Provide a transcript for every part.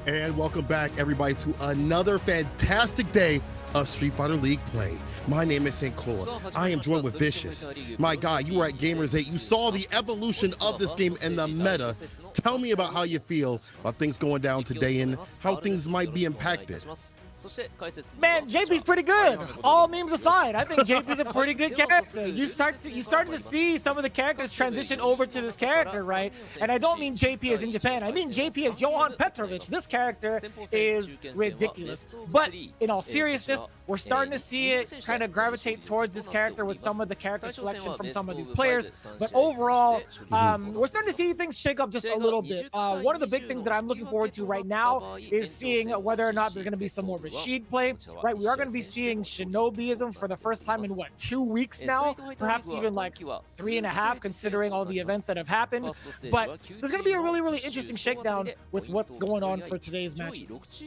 And welcome back, everybody, to another fantastic day of Street Fighter League play. My name is Sankola. I am joined with Vicious. My guy, you were at Gamers 8. You saw the evolution of this game and the meta. Tell me about how you feel about things going down today and how things might be impacted. Man, JP's pretty good. All memes aside, I think JP's a pretty good character. You started to see some of the characters transition over to this character, right? And I don't mean JP as in Japan. I mean JP as Johan Petrovic. This character is ridiculous. But in all seriousness, we're starting to see it kind of gravitate towards this character with some of the character selection from some of these players. But overall, we're starting to see things shake up just a little bit. One of the big things that I'm looking forward to right now is seeing whether or not there's going to be some more Rashid play, right? We are going to be seeing Shinobism for the first time in what, 2 weeks now, perhaps even like 3.5, considering all the events that have happened. But there's going to be a really interesting shakedown with what's going on for today's matches.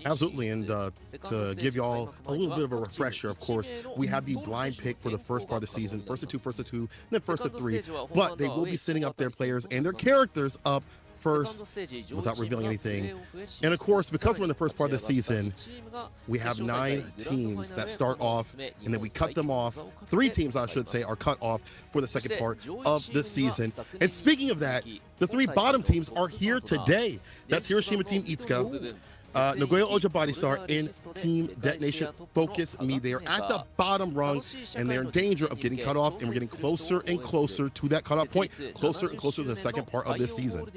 Absolutely, and to give y'all a little bit of a refresher, of course, we have the blind pick for the first part of the season, first of two, then first of three, but they will be sitting up their players and their characters up first without revealing anything. And of course, because we're in the first part of the season, we have 9 teams that start off and then we cut them off. 3 teams, I should say, are cut off for the second part of the season. And speaking of that, the 3 bottom teams are here today. That's Hiroshima Team Itsuka, Nagoya Ojabari-star, and Team Detonation FocusMe. They are at the bottom rung, and they're in danger of getting cut off, and we're getting closer and closer to that cutoff point, closer and closer to the second part of this season.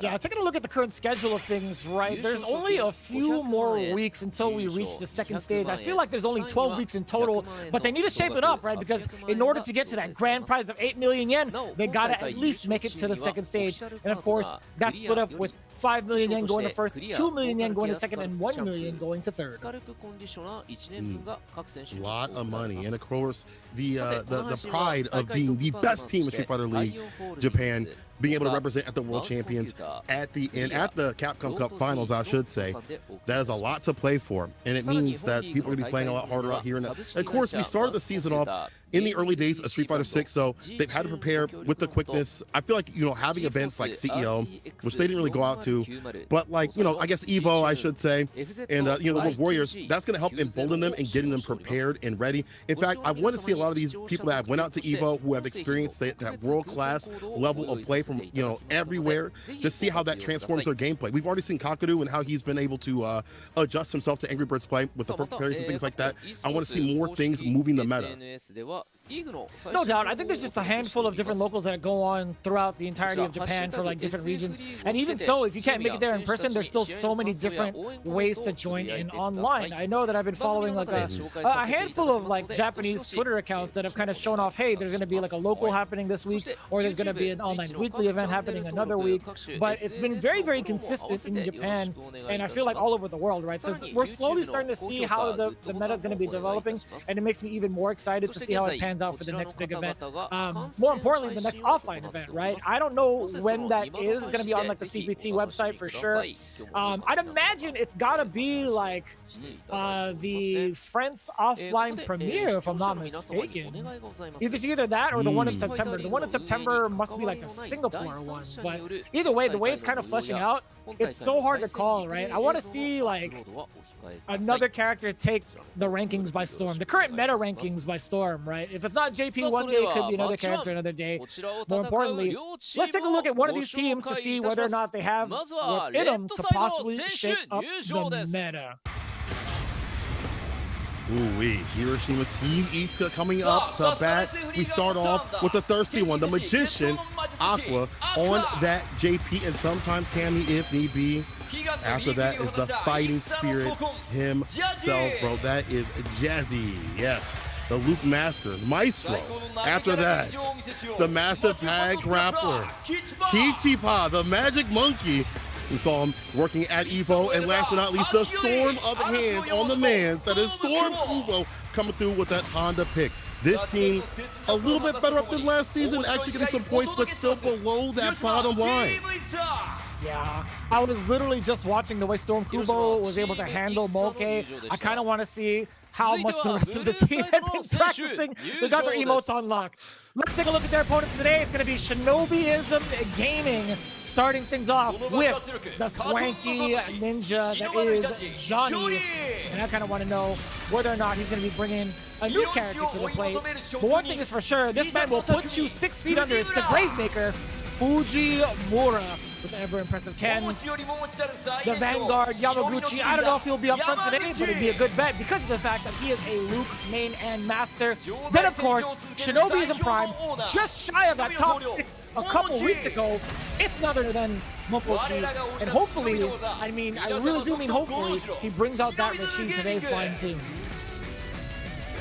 Yeah, taking a look at the current schedule of things, right, there's only a few more weeks until we reach the second stage. I feel like there's only 12 weeks in total, but they need to shape it up, right, because in order to get to that grand prize of 8 million yen, they gotta at least make it to the second stage. And of course, that's split up with 5 million yen going to first, 2 million yen going to second, and 1 million going to third. A lot of money, and of course, the pride of being the best team in Street Fighter League Japan, being able to represent at the World Champions at the Capcom Cup Finals, I should say. That is a lot to play for, and it means that people are going to be playing a lot harder out here. And of course, we started the season off in the early days of Street Fighter 6, so they've had to prepare with the quickness. I feel like, having events like CEO, which they didn't really go out to, but like, I guess EVO, I should say, and the World Warriors, that's going to help embolden them and getting them prepared and ready. In fact, I want to see a lot of these people that have went out to EVO who have experienced that world-class level of play from everywhere, to see how that transforms their gameplay. We've already seen Kakadu and how he's been able to adjust himself to Angry Birds play with the perfect parries and things like that. I want to see more things moving the meta. No doubt. I think there's just a handful of different locals that go on throughout the entirety of Japan for like different regions. And even so, if you can't make it there in person, there's still so many different ways to join in online. I know that I've been following like a handful of like Japanese Twitter accounts that have kind of shown off, hey, there's going to be like a local happening this week, or there's going to be an online weekly event happening another week. But it's been very consistent in Japan, and I feel like all over the world, right? So we're slowly starting to see how the meta is going to be developing, and it makes me even more excited to see how it pans out for the next big event. More importantly, the next offline event, right? I don't know when that is. It's going to be on like the CPT website for sure. I'd imagine it's got to be like the France offline premiere, if I'm not mistaken. It's either that or the one in September. The one in September must be like the Singapore one. But either way, the way it's kind of fleshing out, it's so hard to call, right? I want to see like another character take the rankings by storm, the current meta rankings by storm, right? If it's not JP one day, it could be another character another day. More importantly, let's take a look at one of these teams to see whether or not they have what's in them to possibly shake up the meta. Ooh-wee, Hiroshima Team Itsuka coming up to bat. We start off with the thirsty one, the Magician, Aqua, on that JP, and sometimes Cammy if need be. After that is the fighting spirit himself, bro. That is Jazzy, yes. The Luke Master, Maestro. After that, the massive tag grappler, Kichipa, the Magic Monkey. We saw him working at EVO, and last but not least, the storm of hands on the man. That is Storm Kubo coming through with that Honda pick. This team a little bit better up than last season, actually getting some points, but still below that bottom line. Yeah, I was literally just watching the way Storm Kubo was able to handle Moke. I kind of want to see how much the rest of the team had been practicing. They got their emotes unlocked. Let's take a look at their opponents today. It's going to be Shinobism Gaming starting things off with the swanky ninja that is Johnny. And I kind of want to know whether or not he's going to be bringing a new character to the plate. But one thing is for sure, this man will put you 6 feet under. It's the Gravemaker, Fujimura, with the ever-impressive Ken. The Vanguard, Yamaguchi. I don't know if he'll be up front today, but it'd be a good bet because of the fact that he is a Luke main and master. Then, of course, Shinobism Prime, just shy of that top 6 a couple weeks ago. It's none other than Mokochi. And hopefully, I mean, I really do mean hopefully, he brings out that Rashid today flying team.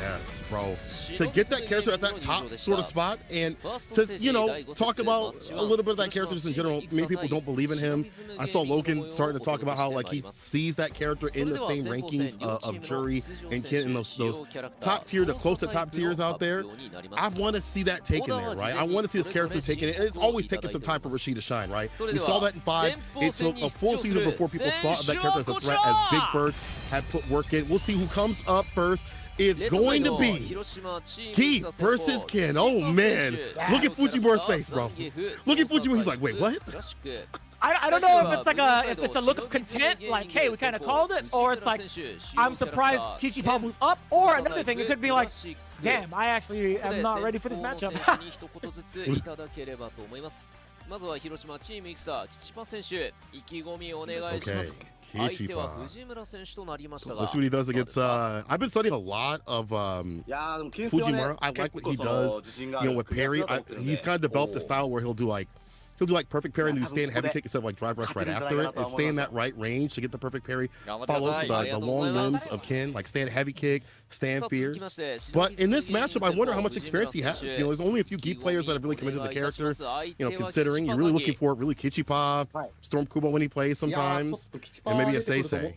Yes, bro. To get that character at that top sort of spot and to, you know, talk about a little bit of that character just in general. Many people don't believe in him. I saw Logan starting to talk about how, like, he sees that character in the same rankings of Jury and Ken and those top tier, the close to top tiers out there. I want to see that taken there, right? I want to see this character taken. It's always taken some time for Rashid to shine, right? We saw that in 5. It took a full season before people thought of that character as a threat, as Big Bird had put work in. We'll see who comes up first. It's going to be Keith versus Ken. Oh, man. Look at Fujimura's face, bro. Look at Fujimura. He's like, wait, what? I don't know if it's like a look of content, like, hey, we kind of called it, or it's like, I'm surprised Kichipamu's up, or another thing, it could be like, damn, I actually am not ready for this matchup. Okay, Kichipa. Let's see what he does against. I've been studying a lot of Fujimura. I like what he does, you know, with parry. He's kind of developed a style where he'll do like perfect parry and do stand heavy kick instead of like drive rush right after it, and stay in that right range to get the perfect parry. Follows the long limbs of Ken, like stand heavy kick, stand fierce. But in this matchup, I wonder how much experience he has. You know, there's only a few geek players that have really committed to the character. You know, considering you're really looking for really Kichipa, Storm Kubo when he plays sometimes, and maybe a Seisei.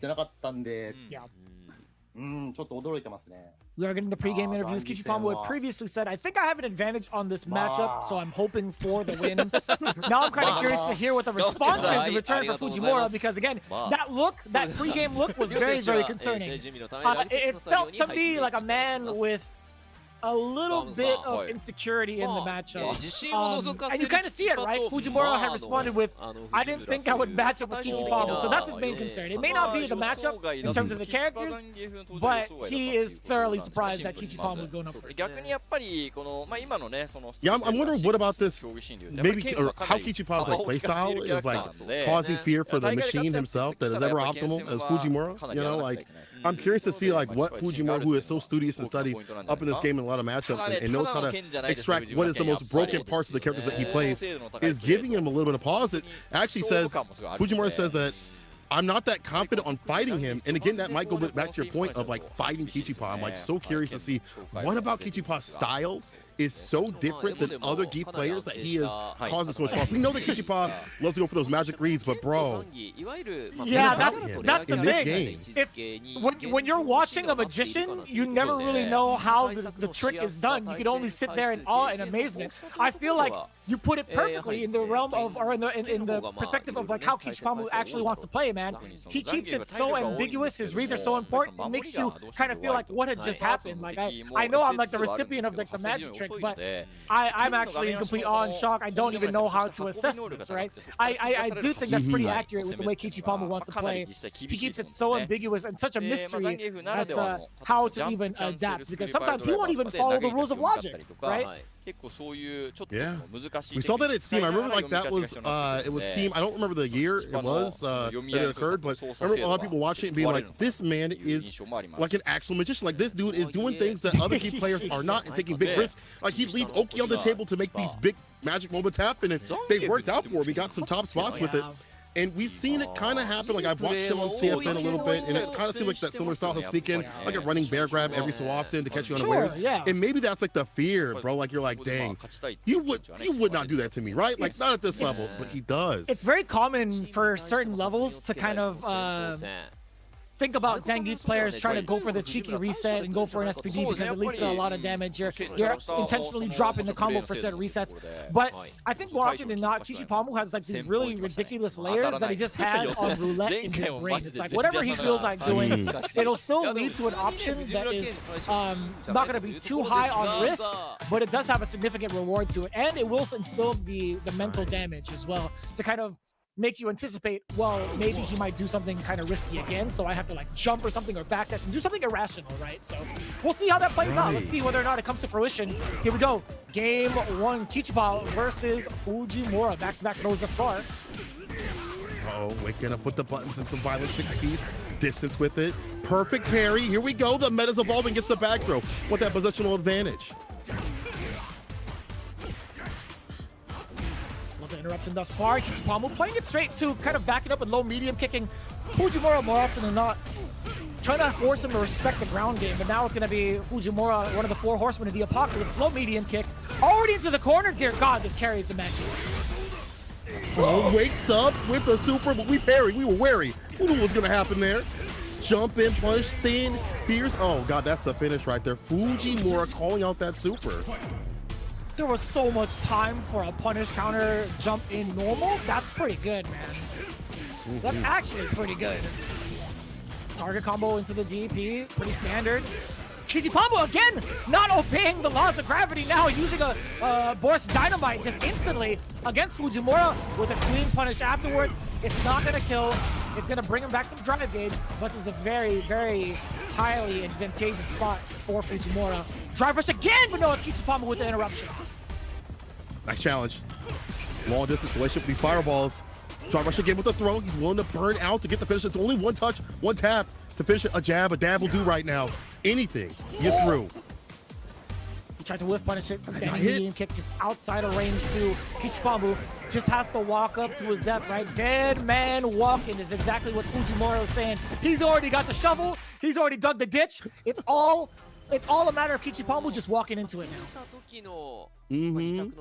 We are getting the pre-game interviews. Kichipamu had previously said, I think I have an advantage on this matchup, so I'm hoping for the win. Now I'm kind of curious to hear what the response is in return for Fujimura, because again, that pre-game look was very, very concerning. It felt to me like a man with a little bit of insecurity in the matchup. And you kind of see it, right? Fujimura had responded with, I didn't think I would match up with Kichipamu. So that's his main concern. It may not be the matchup in terms of the characters, but he is thoroughly surprised that Kichipamu is going up first. Yeah, I'm wondering what about this, maybe, or how Kichipa's like playstyle is like causing fear for the machine himself that is ever optimal as Fujimura. You know, like, I'm curious to see like what Fujimura, who is so studious and studied up in this game in a lot of matchups and knows how to extract what is the most broken parts of the characters that he plays, is giving him a little bit of pause. It actually says, Fujimura says that I'm not that confident on fighting him. And again, that might go back to your point of like fighting Kichipa. I'm like so curious to see what about Kichipa's style is so different than other geek players that he is causing so much pause. We know that Kichipa loves to go for those magic reads, but bro, yeah, that's the thing. When you're watching a magician, you never really know how the trick is done. You can only sit there in awe and amazement. I feel like you put it perfectly in the realm of, or in the perspective of like how Kichipamu actually wants to play, man. He keeps it so ambiguous. His reads are so important. It makes you kind of feel like what had just happened. Like I know I'm like the recipient of like the magic trick, but I'm actually in complete awe and shock. I don't even know how to assess this, right? I do think that's pretty accurate with the way Kichipamu wants to play. He keeps it so ambiguous and such a mystery as how to even adapt, because sometimes he won't even follow the rules of logic, right? Yeah, we saw that at Steam. I remember like that was it was Steam. I don't remember the year it was that it occurred, but I remember a lot of people watching it and being like, "This man is like an actual magician. Like this dude is doing things that other key players are not and taking big risks. Like he'd leave Oki on the table to make these big magic moments happen, and they worked out for him. He got some top spots with it." And we've seen it kind of happen. Like I've watched him on CFN a little bit, and it kind of seemed like that similar style. He'll sneak in like a running bear grab every so often to catch you unawares. And maybe that's like the fear, bro. Like you're like, dang, you would not do that to me, right? Like not at this level, but he does. It's very common for certain levels to kind of think about Zangief's players trying to go for the cheeky reset and go for an SPD because it leads to a lot of damage. You're intentionally dropping the combo for said resets. But I think more often than not, Kichipamu has like these really ridiculous layers that he just has on roulette in his brain. It's like whatever he feels like doing, it'll still lead to an option that is not going to be too high on risk, but it does have a significant reward to it. And it will instill the mental damage as well to kind of make you anticipate, well, maybe he might do something kind of risky again, so I have to like jump or something or backdash and do something irrational, right? So we'll see how that plays out. Let's see whether or not it comes to fruition. Here we go. Game 1, Kichipa versus Fujimura. Back-to-back throws thus far. Uh-oh, waking up with the buttons and some violent 6-piece. Distance with it. Perfect parry. Here we go. The meta's evolving. Gets the back throw. Want that positional advantage. The interruption thus far. Kichipamu playing it straight to kind of back it up with low medium kicking. Fujimura more often than not trying to force him to respect the ground game, but now it's going to be Fujimura, one of the 4 horsemen of the apocalypse. Low medium kick already into the corner. Dear God, this carries the match. Oh, wakes up with the super, but we parried. We were wary. We knew what was going to happen there. Jump in, punch, stand, fierce. Oh God, that's the finish right there. Fujimura calling out that super. There was so much time for a punish counter jump in normal. That's pretty good, man. That's actually pretty good. Target combo into the DP, pretty standard. Kichipamu again, not obeying the laws of gravity now, using a burst dynamite just instantly against Fujimura with a clean punish afterwards. It's not gonna kill. It's gonna bring him back some drive gauge, but this is a very, very highly advantageous spot for Fujimura. Drive rush again, but no, it's Kichipamu with the interruption. Nice challenge. Long distance relationship with these fireballs. Drive rush again with the throw. He's willing to burn out to get the finish. It's only one touch, one tap to finish it. A jab, a dab will do right now. Anything, get through. He tried to whiff punish it. Standing medium kick just outside of range to Kichipamu. Just has to walk up to his death, right? Dead man walking is exactly what Fujimura was saying. He's already got the shovel. He's already dug the ditch. It's all a matter of Kichipamu just walking into it now. Man,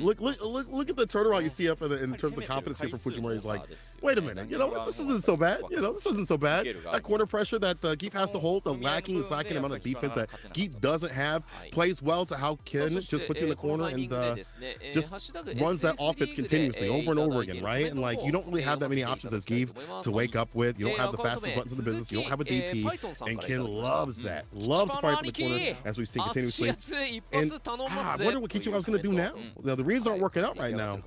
look at the turnaround you see up in terms of confidence here for Fujimura. He's like, wait a minute, this isn't so bad. This isn't so bad. That corner pressure that Geef has to hold, the lacking amount of defense that Geef doesn't have, plays well to how Ken just puts you in the corner and just runs that offense continuously over and over again, right? And like, you don't really have that many options as Geef to wake up with. You don't have the fastest buttons in the business. You don't have a DP, and Ken loves that. Loves to fight in the corner, as we see continuously. And I wonder what Kichipamu's going to do now. Now, the reads aren't working out right now.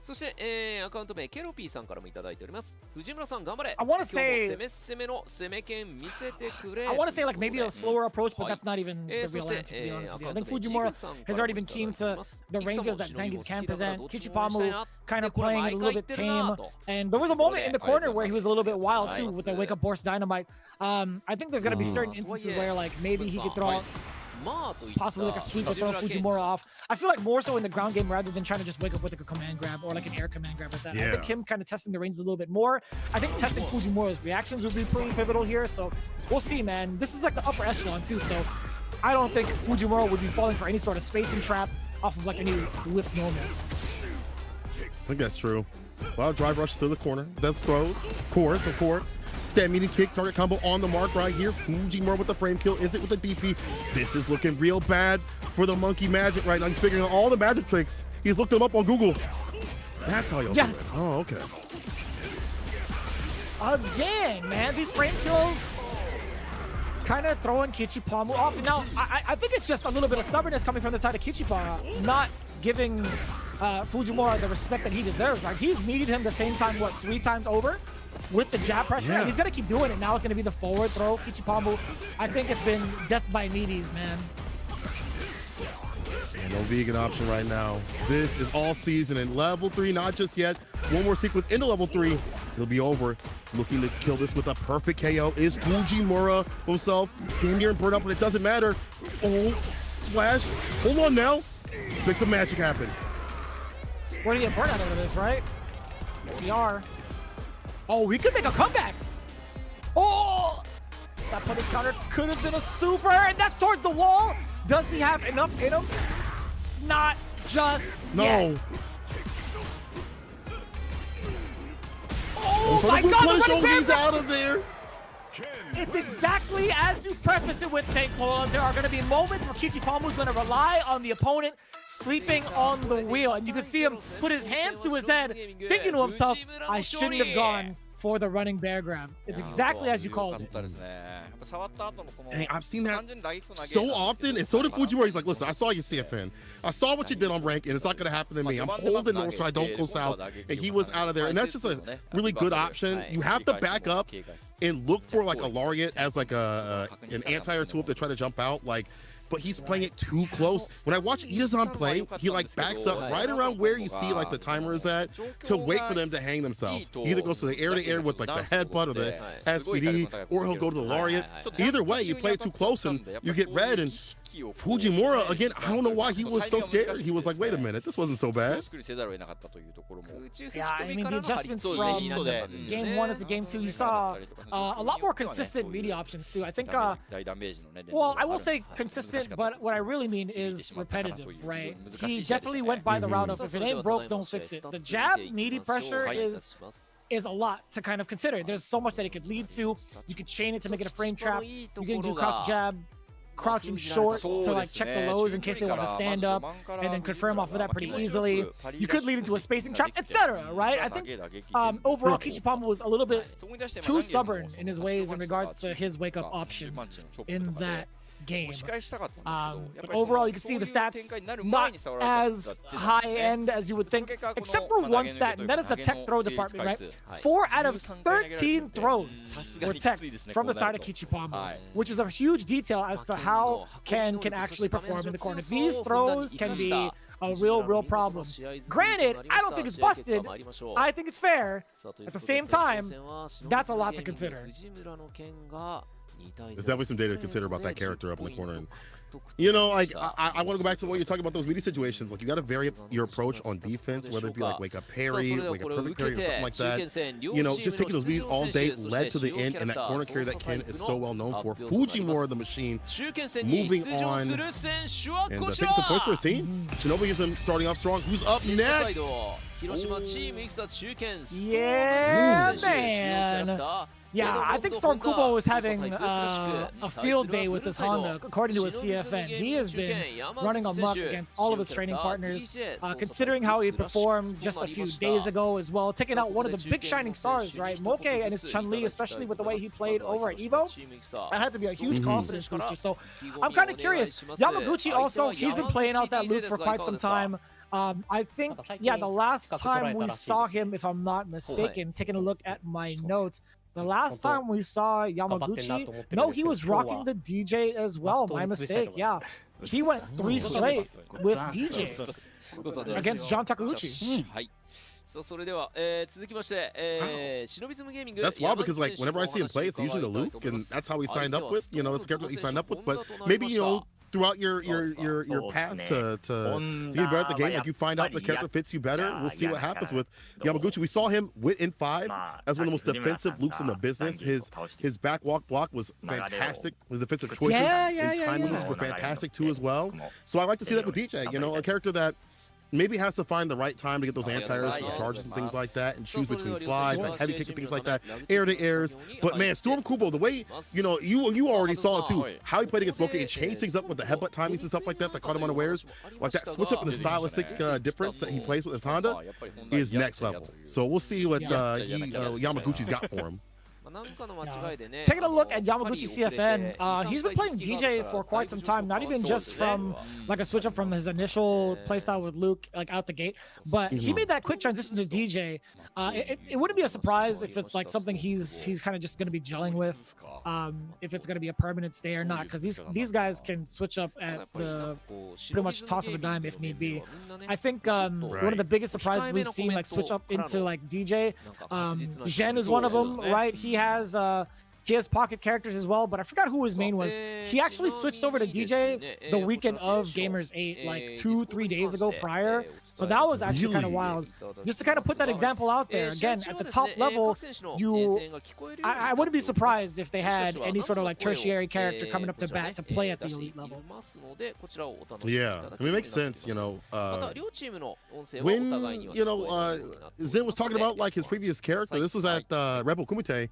そして、アカウント名ケロピーさんからもいただいております。藤村さん頑張れ。I want to say, 今日も攻めの攻め剣見せてくれ。I want to say like maybe a slower approach, but that's not even the real answer, to be honest with you. I think Fujimura has already been keen to the ranges that Zangief can present. Kichipamu kind of playing it a little bit tame, and there was a moment in the corner where he was a little bit wild too with the wake up burst dynamite. I think there's gonna be certain instances where like maybe he could throw possibly like a sweep to throw Fujimura off. I feel like more so in the ground game rather than trying to just wake up with like a command grab or like an air command grab like that. I think him kind of testing the ranges a little bit more. I think testing Fujimura's reactions would be pretty pivotal here. So we'll see, man. This is like the upper echelon too. So I don't think Fujimura would be falling for any sort of spacing trap off of like any lift normal. I think that's true. Well, drive rush to the corner. Death throws. Of course. Stand medium kick, target combo on the mark right here. Fujimura with the frame kill. Is it with the DP? This is looking real bad for the monkey magic right now. He's figuring out all the magic tricks. He's looked them up on Google. That's how you'll do it. Oh, okay. Again, man, these frame kills kind of throwing Kichipamu off. Now, I think it's just a little bit of stubbornness coming from the side of Kichipamu, not giving Fujimura the respect that he deserves, right? He's meted him the same time, what, 3 times over with the jab pressure? And he's going to keep doing it. Now it's going to be the forward throw. Kichipamu, I think it's been death by meaties, man. And no vegan option right now. This is all season and level 3, not just yet. One more sequence into level 3. It'll be over. Looking to kill this with a perfect KO is Fujimura himself. Damn near and burn up, but it doesn't matter. Oh, splash. Hold on now. Let's make some magic happen. We're gonna get burnt out over this, right? Yes, we are. Oh, we could make a comeback. Oh, that punish counter could have been a super, and that's towards the wall. Does he have enough in him? Not just yet. Oh, Oh my God, the running he's bear out of there. It's exactly as you preface it with, St. Cola. There are going to be moments where Kichipamu's going to rely on the opponent sleeping on the wheel. And you can see him put his hands to his head, thinking to himself, I shouldn't have gone for the running bear grab. It's exactly as you called it. Hey, I've seen that so often. It's so to Fujiwara. He's like, listen, I saw you, CFN. I saw what you did on rank, and it's not going to happen to me. I'm holding north so I don't go south. And he was out of there. And that's just a really good option. You have to back up and look for like a Lariat as like an anti-air tool if they try to jump out. Like, but he's playing it too close. When I watch Itazan play, he like backs up right around where you see like the timer is at to wait for them to hang themselves. He either goes to the air with like the headbutt or the SPD, or he'll go to the Lariat. Either way, you play it too close and you get red. And Fujimura, again, I don't know why he was so scared. He was like, wait a minute, this wasn't so bad. Yeah, I mean, the adjustments from game 1 into game 2, you saw a lot more consistent media options too. I think, well, I will say consistent, but what I really mean is repetitive, right? He definitely went by the route of, if it ain't broke, don't fix it. The jab meaty pressure is a lot to kind of consider. There's so much that it could lead to. You could chain it to make it a frame trap. You can do crouch jab, crouching short to like check the lows in case they want to stand up, and then confirm off of that pretty easily. You could lead into a spacing trap, etc. Right? I think overall Kichipamu was a little bit too stubborn in his ways in regards to his wake-up options in that game. But overall, you can see the stats not as high-end as you would think, except for one stat, and that is the tech throw department, right? 4 out of 13 throws were tech from the side of Kichipamu, which is a huge detail as to how Ken can actually perform in the corner. These throws can be a real problem. Granted, I don't think it's busted. I think it's fair. At the same time, that's a lot to consider. There's definitely some data to consider about that character up in the corner. And, you know, like, I want to go back to what you're talking about, those media situations. Like, you got to vary your approach on defense, whether it be like wake up parry, wake up perfect parry, or something like that. You know, just taking those leads all day led to the end, and that corner carry that Ken is so well known for. Fujimura, the machine, moving on. And taking some points for his team. Shinobism starting off strong. Who's up next? Yeah, man. Yeah, I think Storm Kubo is having a field day with this Honda, according to his CFN. He has been running amok against all of his training partners, considering how he performed just a few days ago as well, taking out one of the big shining stars, right? Moke and his Chun-Li, especially with the way he played over at EVO, that had to be a huge confidence booster. So I'm kind of curious. Yamaguchi also, he's been playing out that loop for quite some time. I think, yeah, the last time we saw him, if I'm not mistaken, taking a look at my notes, the last time we saw Yamaguchi, no, he was rocking the DJ as well. My mistake, yeah. He went 3 straight with DJ against John Takeuchi. That's wild because, like, whenever I see him play, it's usually the Luke, and that's how he signed up with. You know, it's the character he signed up with. But maybe, you know, throughout your path to get better at the game, like you find out the character fits you better. We'll see what happens with Yamaguchi. We saw him in 5 as one of the most defensive Lukes in the business. His back walk block was fantastic. His defensive choices and timings were fantastic too as well. So I like to see that with DJ. You know, a character that maybe has to find the right time to get those anti-airs and charges and things like that, and choose between slides, like heavy kick and things like that, air to airs. But man, Storm Kubo, the way, you know, you already saw it too, how he played against Moke and changed things up with the headbutt timings and stuff like that caught him unawares. Like that switch up in the stylistic difference that he plays with his Honda is next level. So we'll see what Yamaguchi's got for him. Taking a look at Yamaguchi CFN, he's been playing DJ for quite some time, not even just from like a switch up from his initial playstyle with Luke, like out the gate, but he made that quick transition to DJ. It wouldn't be a surprise if it's like something he's kind of just going to be gelling with, if it's going to be a permanent stay or not, because these guys can switch up at the pretty much toss of a dime if need be. I think one of the biggest surprises we've seen like switch up into like DJ, Zhen is one of them, right? He has He has pocket characters as well, but I forgot who his main was. He actually switched over to DJ the weekend of Gamers 8, like 2-3 days ago prior. So that was actually kind of wild. Just to kind of put that example out there, again, at the top level, I wouldn't be surprised if they had any sort of like tertiary character coming up to bat to play at the elite level. Yeah, I mean, it makes sense, you know. When, you know, Zen was talking about like his previous character, this was at Rebel Kumite,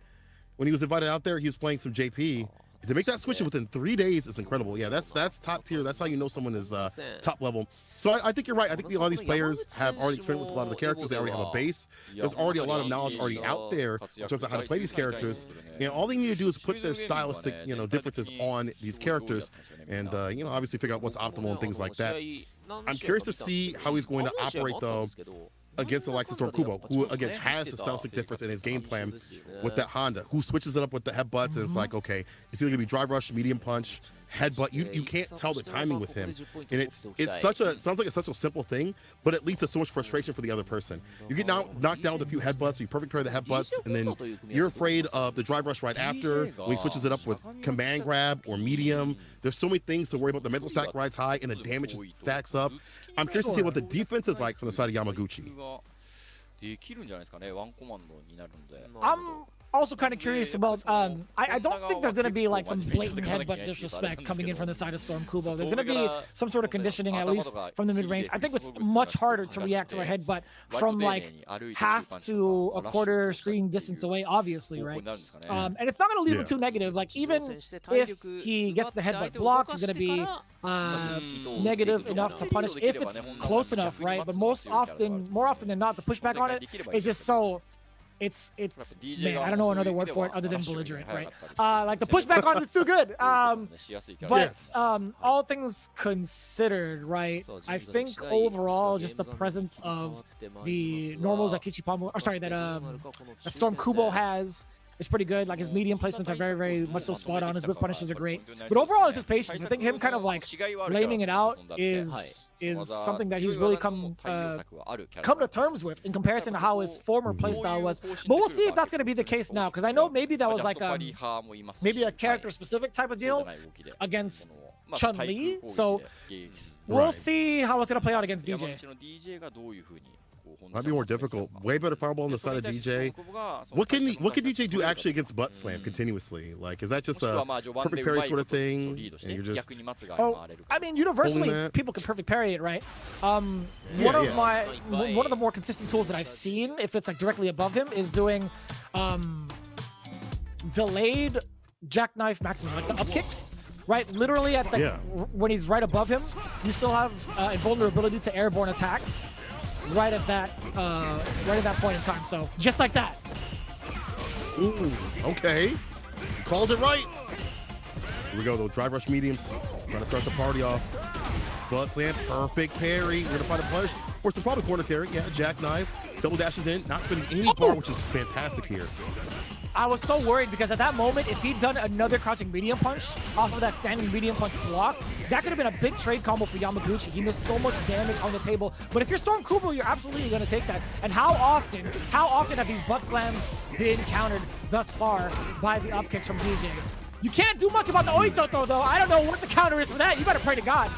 when he was invited out there, he was playing some JP. To make that switch within 3 days is incredible. Yeah, that's top tier. That's how you know someone is top level. So I think you're right. I think a lot of these players have already experimented with a lot of the characters. They already have a base. There's already a lot of knowledge already out there in terms of how to play these characters. And all they need to do is put their stylistic, you know, differences on these characters, and you know, obviously figure out what's optimal and things like that. I'm curious to see how he's going to operate though against the likes of Storm Kubo, who again has a stylistic difference in his game plan with that Honda, who switches it up with the headbutts, and it's like, okay, it's either gonna be drive rush, medium punch, headbutt. You can't tell the timing with him, and it's such a, sounds like it's such a simple thing, but it leads to so much frustration for the other person. You get knocked down with a few headbutts, you perfect pair of the headbutts, and then you're afraid of the drive rush right after when he switches it up with command grab or medium. There's so many things to worry about. The mental stack rides high and the damage stacks up. I'm curious to see what the defense is like from the side of Yamaguchi. I'm also kind of curious about, I don't think there's going to be like some blatant headbutt disrespect coming in from the side of Storm Kubo. There's going to be some sort of conditioning, at least from the mid-range. I think it's much harder to react to a headbutt from like half to a quarter screen distance away, obviously, right? And it's not going to leave him too negative. Like, even if he gets the headbutt blocked, he's going to be negative enough to punish if it's close enough, right? But more often than not, the pushback on it is just so... It's man, I don't know another word for it other than belligerent, right? Like the pushback on it's too good. But all things considered, right? I think overall, just the presence of the normals that Kichipamu, or sorry, that Storm Kubo has, is pretty good. Like his medium placements are very, very much so spot on. His whiff punishes are great. But overall, it's his patience. I think him kind of like laming it out is something that he's really come to terms with in comparison to how his former playstyle was. But we'll see if that's going to be the case now, because I know maybe that was like maybe a character specific type of deal against Chun-Li. So we'll see how it's going to play out against DJ. Might be more difficult. Way better fireball on the side of DJ. What can DJ do actually against butt slam continuously? Like, is that just a perfect parry sort of thing? And you're just I mean, universally people can perfect parry it, right? One of the more consistent tools that I've seen, if it's like directly above him, is doing delayed jackknife maximum, like the up kicks. Right, literally at the when he's right above him, you still have invulnerability to airborne attacks. Right at that point in time. So just like that. Ooh, okay. Called it right. Here we go, though. Drive rush mediums. Trying to start the party off. Blood slam, perfect parry. We're gonna find a punish. Or some probably corner carry. Yeah, jackknife. Double dashes in, not spending any bar, which is fantastic here. I was so worried because at that moment, if he'd done another crouching medium punch off of that standing medium punch block, that could have been a big trade combo for Yamaguchi. He missed so much damage on the table. But if you're Storm Kubo, you're absolutely going to take that. And how often have these butt slams been countered thus far by the up kicks from DJ? You can't do much about the Oichoto, though. I don't know what the counter is for that. You better pray to God.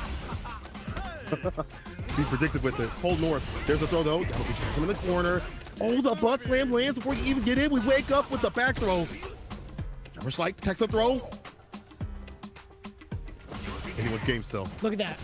Be predictive with it. Hold north. There's a throw, though. Yamaguchi has him in the corner. Oh, the butt slam lands before you even get in. We wake up with the back throw. Never like the Texas throw. Anyone's game still. Look at that.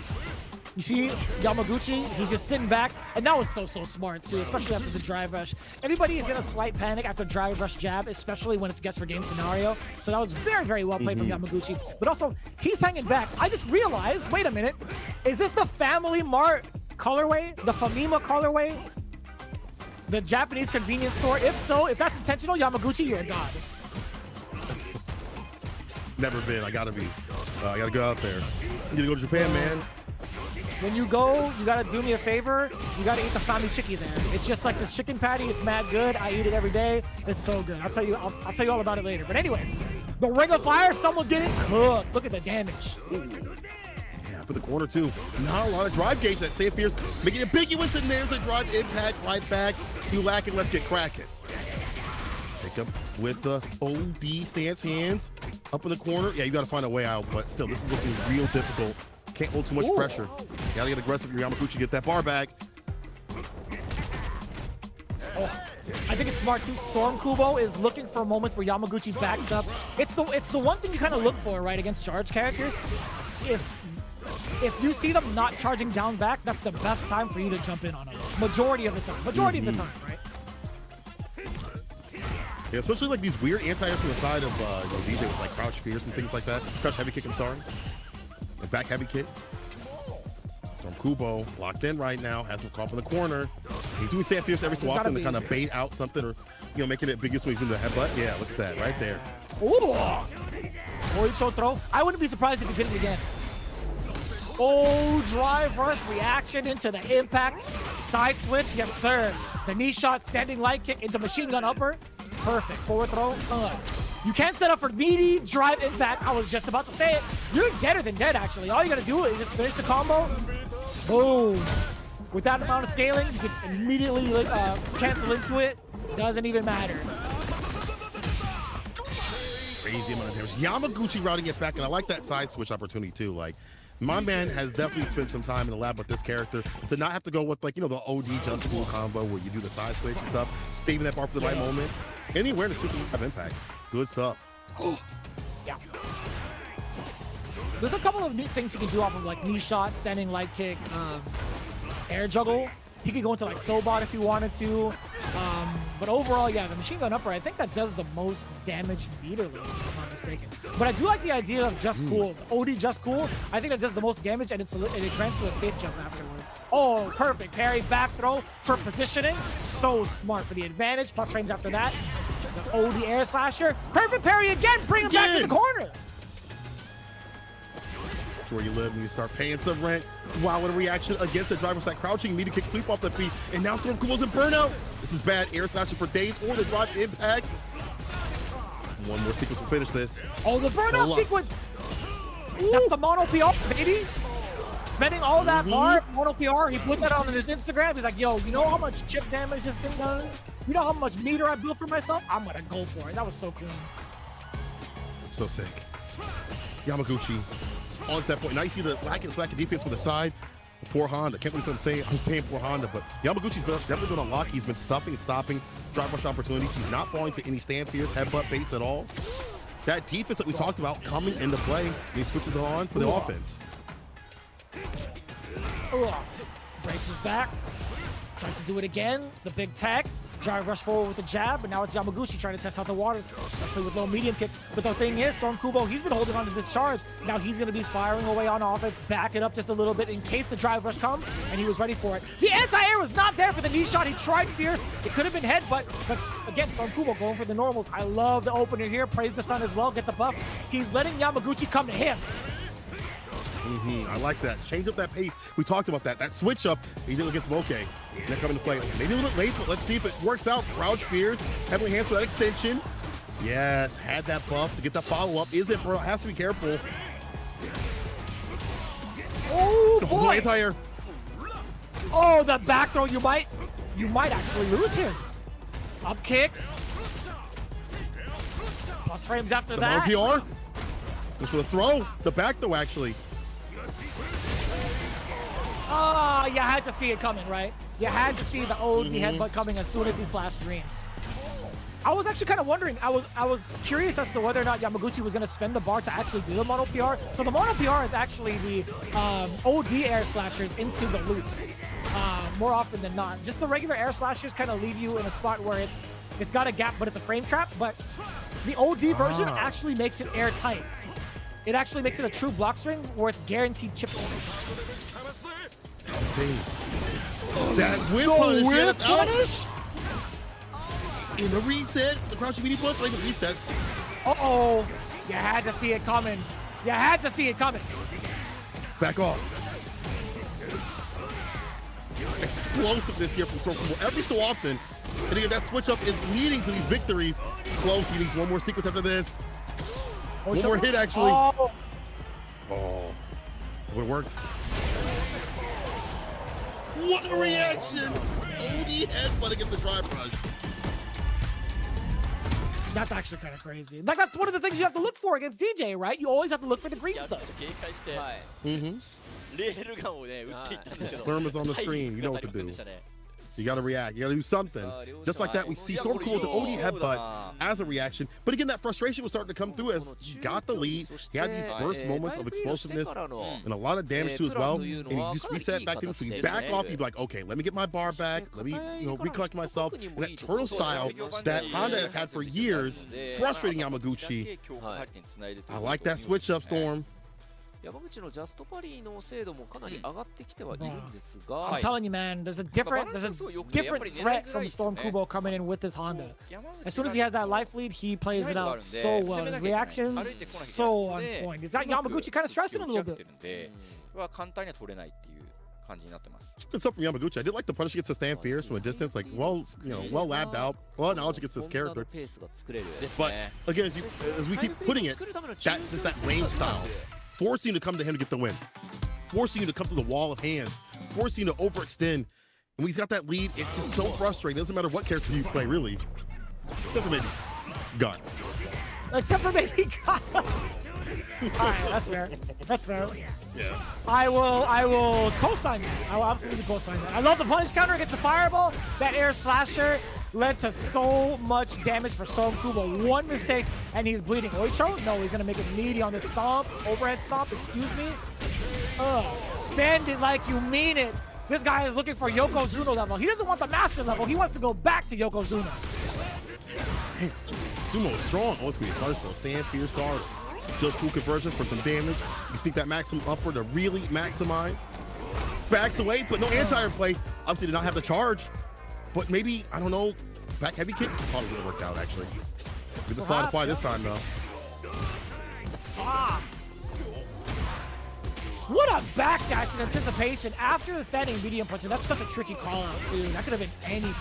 You see Yamaguchi, he's just sitting back, and that was so smart too, especially after the drive rush. Everybody is in a slight panic after drive rush jab, especially when it's guess for game scenario. So that was very, very well played from Yamaguchi. But also, he's hanging back. I just realized, wait a minute, is this the Family Mart colorway? The Famima colorway? The Japanese convenience store? If so, if that's intentional, Yamaguchi, you're a god. Never been. I gotta be. I gotta go out there. You gotta go to Japan, man. When you go, you gotta do me a favor. You gotta eat the Fami Chiki there. It's just like this chicken patty. It's mad good. I eat it every day. It's so good. I'll tell you all about it later. But anyways, the Ring of Fire, someone's getting cooked. Look at the damage. For the corner too. Not a lot of drive gauge. That safe Pierce making it ambiguous, and there's a drive impact right back. You lacking, let's get cracking. Jacob with the OD stance, hands up in the corner. Yeah, you got to find a way out, but still, this is looking real difficult. Can't hold too much pressure. Got to get aggressive. Yamaguchi, get that bar back. Oh, I think it's smart too. Storm Kubo is looking for a moment where Yamaguchi backs up. It's the one thing you kind of look for, right, against charge characters. If you see them not charging down back, that's the best time for you to jump in on them. Majority of the time. Majority of the time, right? Yeah, especially like these weird anti-airs from the side of DJ with like crouch fierce and things like that. Crouch heavy kick, I'm sorry. And back heavy kick. From Kubo, locked in right now, has him caught in the corner. He's doing stand fierce every so often to kind of bait out something or, you know, making it biggest when he's doing the headbutt. Yeah, look at that right there. Ooh! Moricho throw. I wouldn't be surprised if he did it again. Oh, drive rush reaction into the impact. Side switch, yes sir. The knee shot, standing light kick into machine gun upper. Perfect. Forward throw. You can't set up for meaty drive impact. I was just about to say it. You're deader than dead, actually. All you gotta do is just finish the combo. Boom. With that amount of scaling, you can immediately cancel into it. Doesn't even matter. Crazy amount of damage. Yamaguchi routing it back, and I like that side switch opportunity too. Like, my man has definitely spent some time in the lab with this character to not have to go with, like, you know, the OD just cool combo where you do the side switch and stuff, saving that bar for the right moment. Any awareness super have impact. Good stuff. Yeah. There's a couple of neat things you can do off of like knee shot, standing light kick, air juggle. He could go into like Sobot if he wanted to. But overall, yeah, the machine gun upper, I think that does the most damage meterless, if I'm not mistaken. But I do like the idea of just cool. The OD just cool. I think that does the most damage, and it grants you a safe jump afterwards. Oh, perfect. Parry, back throw for positioning. So smart for the advantage. Plus frames after that. The OD air slasher. Perfect parry again. Bring him back to the corner. That's where you live when you start paying some rent. Wow, what a reaction against the driver side crouching, meter kick sweep off the feet, and now Storm Kubo's in burnout. This is bad. Air slasher for days or the drive impact. One more sequence will finish this. Oh, the burnout sequence. Ooh. That's the mono PR, baby. Spending all that bar, mono PR, he put that on his Instagram. He's like, yo, you know how much chip damage this thing does? You know how much meter I built for myself? I'm gonna go for it. That was so clean. So sick. Yamaguchi on set point. Now you see the lack and slack of defense with the side. Poor Honda. Can't believe I'm saying poor Honda, but Yamaguchi's definitely been on lock. He's been stuffing and stopping drive rush opportunities. He's not falling to any stand fears, headbutt baits at all. That defense that we talked about coming into play, and he switches it on for the offense. Breaks his back. Tries to do it again. The big tag. Drive rush forward with the jab, but now it's Yamaguchi trying to test out the waters, especially with low medium kick. But the thing is, Storm Kubo, he's been holding on to this charge. Now he's going to be firing away on offense, back it up just a little bit in case the drive rush comes, and he was ready for it. The anti-air was not there for the knee shot. He tried fierce. It could have been headbutt, but again, Storm Kubo going for the normals. I love the opener here. Praise the sun as well. Get the buff. He's letting Yamaguchi come to him. I like that. Change up that pace. We talked about that. That switch up, he did against Moke. That coming to play. Maybe a little late, but let's see if it works out. Crouch fears, heavily hands for that extension. Yes, had that buff to get that follow-up. Is it, bro? Has to be careful. Oh, boy. Anti-air. Oh, the back throw. You might actually lose here. Up kicks. Plus frames after that. PR. Just for the throw. The back throw, actually. Oh, you had to see it coming, right? You had to see the OD headbutt coming as soon as he flashed green. I was actually kind of wondering, I was curious as to whether or not Yamaguchi was going to spend the bar to actually do the mono PR. So the mono PR is actually the OD air slashers into the loops more often than not. Just the regular air slashers kind of leave you in a spot where it's got a gap, but it's a frame trap. But the OD version actually makes it airtight. It actually makes it a true block string where it's guaranteed chip damage. That's insane. That whip punish. Whip punish? In the reset, the crouching meaty punch, like the reset. Uh-oh. You had to see it coming. You had to see it coming. Back off. Explosiveness here from Storm Kubo every so often. And again, that switch up is leading to these victories. Close, he needs one more sequence after this. One more hit, actually. Oh, would have worked. What a reaction! OD headbutt against the drive rush. That's actually kind of crazy. Like, that's one of the things you have to look for against DJ, right? You always have to look for the green stuff. Slurm is on the screen. You know what to do. You gotta react. You gotta do something. Just like that, we see Storm Cool with the OD headbutt as a reaction. But again, that frustration was starting to come through as he got the lead. He had these burst moments of explosiveness and a lot of damage too as well. And he just reset back in. So you back off. You'd be like, okay, let me get my bar back. Let me, recollect myself. And that turtle style that Honda has had for years, frustrating Yamaguchi. I like that switch up, Storm. I'm telling you, man, there's a different threat from Storm Kubo coming in with this Honda. As soon as he has that life lead, he plays it out so well. His reactions so on point. It's got Yamaguchi kind of stressing a little bit. Good stuff from Yamaguchi. I did like the punish against the stand fierce from a distance, like well labbed out, well knowledge against this character. But again, as we keep putting it, that lane style, forcing you to come to him to get the win, forcing you to come to the wall of hands, forcing you to overextend. And when he's got that lead, it's just so frustrating. It doesn't matter what character you play, really. Except for maybe Gun. Except for maybe Gun. All right, that's fair. That's fair. Yeah. I will co-sign that. I will absolutely co-sign that. I love the punish counter against the fireball. That air slasher led to so much damage for Storm Kubo. One mistake and he's bleeding. Oicho? No, he's gonna make it meaty on the stomp. Overhead stomp, excuse me. Spend it like you mean it. This guy is looking for Yokozuna level. He doesn't want the master level. He wants to go back to Yokozuna. Sumo is strong. Oh, it's gonna be first though. Stand fierce guard. Just cool conversion for some damage. You sneak that maximum upward to really maximize. Backs away, but no anti-air play. Obviously did not have the charge. But maybe, I don't know, back heavy kick? Probably would have worked out, actually. Get the solidify this time, though. What a backdash in anticipation after the standing medium punch. And that's such a tricky call out, too. That could have been anything.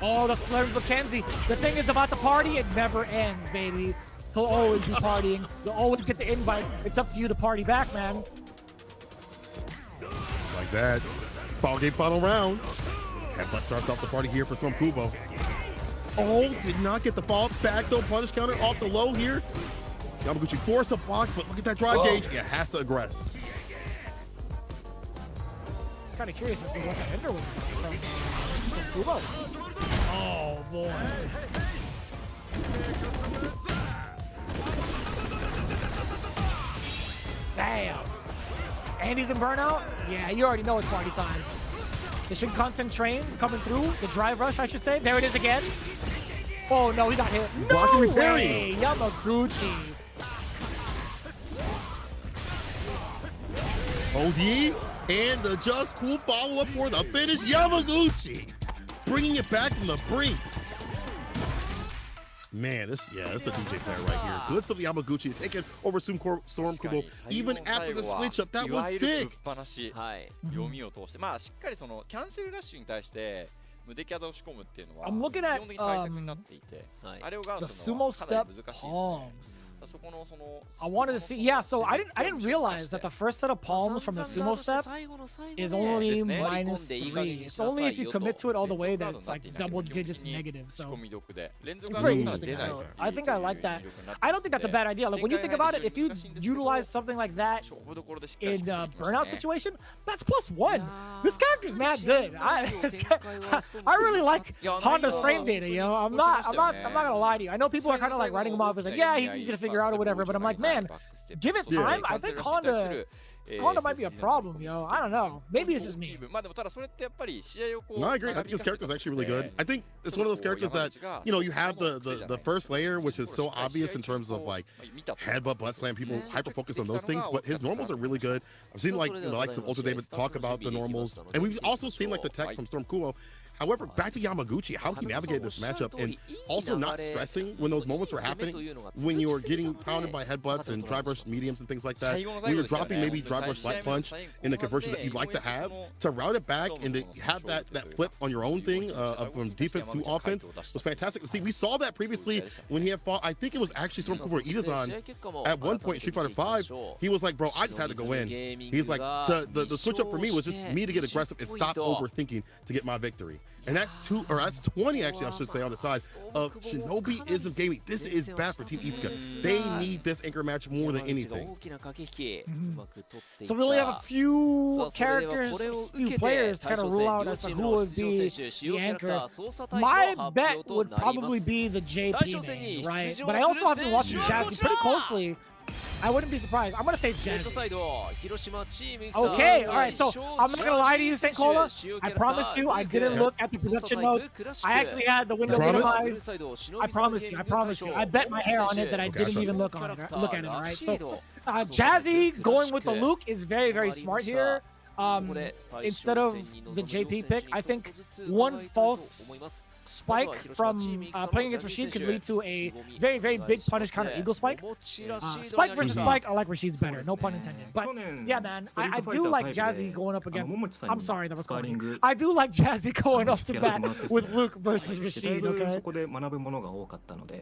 Oh, the Slurm McKenzie. The thing is about the party, it never ends, baby. He'll always be partying. You'll always get the invite. It's up to you to party back, man. Just like that. Ball game final round. Headbutt starts off the party here for Storm Kubo. Oh, did not get the fall back though. Punish counter off the low here. Yamaguchi forced a block, but look at that drive gauge. Yeah, has to aggress. It's kind of curious as to what the ender was from Kubo. Oh boy. Damn. And he's in burnout? Yeah, you already know it's party time. The Shinkansen train coming through. The drive rush, I should say. There it is again. Oh, no, he got hit. No way! Yamaguchi. OD and the just cool follow-up for the finish. Yamaguchi bringing it back from the brink. Man, this is a DJ player right here. Good stuff, Yamaguchi taking over Storm Kubo even after the switch up. That was sick. I'm looking at the sumo step palms. I wanted to see, yeah, so I didn't realize that the first set of palms from the sumo step is only -3. It's only if you commit to it all the way that it's like double digits negative. So it's very interesting. I think I like that. I don't think that's a bad idea. Like when you think about it, if you utilize something like that in a burnout situation, that's +1. This character's mad good. I really like Honda's frame data, you know. I'm not gonna lie to you. I know people are kind of like writing him off as like, yeah, he's easy to figure out or whatever, but I'm like, man, give it time. I think Honda might be a problem, yo. I don't know. Maybe it's just me. No, I agree. I think this character is actually really good. I think it's one of those characters that, you have the first layer, which is so obvious in terms of like headbutt, butt slam. People hyper focus on those things, but his normals are really good. I've seen like some Ultra David talk about the normals, and we've also seen like the tech from Storm Kubo. However, back to Yamaguchi, how he navigated this matchup and also not stressing when those moments were happening, when you were getting pounded by headbutts and drive rush mediums and things like that, when you're dropping drive rush light punch and the conversions that you'd like to have, to route it back and to have that flip on your own thing from defense to offense was fantastic to see. We saw that previously when he had fought, I think it was actually Stormcooler Itazan at one point in Street Fighter 5. He was like, bro, I just had to go in. He's like, the switch up for me was just me to get aggressive and stop overthinking to get my victory. And that's 20 actually, I should say, on the side of Shinobism Gaming. This is bad for Team Itsuka. They need this anchor match more than anything. So we only have a few characters, few players to kind of rule out as to who would be the anchor. My bet would probably be the JP name, right? But I also have been watching Jazzy pretty closely. I wouldn't be surprised. I'm gonna say Jazzy. Okay, all right. So I'm not gonna lie to you, St. Cola. I promise you, I didn't look at the production notes. I actually had the window minimized. I promise you. I promise you. I bet my hair on it that I didn't even look at it. All right. So Jazzy going with the Luke is very, very smart here. Instead of the JP pick, I think one false spike from playing against Rashid could lead to a very, very big punish counter eagle spike. Spike versus spike, I like Rashid's better, no pun intended. But yeah, man, I do like Jazzy going up against. I'm sorry, that was corny. I do like Jazzy going up to bat with Luke versus Rashid. Okay.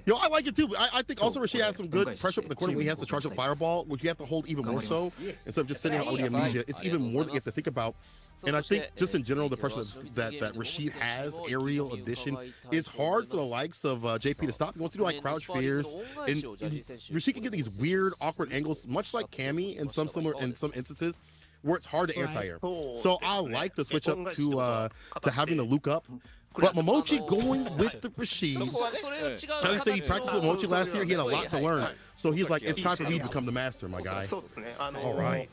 Yo, I like it too. I think also Rashid has some good pressure up in the corner when he has to charge up fireball, which you have to hold even more so instead of just sitting on OD amnesia. It's even more that you have to think about. And I think just in general, the pressure that Rashid has, aerial addition, is hard for the likes of JP to stop. He wants to do like crouch fears, and Rashid can get these weird, awkward angles, much like Cammy in some instances, where it's hard to anti-air. So I like the switch up to having the Luke up. But Momochi going with the Rashid. As I say, he practiced with Momochi last year. He had a lot to learn. So he's like, it's time for me to become the master, my guy. All right.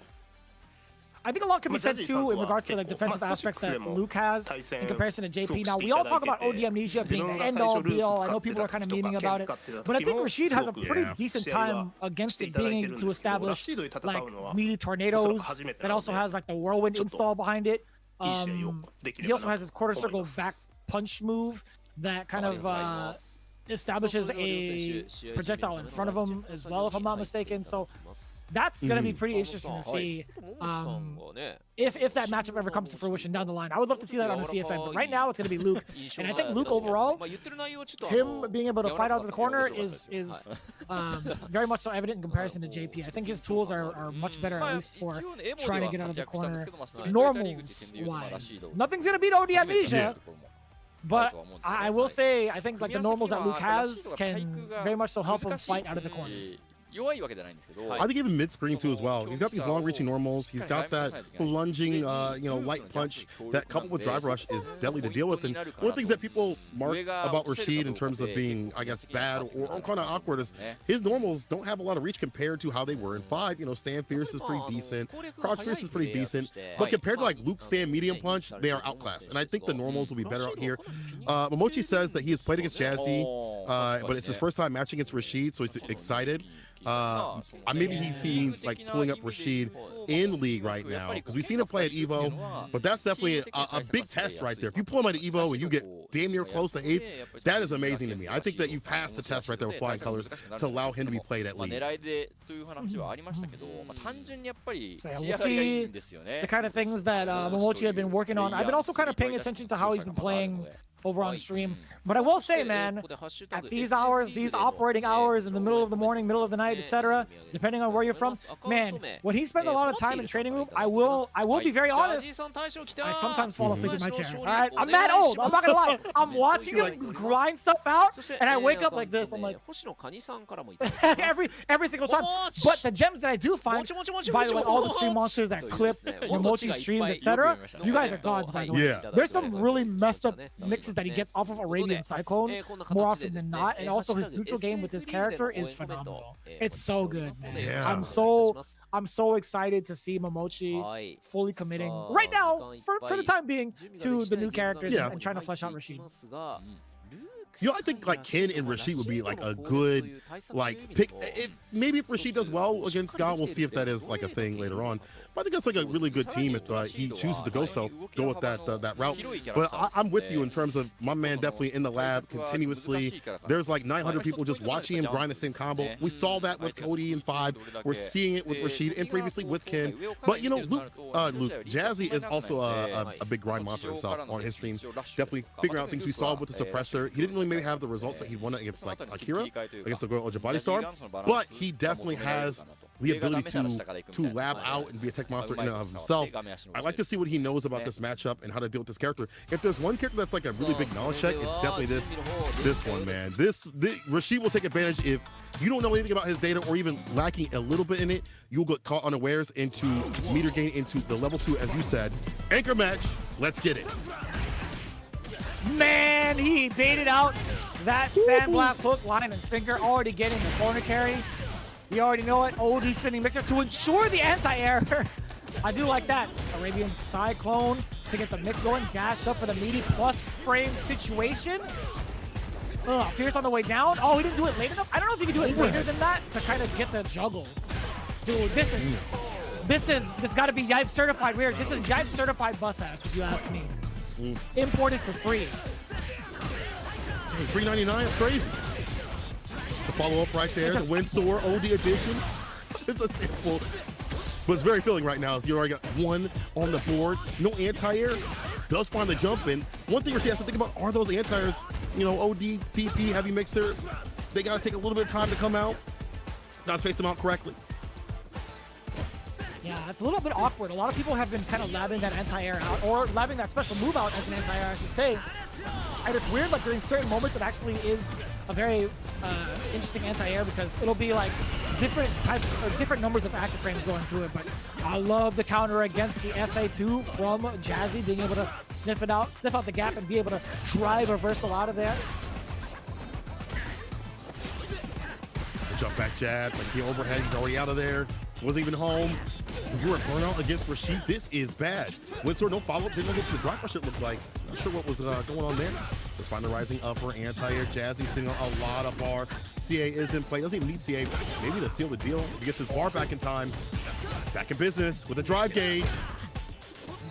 I think a lot can be said too in regards to like defensive aspects that Luke has in comparison to JP. Now we all talk about OD amnesia being the end all be all. I know people are kind of memeing about it, but I think Rashid has a pretty decent time against it, being able to establish like meaty tornadoes. That also has like the whirlwind install behind it. He also has his quarter circle back punch move that kind of establishes a projectile in front of him as well, if I'm not mistaken. So that's going to be pretty interesting to see if that matchup ever comes to fruition down the line. I would love to see that on the CFN, but right now it's going to be Luke. And I think Luke overall, him being able to fight out of the corner is very much so evident in comparison to JP. I think his tools are much better, at least for trying to get out of the corner normals-wise. Nothing's going to beat OD amnesia. But I will say, I think like the normals that Luke has can very much so help him fight out of the corner. I think even mid-screen too as well. He's got these long-reaching normals. He's got that lunging, light punch that coupled with drive rush is deadly to deal with. And one of the things that people mark about Rashid in terms of being, I guess, bad or kind of awkward is his normals don't have a lot of reach compared to how they were in 5. Stand fierce is pretty decent. Crouch fierce is pretty decent. But compared to like Luke stand medium punch, they are outclassed. And I think the normals will be better out here. Momochi says that he has played against Jazzy, but it's his first time matching against Rashid, so he's excited. Maybe he seems like pulling up Rashid in league right now because we've seen him play at Evo, but that's definitely a big test right there. If you pull him at Evo and you get damn near close to 8th, that is amazing to me. I think that you passed the test right there with flying colors to allow him to be played at league. So yeah, we'll see the kind of things that Momochi had been working on. I've been also kind of paying attention to how he's been playing over on stream. But I will say, man, at these hours, these operating hours in the middle of the morning, middle of the night, etc., depending on where you're from, man, when he spends a lot of time in training room, I will be very honest, I sometimes fall asleep in my chair. All right, I'm that old. I'm not gonna lie. I'm watching him grind stuff out, and I wake up like this. I'm like, every single time. But the gems that I do find, by the way, all the stream monsters that clip Momochi streams, etc., you guys are gods, by the way. Yeah. There's some really messed up mixes that he gets off of Arabian Cyclone more often than not, and also his neutral game with this character is phenomenal. It's so good, man. Yeah. I'm so excited to see Momochi fully committing right now for the time being to the new characters and trying to flesh out Rashid. You know, I think like Ken and Rashid would be like a good like pick. Maybe if Rashid does well against Ga, we'll see if that is like a thing later on. But I think that's like a really good team if he chooses to go with that route. But I'm with you in terms of my man definitely in the lab continuously. There's like 900 people just watching him grind the same combo. We saw that with Cody in 5. We're seeing it with Rashid and previously with Ken. But you know, Luke Jazzy is also a big grind monster himself on his stream. Definitely figuring out things we saw with the suppressor. He didn't really maybe have the results that he wanted against like Akira, against the Gojo Body Star, but he definitely has the ability to lab out and be a tech monster in and of himself. I like to see what he knows about this matchup and how to deal with this character. If there's one character that's like a really big knowledge check, it's definitely this one, man. Rashid will take advantage if you don't know anything about his data or even lacking a little bit in it. You'll get caught unawares into meter gain into the level 2, as you said. Anchor match, let's get it. Man, he baited out that Sandblast hook, line, and sinker, already getting the corner carry. You already know it. OD spinning mixer to ensure the anti-air. I do like that. Arabian Cyclone to get the mix going. Dash up for the meaty plus frame situation. Fierce on the way down. Oh, he didn't do it late enough. I don't know if he can do it later than that to kind of get the juggle. Dude, this got to be Yipe certified weird. This is Yipe certified bus ass, if you ask me. Imported for free. $3.99, that's crazy. The follow-up right there, the Windsor OD edition. It's a sample, but it's very filling right now. So you already got 1 on the board. No anti-air. Does find the jump in. One thing she has to think about are those anti-airs. You know, OD, DP, heavy mixer. They got to take a little bit of time to come out. Got to space them out correctly. Yeah, it's a little bit awkward. A lot of people have been kind of labbing that anti-air out, or labbing that special move out as an anti-air, I should say. And it's weird, like during certain moments, it actually is a very interesting anti-air because it'll be like different types or different numbers of active frames going through it. But I love the counter against the SA2 from Jazzy, being able to sniff out the gap and be able to drive reversal out of there. It's a jump back jab, like the overhead, he's already out of there. Wasn't even home. If you were a burnout against Rashid, this is bad. Windsor, no follow-up, didn't know what the drive rush it looked like. Not sure what was going on there. Let's find the rising upper, anti-air, Jazzy sitting on a lot of bar. CA is in play, doesn't even need CA, maybe to seal the deal. He gets his bar back in time. Back in business with a drive gauge.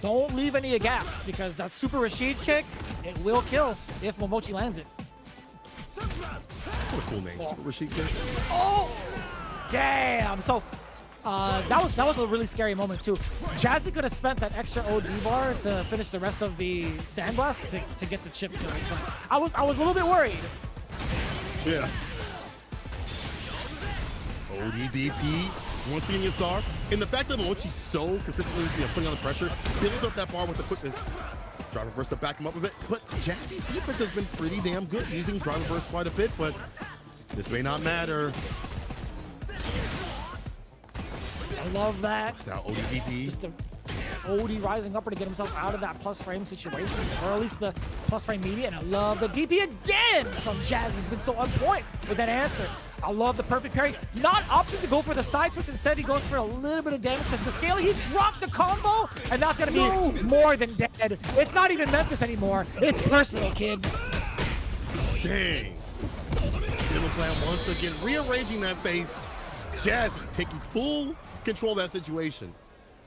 Don't leave any gaps because that Super Rashid kick, it will kill if Momochi lands it. What a cool name, Super Rashid kick. Oh, damn. So that was a really scary moment too. Jazzy could have spent that extra OD bar to finish the rest of the Sandblast to get the chip kill. But I was a little bit worried. Yeah. ODDP once again ESR. And the fact that Momochi's so consistently putting on the pressure, builds up that bar with the quickness. Drive reverse to back him up a bit. But Jazzy's defense has been pretty damn good, using drive reverse quite a bit, but this may not matter. I love that. What's that, ODDP? Just the OD rising upper to get himself out of that plus frame situation, or at least the plus frame media. And I love the DP again from Jazzy. He's been so on point with that answer. I love the perfect parry. Not opting to go for the side switch. Instead, he goes for a little bit of damage because the scale, he dropped the combo, and that's going to be more than dead. It's not even Memphis anymore. It's personal, kid. Dang. Demon Clan once again rearranging that face. Jazzy taking full control of that situation. And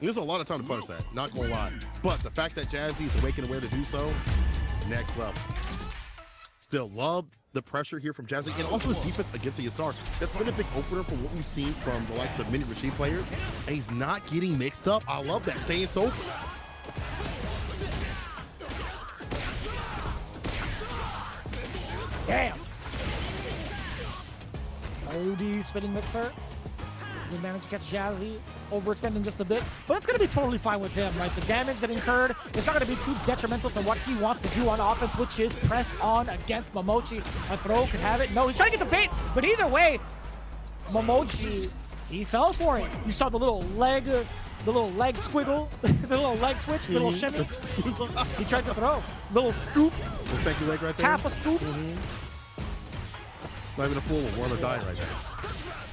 there's a lot of time to punish that, not gonna lie. But the fact that Jazzy is awake and aware to do so, next level. Still love the pressure here from Jazzy, and also his defense against ESR. That's been a big opener from what we've seen from the likes of mini Rashid players. And he's not getting mixed up. I love that, staying so. Damn. OD spinning mixer. Didn't manage to catch Jazzy, overextending just a bit, but it's going to be totally fine with him, right? The damage that incurred, it's not going to be too detrimental to what he wants to do on offense, which is press on against Momochi. A throw could have it. No, he's trying to get the bait, but either way, Momochi, he fell for it. You saw the little leg squiggle, the little leg twitch, the little shimmy. He tried to throw. Little scoop. Respect your leg right there. Half a scoop. Not even a full one, one or die right there.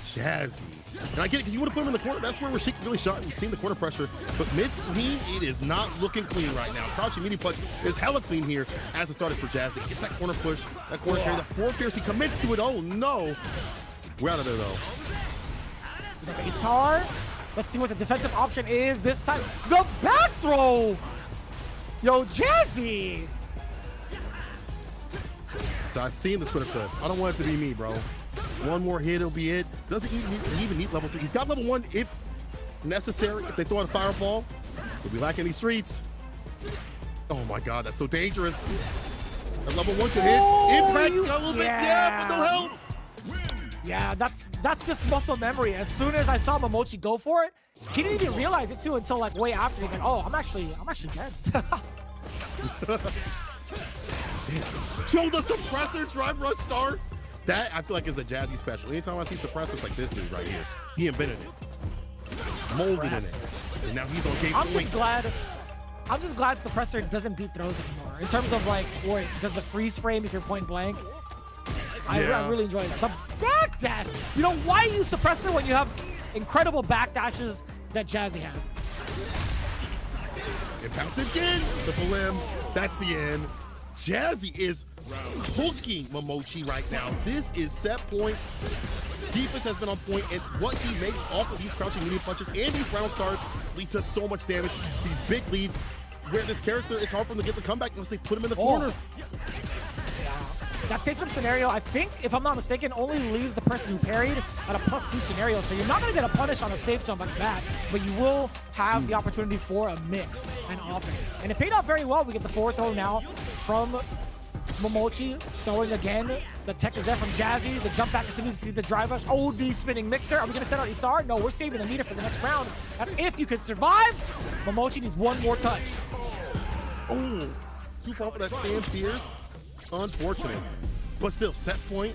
Jazzy. And I get it, because you want to put him in the corner. That's where Rashik really shot. We've seen the corner pressure. But mid-screen, it is not looking clean right now. Crouching meaty punch is hella clean here as it started for Jazzy. Gets that corner push, that corner carry, that forward pierce. He commits to it. Oh, no. We're out of there, though. Isar. Let's see what the defensive option is this time. The back throw! Yo, Jazzy! So I've seen the Twitter clips. I don't want it to be me, bro. One more hit, it'll be it. Doesn't even need level 3. He's got level 1 if necessary. If they throw out a fireball, he'll be lacking these streets. Oh my God, that's so dangerous. That level 1 could hit. Impact got a little bit, yeah, but no help. Yeah, that's just muscle memory. As soon as I saw Momochi go for it, he didn't even realize it too until like way after. He's like, oh, I'm actually dead. Show the suppressor drive rush start. That I feel like is a Jazzy special. Anytime I see suppressors like this dude right here, he invented it, molded in it, and now he's on game point. I'm just glad suppressor doesn't beat throws anymore. In terms of like, or does the freeze frame if you're point blank. I really enjoy that. The backdash. You know, why use suppressor when you have incredible backdashes that Jazzy has? Impact again. Triple limb. That's the end. Jazzy is cooking Momochi right now. This is set point. Defense has been on point, and what he makes off of these crouching medium punches and these round starts leads to so much damage. These big leads where this character, it's hard for him to get the comeback unless they put him in the corner. That safe jump scenario, I think, if I'm not mistaken, only leaves the person who parried at a +2 scenario. So you're not going to get a punish on a safe jump like that, but you will have the opportunity for a mix and offense. And it paid off very well. We get the forward throw now from Momochi, throwing again. The tech is there from Jazzy. The jump back as soon as you see the drive rush. OD spinning mixer. Are we going to send out Isar? No, we're saving the meter for the next round. That's if you can survive. Momochi needs one more touch. Oh, too far for that stand pierce. Unfortunate, but still set point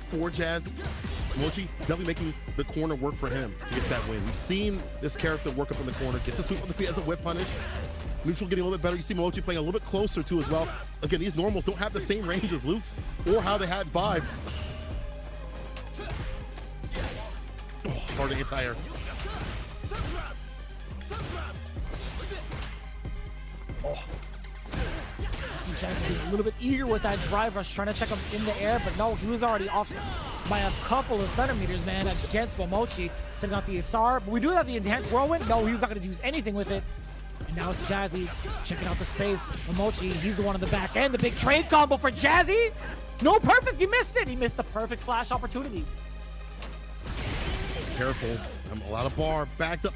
for Jazzy. Mochi definitely making the corner work for him to get that win. We've seen this character work up in the corner, gets a sweep on the feet as a whip punish. Neutral getting a little bit better. You see Mochi playing a little bit closer too as well. Again, these normals don't have the same range as Luke's or how they had Vibe. Oh, hard to get tired. Oh. Jazzy being a little bit eager with that drive rush, trying to check him in the air, but no, he was already off by a couple of centimeters, man, against Momochi, sending out the Isar. But we do have the enhanced whirlwind. No, he was not going to use anything with it. And now it's Jazzy checking out the space. Momochi, he's the one on the back end. The big trade combo for Jazzy. No, perfect. He missed it. He missed a perfect flash opportunity. Careful. A lot of bar backed up.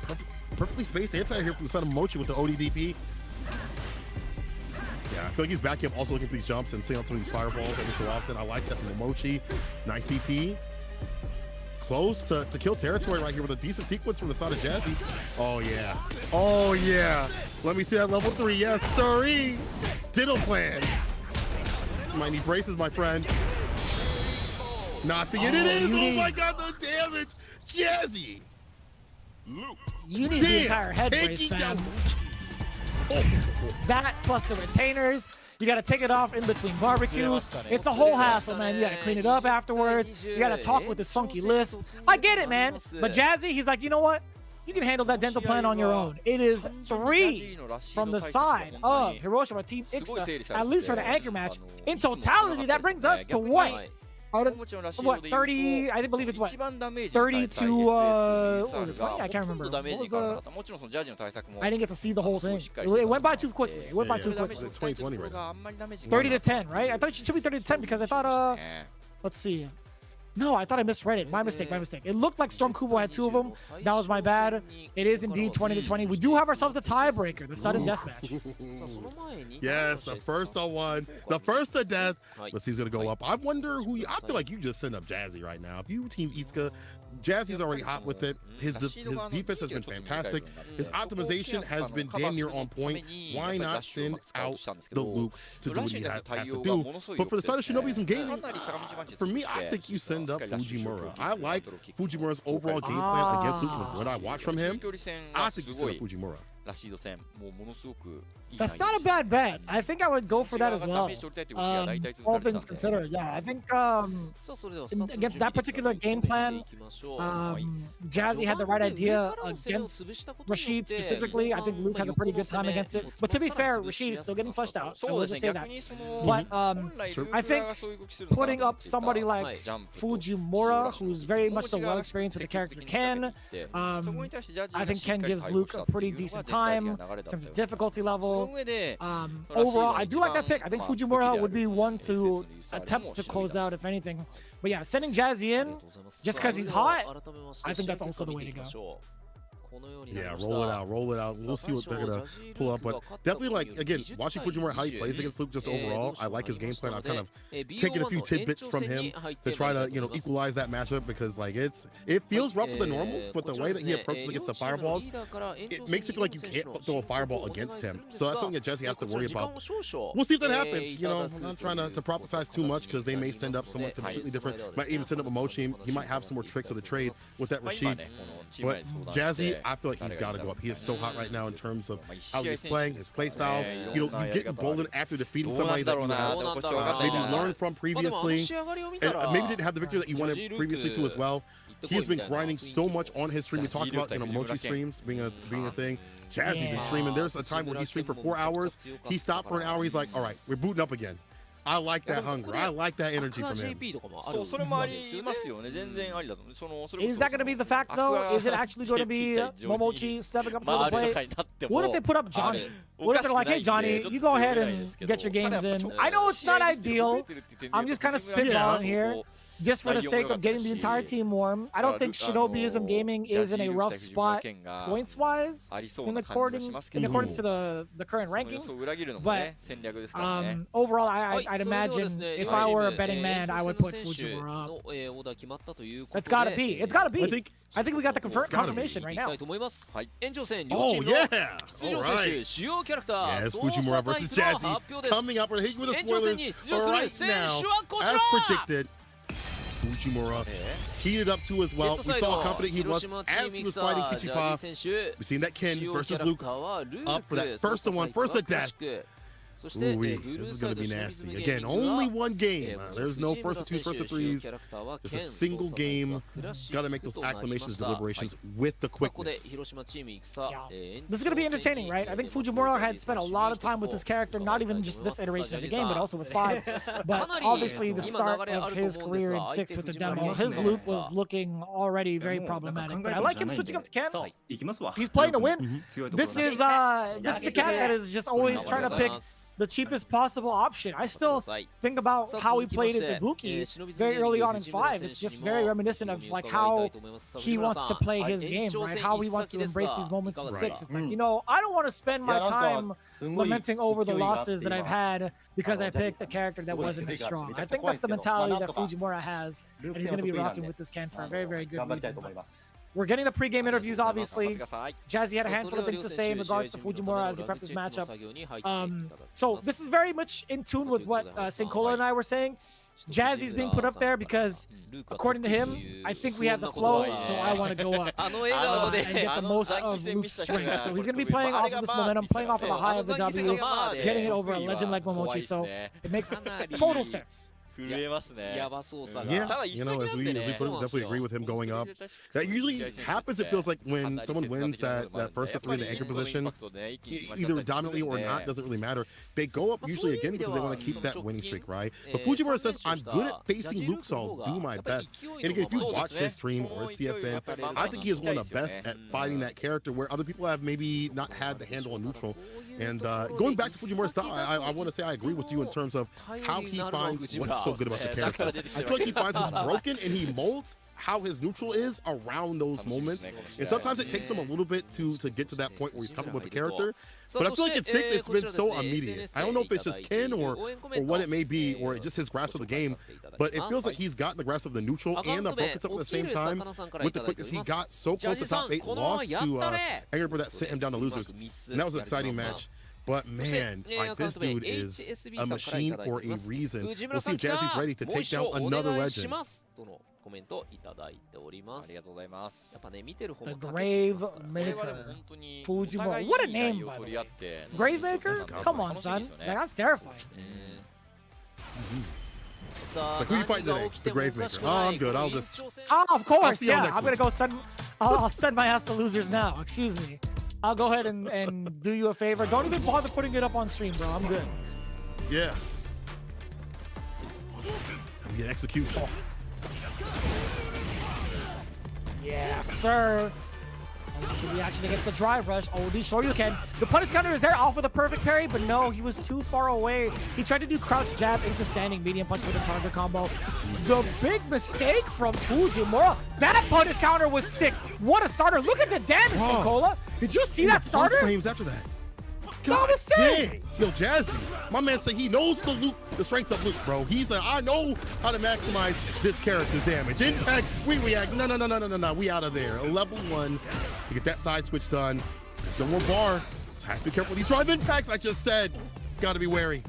Perfectly spaced anti here from the side of Momochi with the ODDP. Yeah, I feel like he's back up also looking for these jumps and seeing out some of these fireballs every so often. I like that from Momochi. Nice DP. Close to kill territory right here with a decent sequence from the side of Jazzy. Oh, yeah. Oh, yeah. Let me see that level 3. Yes, sirree. Ditto plan. You might need braces, my friend. Not the it is. Oh, my God, the damage. Jazzy. You need the entire head brace, fam. That plus the retainers. You got to take it off in between barbecues. It's a whole hassle, man. You got to clean it up afterwards. You got to talk with this funky lisp. I get it, man. But Jazzy, he's like, you know what? You can handle that dental plan on your own. It is 3 from the side of Hiroshima Team Ixa, at least for the anchor match. In totality, that brings us to what? What, 30, I believe it's what, 30 to, what was it, 20? I can't remember. What was the, I didn't get to see the whole thing. It went by too quickly. It went by too quickly. 2020 right now. 30 to 10, right? I thought it should be 30 to 10 because I thought, let's see. No, I thought I misread it. My mistake, my mistake. It looked like Storm Kubo had 2 of them. That was my bad. It is indeed 20 to 20. We do have ourselves the tiebreaker, the sudden death match. Yes, the first on one, the first to death. Let's see who's gonna go up. I wonder who. I feel like you just send up Jazzy right now. If you team Itsuka, Jazzy's already hot with it. His defense has been fantastic. His optimization has been damn near on point. Why not send out the Luke to do what he has to do? But for the side of Shinobism gaming, for me, I think you send up Fujimura. I like Fujimura's overall game plan against Luke. What I watch from him, I think you send up Fujimura. That's not a bad bet. I think I would go for that as well. All things considered, yeah. I think against that particular game plan, Jazzy had the right idea against Rashid specifically. I think Luke has a pretty good time against it. But to be fair, Rashid is still getting fleshed out. I will just say that. But I think putting up somebody like Fujimura, who's very much so well experienced with the character Ken, I think Ken gives Luke a pretty decent time in terms of difficulty level. Overall, I do like that pick. I think Fujimura would be one to attempt to close out, if anything. But yeah, sending Jazzy in just because he's hot, I think that's also the way to go. Yeah, roll it out. We'll see what they're gonna pull up, but definitely, like, again, watching Fujimura how he plays against Luke just overall, I like his game plan. I've kind of taken a few tidbits from him to try to, you know, equalize that matchup, because like it feels rough with the normals, but the way that he approaches against the fireballs, it makes it feel like you can't throw a fireball against him. So that's something that Jesse has to worry about. We'll see if that happens. You know, I'm not trying to prophesize too much, because they may send up someone completely different. Might even send up a Mochi. He might have some more tricks of the trade with that Rashid. But Jazzy, I feel like he's got to go up. He is so hot right now in terms of how he's playing, his play style. You know, you get emboldened after defeating somebody that you have maybe learned from previously, and maybe didn't have the victory that you wanted previously to as well. He has been grinding so much on his stream. We talked about, you know, Mochi streams being a thing. Jazzy been streaming. There's a time where he streamed for 4 hours. He stopped for an hour. He's like, all right, we're booting up again. I like that hunger. I like that energy from him. Is that going to be the fact, though? Is it actually going to be Momochi stepping up to the plate? What if they put up Johnny? What if they're like, hey, Johnny, you go ahead and get your games in? I know it's not ideal. I'm just kind of spitballing here, just for the sake of getting the entire team warm. I don't think Shinobism Gaming is in a rough spot points-wise in accordance to the current rankings. But overall, I'd imagine if I were a betting man, I would put Fujimura up. It's got to be. It's got to be. I think we got the confirmation right now. Oh, yeah. All right. Yes, Fujimura versus Jazzy. Coming up, we're hitting with the spoilers right now. As predicted, Fujimura heated up too as well. We saw how confident he was as he was fighting Kichipa. We've seen that Ken versus Luke up for that first one, first of death. Ooh, this is going to be nasty. Again, only one game. There's no first of twos, first of threes. It's a single game. Got to make those acclamations, deliberations with the quickness. Yeah. This is going to be entertaining, right? I think Fujimura had spent a lot of time with this character, not even just this iteration of the game, but also with 5. But obviously, the start of his career in 6 with the demo, his loop was looking already very problematic. But I like him switching up to Ken. He's playing to win. This is the cat that is just always trying to pick the cheapest possible option. I still think about how he played as Ibuki very early on in 5. It's just very reminiscent of like how he wants to play his game, right? How he wants to embrace these moments in 6. It's like, you know, I don't want to spend my time lamenting over the losses that I've had because I picked a character that wasn't as strong. I think that's the mentality that Fujimura has, and he's going to be rocking with this Ken for a very, very good reason. We're getting the pre-game interviews, obviously. Jazzy had a handful of things to say in regards to Fujimura as he prepped his matchup. So this is very much in tune with what Sinkola and I were saying. Jazzy's being put up there because, according to him, I think we have the flow, so I want to go up and get the most of Luke's strength. So he's going to be playing off of this momentum, playing off of the high of the W, getting it over a legend like Momochi. So it makes total sense. Yeah, you know, as we definitely agree with him going up. That usually happens, it feels like, when someone wins that first of 3 in the anchor position, either dominantly or not, doesn't really matter. They go up usually again because they want to keep that winning streak, right? But Fujimura says, I'm good at facing Luke, so I'll do my best. And again, if you watch his stream or his CFN, I think he is one of the best at fighting that character where other people have maybe not had the handle on neutral. And going back to Fujimura's style, I want to say I agree with you in terms of how he finds what's so good about the character. I feel like he finds what's broken and he molds how his neutral is around those moments. And sometimes it takes him a little bit to get to that point where he's comfortable with the character. But I feel like in 6, it's been so immediate. I don't know if it's just Ken or what it may be, or just his grasp of the game. But it feels like he's gotten the grasp of the neutral and the broken stuff at the same time. With the quickness, he got so close to top 8, lost to Anger that sent him down to losers. And that was an exciting match. But man, like, this dude is a machine for a reason. We'll see if Jazzy's ready to take down another legend. コメントいただいております。ありがとうございます。やっぱね、見てる方 The も駆けてきます Grave からね。 我々も Maker. 本当に Fujimura. お互い What a いい name, 内容を by the 取 way. り合って Grave Maker? 楽しみ Come on, です son. よね。 That's terrifying. さあ、 It's like, who you fighting 何が today? 起きて The も Grave おかしく Maker. Oh, な I'm い good. この I'll 延 just. 長戦。 Oh, of course, see you yeah. next I'm gonna week. go send. I'll send my ass to losers now. Excuse me. I'll go ahead and do you a favor. Don't even bother putting it up on stream, bro. I'm good. Yeah. I'm getting execution. Yes, sir. The reaction against the drive rush. Oh, Shoryuken. The punish counter is there, off with a perfect parry, but no, he was too far away. He tried to do crouch jab into standing medium punch with a target combo. The big mistake from Fujimura. That punish counter was sick. What a starter. Look at the damage, Whoa. Nicola. Did you see that starter? Frames after that. That was sick. Dang. Yo, Jazzy. My man said he knows the strengths of Luke, bro. He said, I know how to maximize this character's damage. Impact, we react. No. We out of there. Level 1 to get that side switch done. Still more bar. So has to be careful with these drive impacts. I just said, gotta be wary.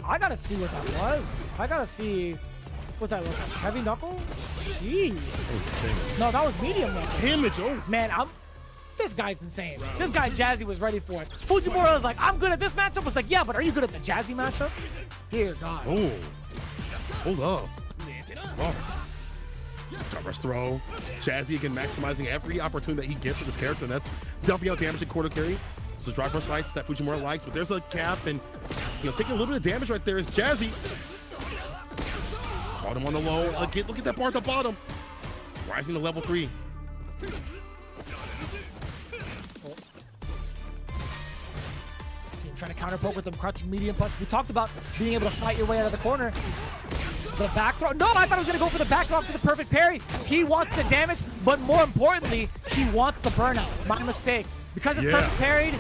I gotta see what that was. I gotta see what that was. Like heavy knuckle? Jeez. No, that was medium knuckle. Damage, oh. Man, this guy's insane. This guy Jazzy was ready for it. Fujimura was like, I'm good at this matchup. Was like, yeah, but are you good at the Jazzy matchup? Dear God. Oh. Hold up. Bars. Reverse throw. Jazzy again maximizing every opportunity that he gets with his character, and that's dumping out damage in quarter carry. So drive rush lights that Fujimura likes, but there's a cap, and taking a little bit of damage right there is Jazzy. Caught him on the low. Again, look at that bar at the bottom. Rising to level 3. See him trying to counter poke with them crouching medium punch. We talked about being able to fight your way out of the corner. The back throw. No, I thought I was going to go for the back throw for the perfect parry. He wants the damage, but more importantly, he wants the burnout. My mistake. Because it's perfect parried,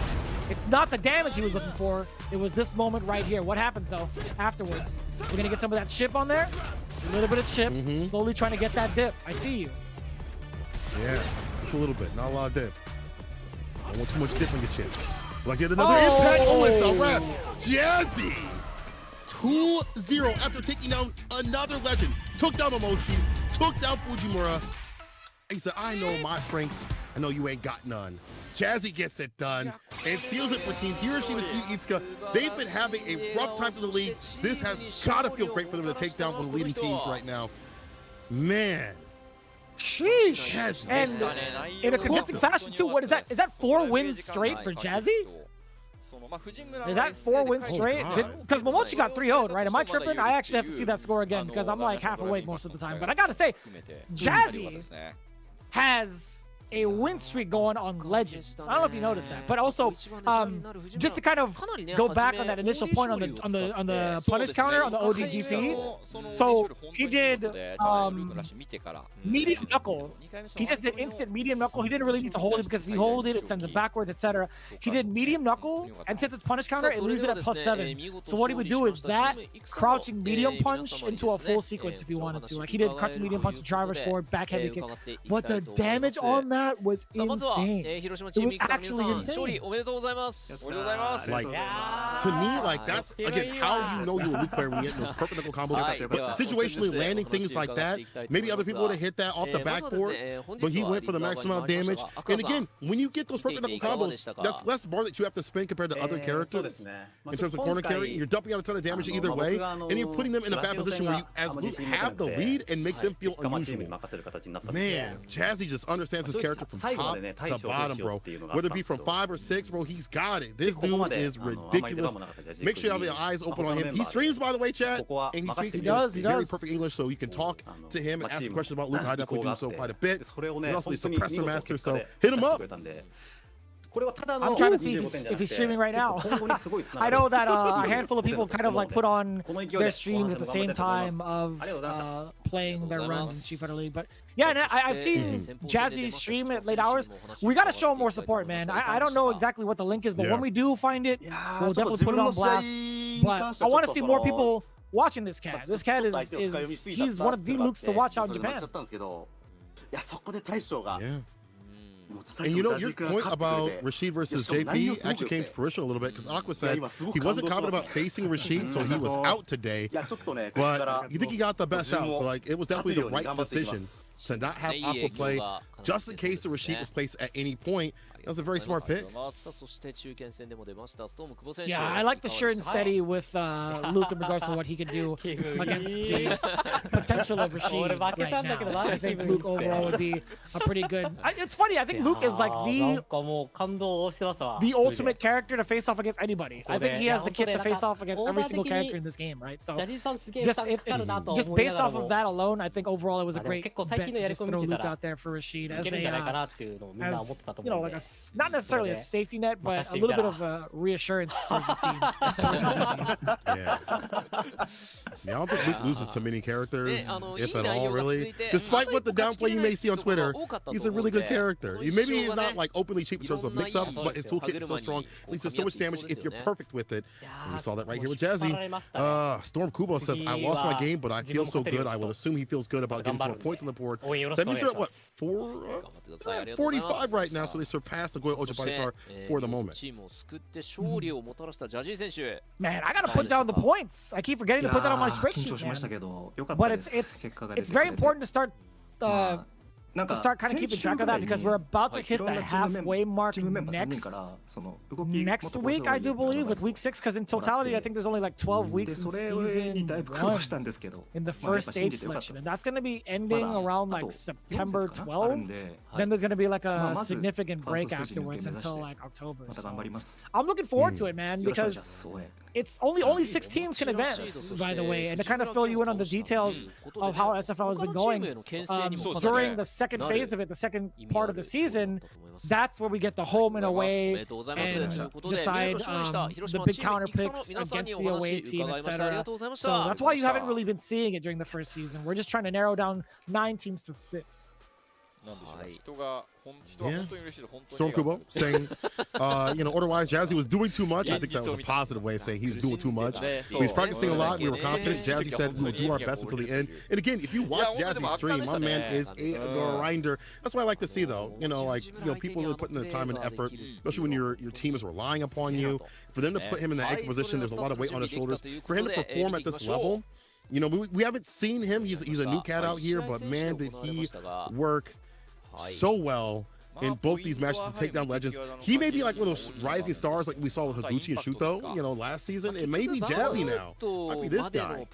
it's not the damage he was looking for. It was this moment right here. What happens, though, afterwards? We're going to get some of that chip on there. A little bit of chip. Slowly trying to get that dip. I see you. Yeah, just a little bit. Not a lot of dip. Don't want too much dip on your chin. Like get another impact. Oh, it's a wrap. Jazzy. 2-0 after taking down another legend. Took down Momochi, took down Fujimura. He said, I know my strengths. I know you ain't got none. Jazzy gets it done and seals it for Team HIROSHIMA, Team Itsuka. They've been having a rough time for the league. This has got to feel great for them to take down one of the leading teams right now. Man. Sheesh. And in a convincing fashion, too. What is that? Is that 4 wins straight for Jazzy? Is that 4 wins straight? Because Momochi got 3-0'd, right? Am I tripping? I actually have to see that score again because I'm like half awake most of the time. But I gotta say, Jazzy has a win streak going on Legends. I don't know if you noticed that, but also just to kind of go back on that initial point on the punish counter on the ODDP. So he did medium knuckle. He just did instant medium knuckle. He didn't really need to hold it because if you hold it, it sends it backwards, etc. He did medium knuckle, and since it's punish counter, it leaves it at +7. So what he would do is that crouching medium punch into a full sequence if you wanted to. Like he did crouching medium punch, drivers forward, back heavy kick. But the damage on that was insane. It was actually insane. Like, to me, like that's again how you know you're a weak player when you get those perfect knuckle combos. But situationally landing things like that, maybe other people would have hit that off the backboard, but he went for the maximum amount of damage. And again, when you get those perfect knuckle combos, that's less bar that you have to spend compared to other characters in terms of corner carry. You're dumping out a ton of damage either way, and you're putting them in a bad position where you, as Luke, have the lead and make them feel unusual. Man, Jazzy just understands his character from top to bottom, bro. Whether it be from 5 or 6, bro, he's got it. This dude is ridiculous. Make sure you have the eyes open on him. He streams, by the way, chat, and he speaks very perfect English, so you can talk to him and ask him questions about Luke. I definitely do so quite a bit. He's also the suppressor master, so hit him up. I'm trying to see if he's streaming right now. I know that a handful of people kind of like put on their streams at the same time of playing their runs in Street Fighter League. But yeah, and I've seen Jazzy's stream at late hours. We got to show him more support, man. I don't know exactly what the link is, but when we do find it, we'll definitely put it on blast. But I want to see more people watching this cat. This cat is he's one of the Lukes to watch out in Japan. Yeah. And you know, your point about Rashid versus JP actually came to fruition a little bit because Aqua said he wasn't confident about facing Rashid, so he was out today. But you think he got the best out, so like it was definitely the right decision to not have Aqua play just in case the Rashid was placed at any point. That was a very smart pick. Yeah, I like the sure and steady with Luke in regards to what he can do against the potential of Rashid right now. I think Luke overall would be a pretty good... It's funny, I think Luke is like the ultimate character to face off against anybody. I think he has the kit to face off against every single character in this game, right? So just based off of that alone, I think overall it was a great bet to just throw Luke out there for Rashid as a, you know, like a not necessarily a safety net, but a little bit of a reassurance towards the team. Yeah, I don't think Luke loses to many characters, if at all, really. Despite what the downplay you may see on Twitter, he's a really good character. Maybe he's not like openly cheap in terms of mix-ups, but his toolkit is so strong. At least there's so much damage if you're perfect with it. And we saw that right here with Jazzy. Storm Kubo says, I lost my game, but I feel so good. I would assume he feels good about getting some more points on the board. That means they're at what, 45 right now, so they surpassed Nagoya Ojabaisar for the moment. Man, I gotta put down the points. I keep forgetting to put that on my spreadsheet, man. But it's very important to start kind of keeping track of that because we're about to hit the halfway mark next week, I do believe, with week 6. Because in totality, I think there's only like 12 weeks in season 1 in the first stage selection, and that's going to be ending around like September 12th. Then there's going to be like a significant break afterwards until like October. So I'm looking forward to it, man, because it's only 6 teams can advance, by the way, and to kind of fill you in on the details of how SFL has been going during the second phase of it, the second part of the season. That's where we get the home and away and decide the big counter picks against the away team, etc. So that's why you haven't really been seeing it during the first season. We're just trying to narrow down 9 teams to 6. Yeah. Storm Kubo saying, you know, order-wise, Jazzy was doing too much. I think that was a positive way of saying he was doing too much. He was practicing a lot. We were confident. Jazzy said we would do our best until the end. And again, if you watch Jazzy's stream, my man is a grinder. That's what I like to see, though. You know, like, you know, people really putting the time and effort, especially when your team is relying upon you. For them to put him in the anchor position, there's a lot of weight on his shoulders. For him to perform at this level, you know, we haven't seen him. He's a new cat out here, but man, did he work so well in both these matches to take down legends. He may be like one of those rising stars like we saw with Higuchi and Shuto, you know, last season. It may be Jazzy now. Might be this guy.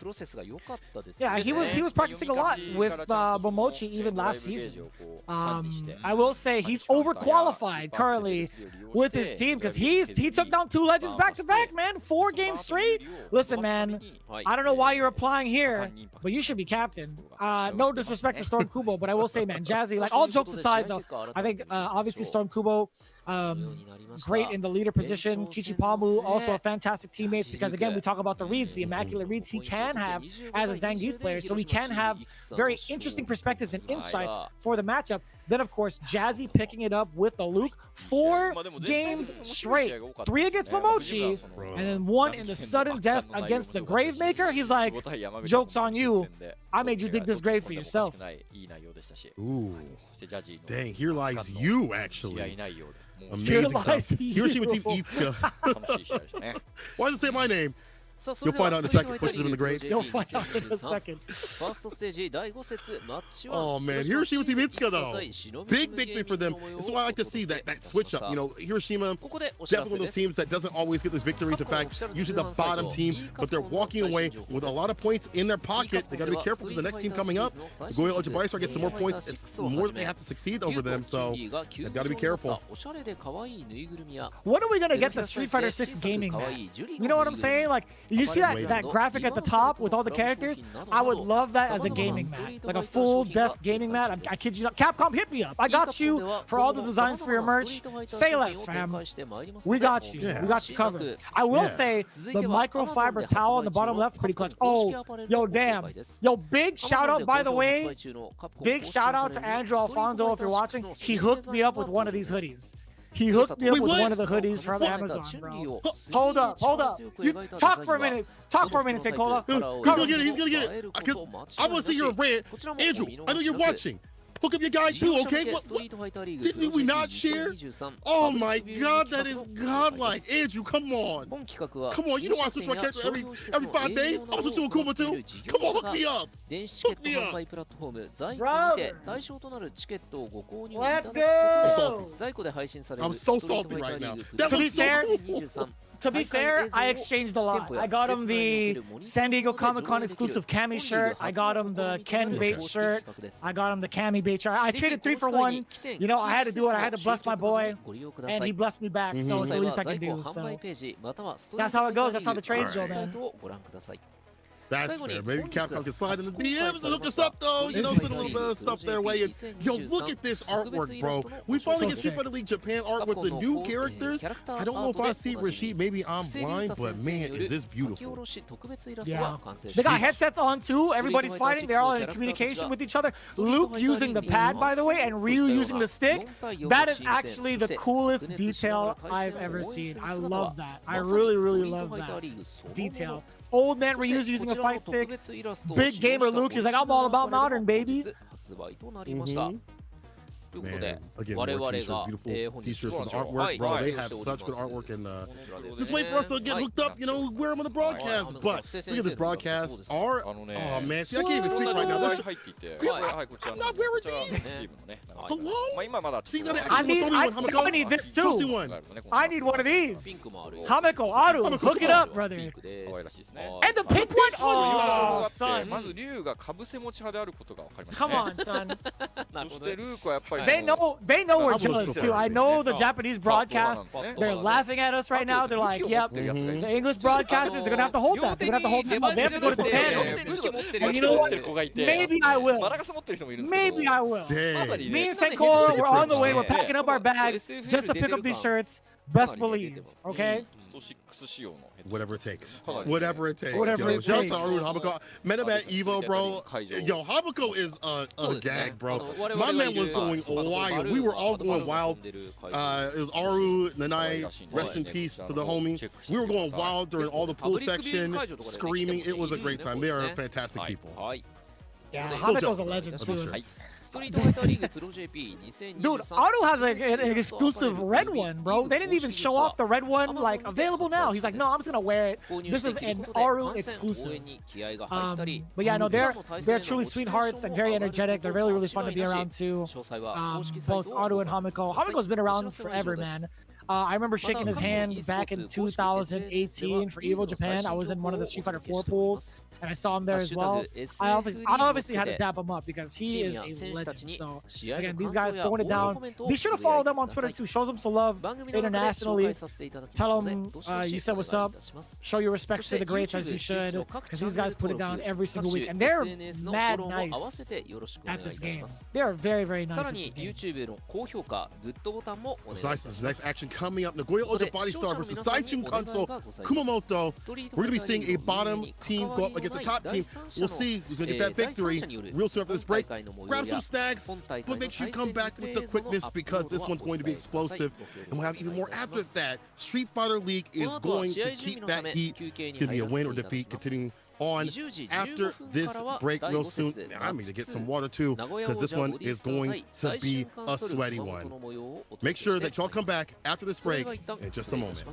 Yeah, he was practicing a lot with Momochi even last season. I will say he's overqualified currently with his team because he took down 2 legends back to back, man. 4 games straight. Listen, man, I don't know why you're applying here, but you should be captain. No disrespect to Storm Kubo, but I will say, man, Jazzy, like, all jokes aside though, I think obviously Storm Kubo, great in the leader position. Kichipamu, also a fantastic teammate because, again, we talk about the reads, the immaculate reads he can have as a Zangief player, so he can have very interesting perspectives and insights for the matchup. Then, of course, Jazzy picking it up with the Luke. 4 games straight. 3 against Momochi, and then 1 in the sudden death against the Gravemaker. He's like, joke's on you. I made you dig this grave for yourself. Ooh. Dang, here lies you, actually. Amazing stuff. Hiroshima Team Itsuka. Why does it say my name? You'll find out in a second. Pushes him in the grave. You'll find out in a second. Oh man, Hiroshima Team Itsuka though. Big victory for them. That's why I like to see that switch up. You know, Hiroshima, definitely one of those teams that doesn't always get those victories. In fact, usually the bottom team, but they're walking away with a lot of points in their pocket. They got to be careful because the next team coming up, Nagoya Ojabaisar, gets some more points. It's more that they have to succeed over them, so they've got to be careful. When are we gonna get the Street Fighter 6 gaming mat? You know what I'm saying? Like, you see that graphic at the top with all the characters? I would love that as a gaming mat, like a full desk gaming mat. I kid you not. Capcom, hit me up. I got you for all the designs for your merch. Say less, fam. We got you. We got you covered. I will say the microfiber towel on the bottom left is pretty clutch. Oh, yo, damn. Yo, big shout out, by the way. Big shout out to Andrew Alfonso if you're watching. He hooked me up with one of these hoodies. He hooked me up with one of the hoodies from Amazon, bro. Hold up. You talk for a minute. Takeola. He's gonna get it. Because I want to see your rant. Andrew, I know you're watching. Hook up your guy too, okay? What did we not share? Oh my God, that is godlike. Andrew, come on. Come on, you know I switch my character every 5 days. I'm switching to Akuma too. Come on, hook me up. Hook me up. I'm so salty right now. That was so cool. To be fair, I exchanged a lot. I got him the San Diego Comic-Con exclusive Cammy shirt. I got him the Ken Bait shirt. I got him the Cammy Bait shirt. I traded 3 for 1. You know, I had to do it. I had to bless my boy, and he blessed me back. So it's the least I can do. So that's how it goes. That's how the trades go, man. That's fair. Maybe Capcom can slide in the DMs and hook us up, though. You know, send a little bit of stuff their way. And yo, look at this artwork, bro. We finally get Street Fighter League Japan art with the new characters. I don't know if I see Rashid. Maybe I'm blind, but man, is this beautiful. Yeah. They got headsets on, too. Everybody's fighting. They're all in communication with each other. Luke using the pad, by the way, and Ryu using the stick. That is actually the coolest detail I've ever seen. I love that. I really, really love that detail. Old man Ryu's using a fight stick. Big gamer Luke is like, I'm all about modern, baby. Man, again, more t-shirts, beautiful t-shirts with the artwork, bro. They have such good artwork, and just wait for us to get hooked up, you know, wear them on the broadcast. But look at this broadcast. Oh man, see, I can't even speak right now. I'm not wearing these. Hello? See, I need this too. I need one of these. Hameko, Aru, hook it up, brother. And the pink one? Oh, son. Come on, son. They know we're jealous too. I know the Japanese broadcast, they're laughing at us right now. They're like, yep, the English broadcasters, they're gonna have to hold that. They're gonna have to hold them up. They have to go to Japan. And you know what? Maybe I will. Maybe I will. Me and Senkoro, we're on the way. We're packing up our bags just to pick up these shirts. Best believe, okay? Whatever it takes. Whatever it takes. Whatever it takes. Shout out to Aru and Hamako. Met him at Evo, bro. Yo, Hamako is a gag, bro. My man was going wild. We were all going wild. It was Aru, Nanai, rest in peace to the homie. We were going wild during all the pool section, screaming. It was a great time. They are fantastic people. Yeah, Hamako's a legend too. Dude, Aru has an exclusive red one, bro. They didn't even show off the red one, like, available now. He's like, no, I'm just gonna wear it. This is an Aru exclusive. But yeah, no, they're truly sweethearts and very energetic. They're really, really fun to be around too. Both Aru and Hamako. Hamako's been around forever, man. I remember shaking his hand back in 2018 for Evo Japan. I was in one of the Street Fighter 4 pools, and I saw him there as well. I obviously had to dap him up because he is a legend. So again, these guys throwing it down. Be sure to follow them on Twitter too. Show them some love internationally. Tell them you said what's up. Show your respects to the greats as you should, because these guys put it down every single week, and they're mad nice at this game. They are very, very nice at this game. Besides this next action coming up, Nagoya Ultra Body Star versus Saishunkan Kumamoto. We're going to be seeing a bottom team go up against the top team. We'll see who's going to get that victory real soon after this break. Grab some snacks, but make sure you come back with the quickness, because this one's going to be explosive, and we'll have even more after that. Street Fighter League is going to keep that heat. It's going to be a win or defeat, continuing on after this break real soon. I need to get some water too, because this one is going to be a sweaty one. Make sure that y'all come back after this break in just a moment.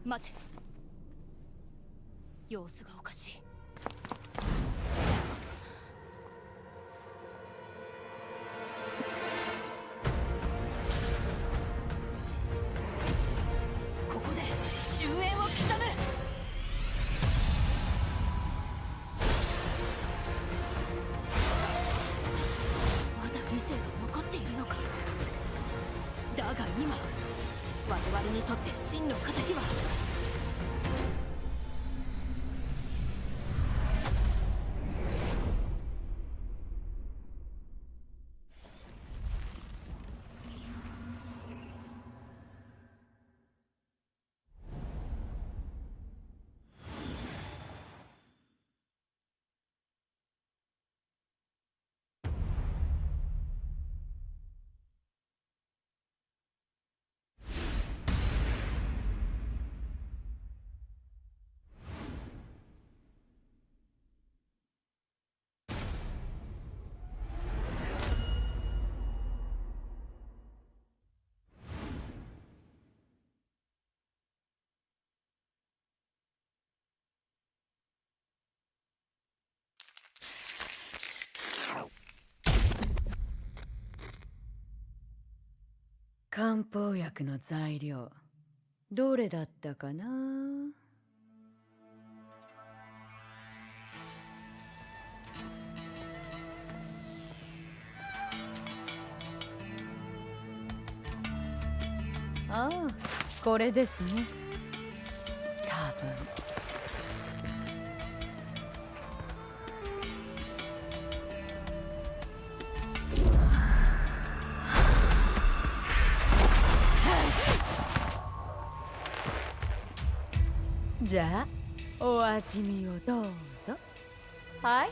待て。様子がおかしい。ここで終焉を刻む。まだ理性が残っているのか。だが今我々にとって真の敵は漢方薬の材料どれだったかな。ああ、これですね。多分。じゃあお味見をどうぞ。はい、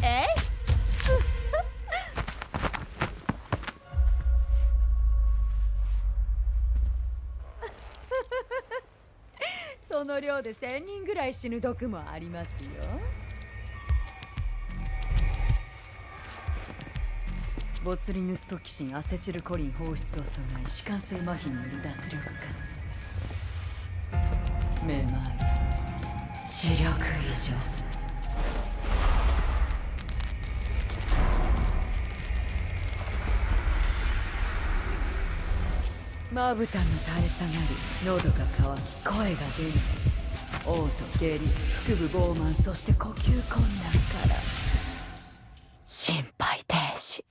えいその量で1000人ぐらい死ぬ毒もありますよ。ボツリヌストキシンアセチルコリン放出を阻害、弛緩性麻痺による脱力感。めまい、視力異常。まぶたの垂れ下がり、喉が渇き、声が出ない。嘔吐、下痢、腹部膨満、そして呼吸困難から心肺停止。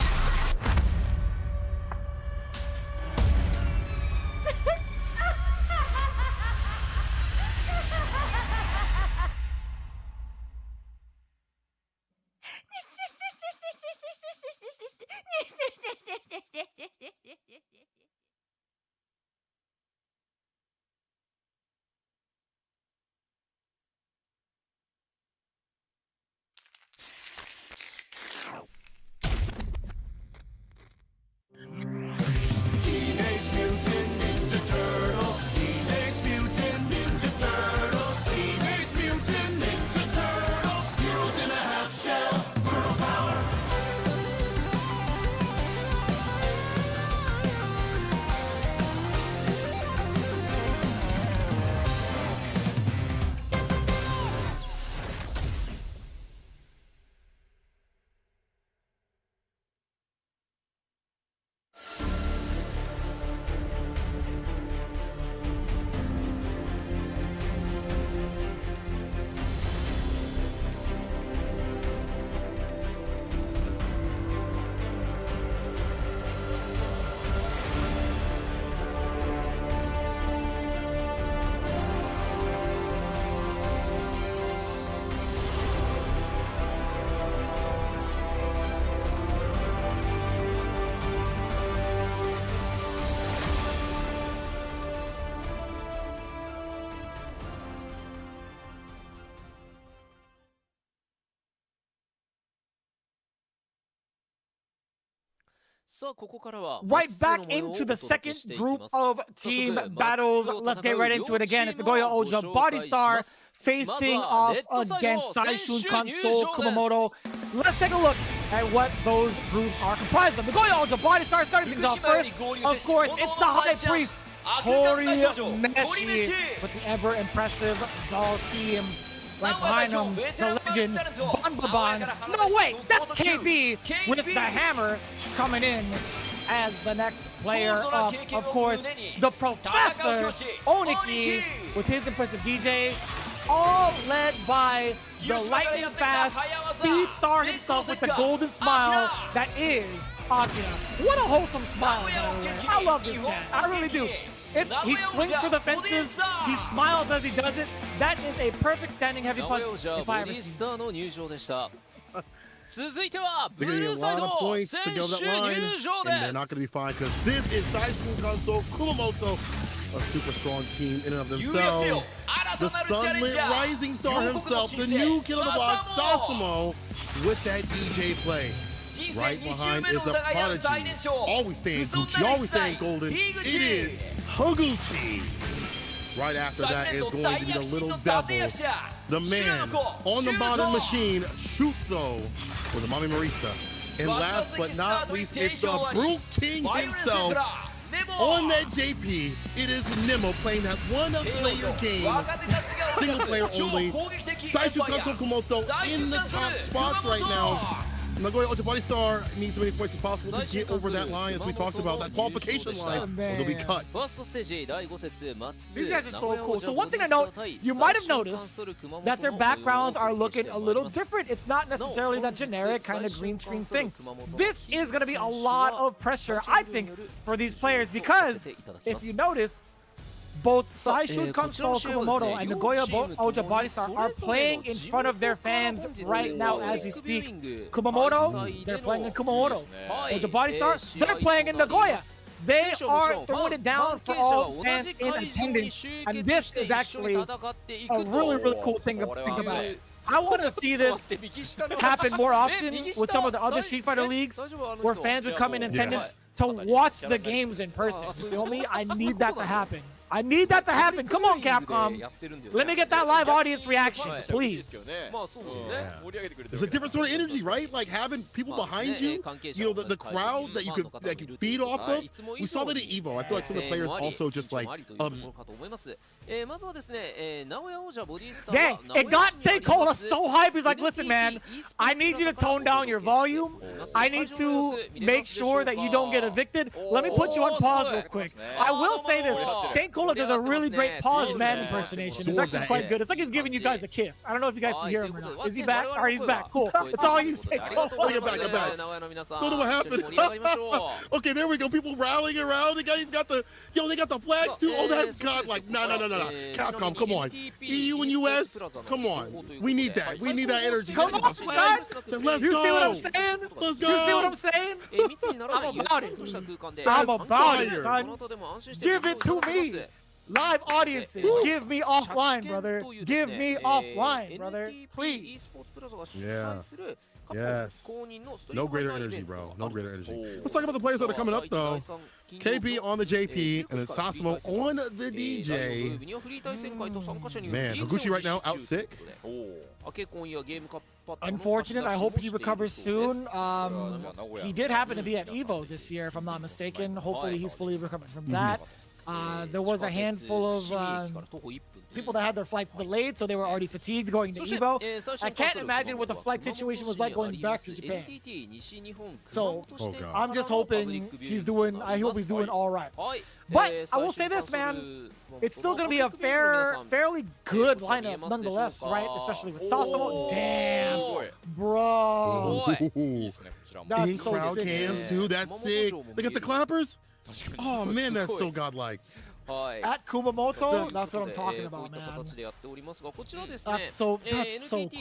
Right back into the second group of team battles. Let's get right into it again. It's Nagoya Oja Body Star facing off against Saishunkan Kumamoto. Let's take a look at what those groups are comprised of. Nagoya Ultra Body Star starting things off first. Of course, it's the High Priest, Torimeshi, with the ever impressive doll team right behind him, the legend, Banbaban. No, wait, that's KB with the hammer coming in as the next player up. Of course, the Professor, Oniki, with his impressive DJ, all led by the lightning fast speed star himself with the golden smile that is Akira. What a wholesome smile, by the way. I love this guy. I really do. He swings for the fences, he smiles as he does it. That is a perfect standing heavy punch if I ever seen it. They're going to get a lot of points to go that line, and they're not going to be fine because this is Saishunkan Kumamoto, a super strong team in and of themselves. The sunlit rising star himself, the new kid on the block, Sasumo, with that DJ play. Right behind is the prodigy, always staying Gucci, always staying golden. It is Higuchi. Right after that is going to be the little devil, the man on the modern machine, Shuto, for the Mami Marisa. And last but not least, it's the Brute King himself. On that JP, it is Nemo playing that one-player game, single player only. Saishunkan Kumamoto in the top spots right now. Nagoya Ultra Body Star needs as many points as possible to get over that line, as we talked about, that qualification line, or they'll be cut. These guys are so cool. So one thing to note, you might have noticed that their backgrounds are looking a little different. It's not necessarily that generic kind of green screen thing. This is going to be a lot of pressure, I think, for these players, because if you notice, both Saishunkan Kumamoto and Nagoya Ultra Body Star are playing in front of their fans right now as we speak. Kumamoto, they're playing in Kumamoto. Ultra Body Star, they're playing in Nagoya. They are throwing it down for all fans in attendance, and this is actually a really, really cool thing to think about. I want to see this happen more often with some of the other Street Fighter leagues, where fans would come in attendance to watch the games in person. You feel me? I need that to happen. I need that to happen. Come on, Capcom. Let me get that live audience reaction, please. Yeah. It's a different sort of energy, right? Like having people behind you, you know, the crowd that you could feed off of. We saw that at EVO. I feel like some of the players also just like, Dang, it got Seikola so hype. He's like, listen, man, I need you to tone down your volume. I need to make sure that you don't get evicted. Let me put you on pause real quick. I will say this. Seikola does a really great pause man impersonation. It's actually quite good. It's like he's giving you guys a kiss. I don't know if you guys can hear him or not. Is he back? All right, he's back. Cool. That's all you, Seikola. Oh, you're back, I'm back. Don't know what happened. Okay, there we go. People rallying around. They got the flags too. Oh, that's God. Like, no. Capcom, come on. EU and US, come on. We need that. We need that energy. Come on, flags. So let's go. You see what I'm saying? Let's go. You see what I'm saying? I'm about it. I'm about it, son. Give it to me. Live audiences, give me offline, brother. Give me offline, brother. Please. Yeah. Yes. No greater energy, bro. No greater energy. Let's talk about the players that are coming up, though. KB on the JP, and then Sasumo on the DJ. Man, Higuchi right now out sick. Unfortunate. I hope he recovers soon. He did happen to be at EVO this year, if I'm not mistaken. Hopefully he's fully recovered from that. There was a handful of people that had their flights delayed, so they were already fatigued going to EVO. I can't imagine what the flight situation was like going back to Japan. So I'm just hoping he's doing, I hope he's doing all right. But I will say this, man, it's still going to be a fairly good lineup nonetheless, right? Especially with Sasumo. Damn, bro. That's so crowd sick, cams too. That's sick. They got the clappers. Oh man, that's so godlike. At Kumamoto, that's what I'm talking about, man. That's so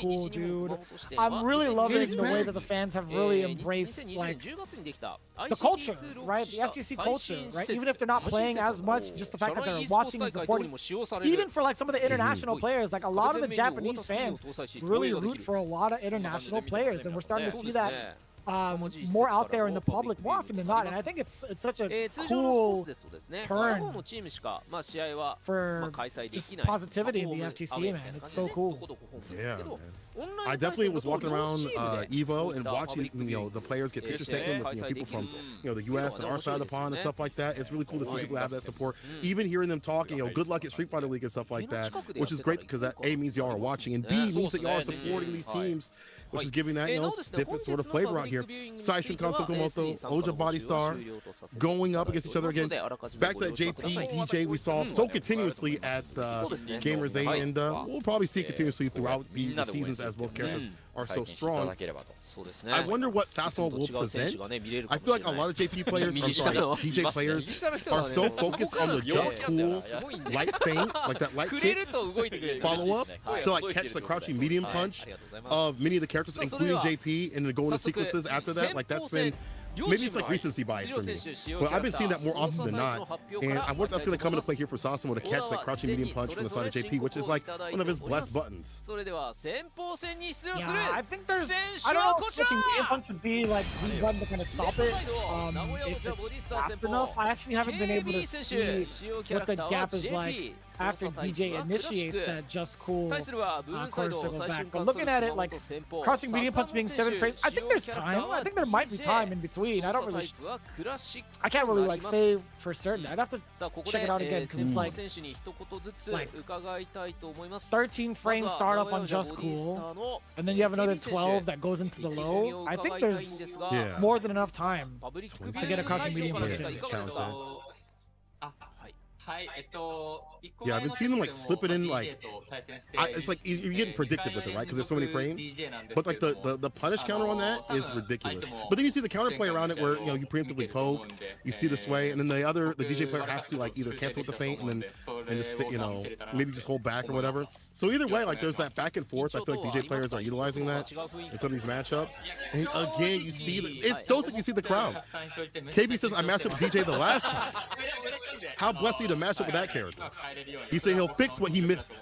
cool, dude. I'm really loving the way that the fans have really embraced like the culture, right? The FGC culture, right? Even if they're not playing as much, just the fact that they're watching and supporting. Even for like some of the international players, like a lot of the Japanese fans really root for a lot of international players, and we're starting to see that more out there in the public more often than not, and I think it's such a cool turn for just positivity in the FGC, man. It's so cool. Yeah, man. I definitely was walking around Evo and watching, the players get pictures taken with people from, the U.S. and our side of the pond and stuff like that. It's really cool to see people have that support. Even hearing them talking, good luck at Street Fighter League and stuff like that, which is great because that A means y'all are watching and B means that y'all are supporting these teams, which is giving that, different sort of flavor out here. Saishunkan, Kumamoto, Oja Body Star going up against each other again. Back to that JP DJ we saw so continuously at Gamers 8, and we'll probably see it continuously throughout the seasons as both characters are so strong. I wonder what Sasuo will present. I feel like a lot of JP players, DJ players, are so focused on the just cool light thing, like that light kick follow-up, to like catch the crouching medium punch of many of the characters, including JP, and then go into sequences after that. Like that's been, maybe it's like recency bias for me, but I've been seeing that more often than not. And I wonder if that's going to come into play here for Sasuo to catch that crouching medium punch from the side of JP, which is like one of his blessed buttons. Yeah, I think there's, I don't know if catching medium punch would be like the button to kind of stop it. If it's fast enough, I actually haven't been able to see what the gap is like after DJ initiates that just cool quarter circle back. But looking at it, like crouching medium punch being 7 frames, I think there's time. I think there might be time in between. I don't really, I can't really like say for certain. I'd have to check it out again because it's like 13 frame startup on just cool, and then you have another 12 that goes into the low. I think there's more than enough time to get a crouching medium punch in. Yeah, I've been seeing them like slip it in, like it's like you're getting predictive with it, right? Because there's so many frames. But like the punish counter on that is ridiculous. But then you see the counterplay around it where you preemptively poke, you see the sway, and then the DJ player has to like either cancel with the feint and just maybe just hold back or whatever. So either way, like there's that back and forth. I feel like DJ players are utilizing that in some of these matchups. And again, you see it's so sick. You see the crowd. KB says I matched up with DJ the last time. How blessed are you to match up with that character? He said he'll fix what he missed.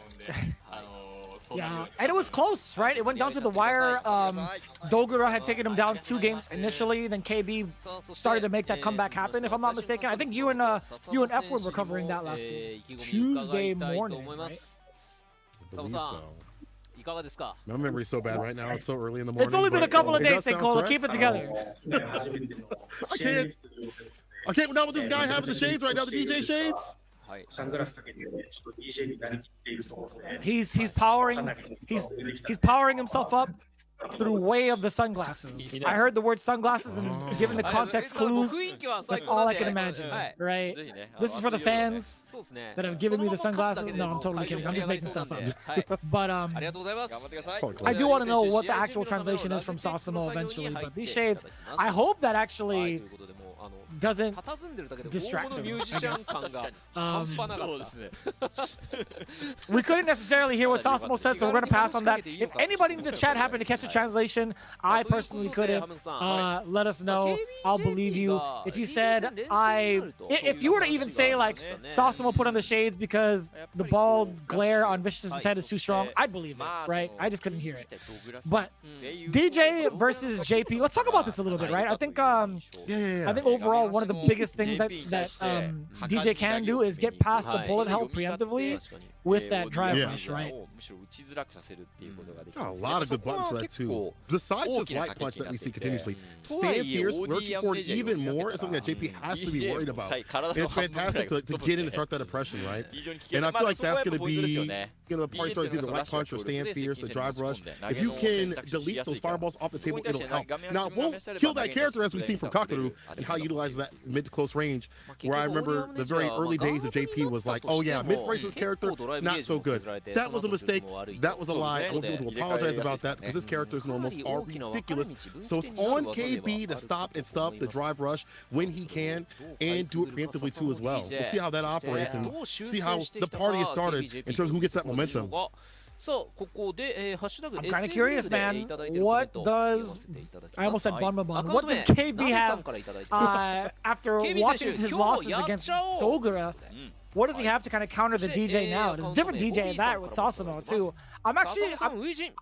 Yeah, and it was close, right? It went down to the wire. Dogura had taken him down 2 games initially, then KB started to make that comeback happen, if I'm not mistaken. I think you and F were covering that last Tuesday morning, right? I believe so. My memory's so bad right now. It's so early in the morning. It's only been a couple of days, Senkola. Keep it together. I can't now with this guy having the shades right now, the DJ shades. He's powering himself up through way of the sunglasses. I heard the word sunglasses, and given the context clues, that's all I can imagine, right? This is for the fans that have given me the sunglasses. No, I'm totally kidding. I'm just making stuff up. But I do want to know what the actual translation is from Sasumo eventually. But these shades, I hope that actually doesn't distract them, I guess. We couldn't necessarily hear what Sasumo said, so we're going to pass on that. If anybody in the chat happened to catch a translation, I personally couldn't. Let us know. I'll believe you. If you said, if you were to even say, like, Sasumo put on the shades because the bald glare on Vicious's head is too strong, I'd believe it, right? I just couldn't hear it. But DJ versus JP, let's talk about this a little bit, right? I think overall, one of the biggest things that DJ can do is get past the bullet hell preemptively with that drive rush, right? A lot of good buttons for that too. Besides just light punch that we see continuously, stand fierce, lurching forward even more is something that JP has to be worried about. And it's fantastic to get in and start that oppression, right? And I feel like that's going to be, the party starts either light punch or stand fierce, the drive rush. If you can delete those fireballs off the table, it'll help. Now, it won't kill that character as we've seen from Kakaru and how he utilizes that mid to close range, where I remember the very early days of JP was like, oh yeah, mid-range for this character, not so good. That was a mistake. That was a lie. I want people to apologize about that because his character's normals are ridiculous. So it's on KB to stop and stop the drive rush when he can and do it preemptively too as well. We'll see how that operates and see how the party is started in terms of who gets that momentum. I'm kind of curious, man. What does, I almost said Banmabon, what does KB have after watching his losses against Dogura? What does he have to kind of counter the DJ now? There's a different DJ in that with Sasumo too. I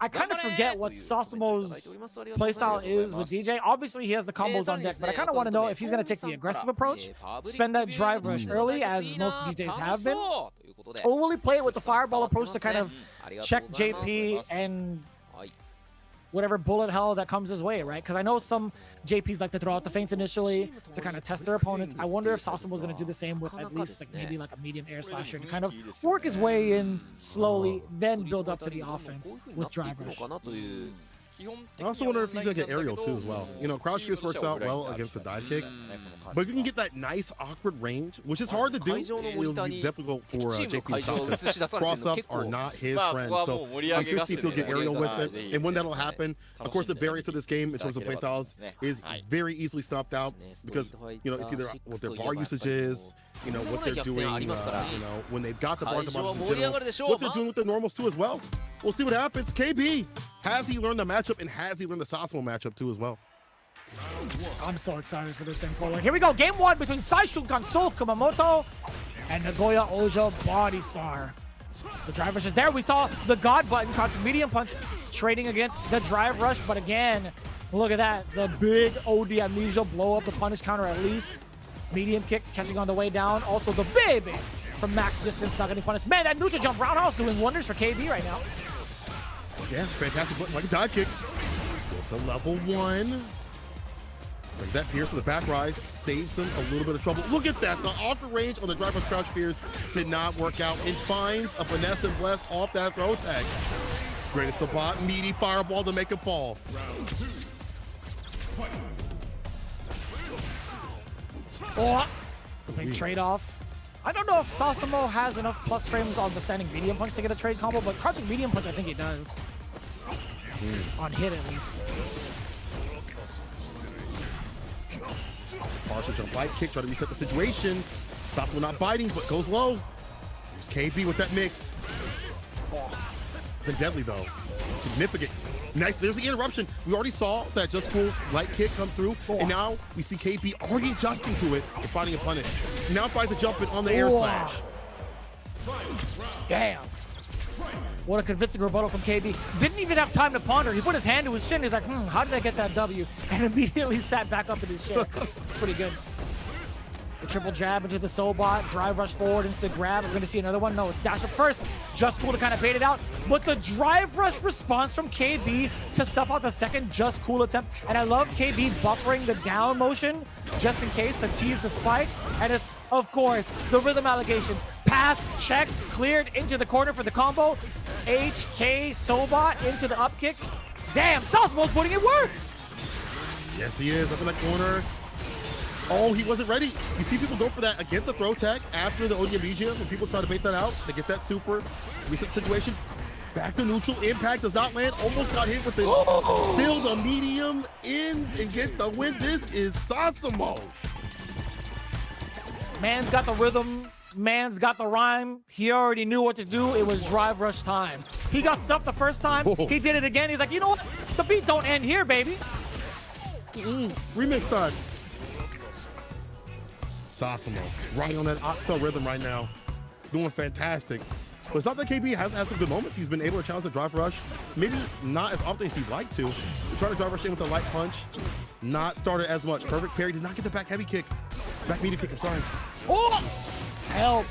kind of forget what Sasumo's playstyle is with DJ. Obviously, he has the combos on deck, but I kind of want to know if he's going to take the aggressive approach, spend that drive rush early, as most DJs have been, or will he play it with the fireball approach to kind of check JP and whatever bullet hell that comes his way, right? Because I know some JPs like to throw out the feints initially to kind of test their opponents. I wonder if Sasamo was going to do the same with at least like maybe like a medium air slasher and kind of work his way in slowly, then build up to the offense with drive rush. I also wonder if he's gonna get aerial too as well. You know, crouch fierce works out well against the dive kick, but if you can get that nice awkward range, which is hard to do, it'll be difficult for JP to stop this. Cross-ups are not his friend, so I'm curious to see if he'll get aerial with it, and when that'll happen. Of course, the variance of this game in terms of playstyles is very easily stopped out because, you know, it's either what their bar usage is, you know, what they're doing, you know, when they've got the bar bars in general, what they're doing with the normals too as well. We'll see what happens. KB, has he learned the matchup, and has he learned the Sasamo matchup too as well? I'm so excited for this info. Like, here we go. Game 1 between Saishunkan Soul Kumamoto and Nagoya Ojo Body Star. The drive rush is there. We saw the God button counter medium punch trading against the drive rush, but again, look at that. The big OD amnesia blow up the punish counter at least. Medium kick catching on the way down. Also the baby from max distance not getting punished. Man, that neutral jump roundhouse doing wonders for KB right now. Yeah, fantastic button, like a dive kick. Goes to level 1. Like that Pierce with the back rise saves him a little bit of trouble. Look at that. The awkward range on the drive rush crouch Pierce did not work out. It finds a finesse and bless off that throw tag. Greatest support, meaty fireball to make it fall. Oh, big trade-off. I don't know if Sasamo has enough plus frames on the standing medium punch to get a trade combo, but crouching medium punch, I think he does. On hit, at least. Partial jump light kick, try to reset the situation. Sasamo not biting, but goes low. There's KB with that mix. Then deadly, though. Significant. Nice, there's the interruption. We already saw that just cool light kick come through, and now we see KB already adjusting to it and finding a punish. Now finds a jump in on the air slash. Damn. What a convincing rebuttal from KB. Didn't even have time to ponder. He put his hand to his chin. He's like, how did I get that W? And immediately sat back up in his chair. It's pretty good. The triple jab into the Sobot, drive rush forward into the grab. We're going to see another one. No, it's dash up first. Just cool to kind of bait it out. But the drive rush response from KB to stuff out the second just cool attempt. And I love KB buffering the down motion just in case to tease the spike. And it's, of course, the rhythm allegations. Pass, checked, cleared into the corner for the combo. HK Sobot into the up kicks. Damn, Sasamo's putting in work. Yes, he is. Up in that corner. Oh, he wasn't ready. You see people go for that against a throw tag after the ODMBGM when people try to bait that out. They get that super reset situation. Back to neutral. Impact does not land. Almost got hit with it. Oh. Still the medium ends and gets the win. This is Sasamo. Man's got the rhythm. Man's got the rhyme. He already knew what to do. It was drive rush time. He got stuffed the first time. Oh. He did it again. He's like, you know what? The beat don't end here, baby. Remix time. Sasamo, riding on that oxtail rhythm right now, doing fantastic. But it's not that KB hasn't had some good moments. He's been able to challenge the drive rush, maybe not as often as he'd like to. Trying to drive rush in with a light punch, not started as much. Perfect parry, did not get the back heavy kick. Back medium kick, I'm sorry. Oh! Help!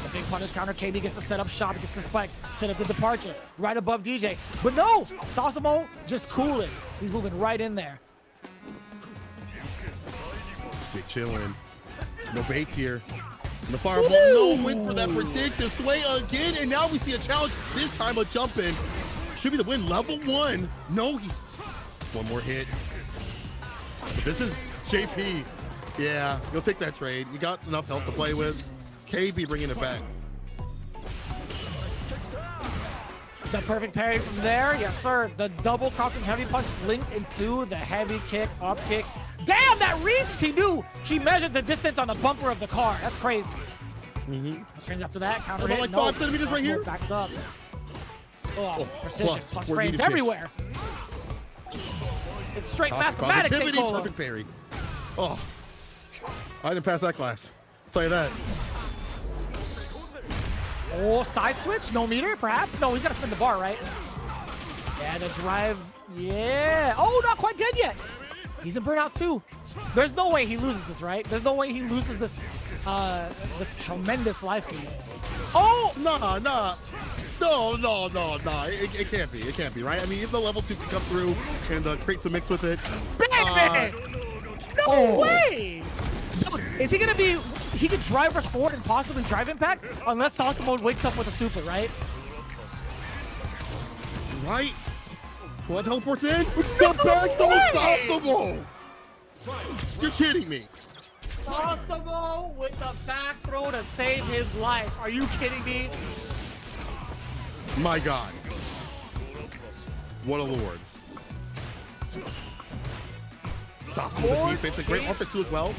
The big punish counter, KB gets the setup shot, gets the spike, set up the departure, right above DJ. But no! Sasamo just cooling. He's moving right in there. Big chillin'. No baits here. And the fireball, no, went for that predictive sway again, and now we see a challenge, this time a jump in. Should be the win, level 1. No, he's, one more hit. But this is JP. Yeah, you'll take that trade. You got enough health to play with. KB bringing it back. The perfect parry from there, yes sir. The double crouching heavy punch linked into the heavy kick, up kicks. Damn, that reached! He knew! He measured the distance on the bumper of the car. That's crazy. Straight up to that, counter hit. Like 5 centimeters right here? Backs up. Oh, precision, plus frames everywhere. It's straight mathematics, perfect parry. Oh, I didn't pass that class. I'll tell you that. Oh, side switch? No meter, perhaps? No, he's got to spin the bar, right? Yeah, the drive. Yeah. Oh, not quite dead yet. He's in burnout too. There's no way he loses this, right? There's no way he loses this this tremendous life lead. Oh! Nah. No. It can't be. It can't be, right? I mean, if the level 2 can come through and create some mix with it. No way! Dude, is he gonna be? He could drive rush forward and possibly drive impact unless Sasamo wakes up with a super, right? Right? Well, that teleports in. The back door, Sasamo! You're kidding me. Sasamo with the back throw to save his life. Are you kidding me? My God. What a lord. Sasamo with the defense, a great offense too as well.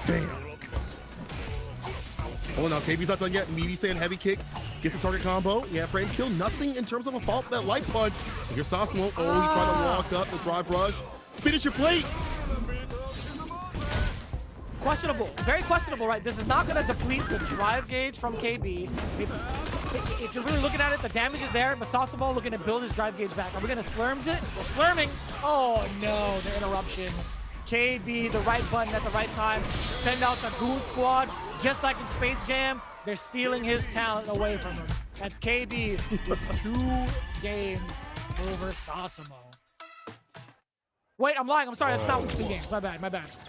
Damn. Oh no, KB's not done yet. Meaty stand, heavy kick. Gets the target combo. Yeah, frame kill. Nothing in terms of a fault. That light punch. And here's Sasamo. Oh, he tried to walk up the drive rush. Finish your plate. Questionable. Very questionable, right? This is not going to deplete the drive gauge from KB. If you're really looking at it, the damage is there, but Sasamo looking to build his drive gauge back. Are we going to slurms it? We're slurming. Oh, no. The interruption. KB, the right button at the right time. Send out the Goon Squad. Just like in Space Jam, they're stealing his talent away from him. That's KB with 2 games over Sasamo. Wait, I'm lying. I'm sorry. That's not 2 games. My bad.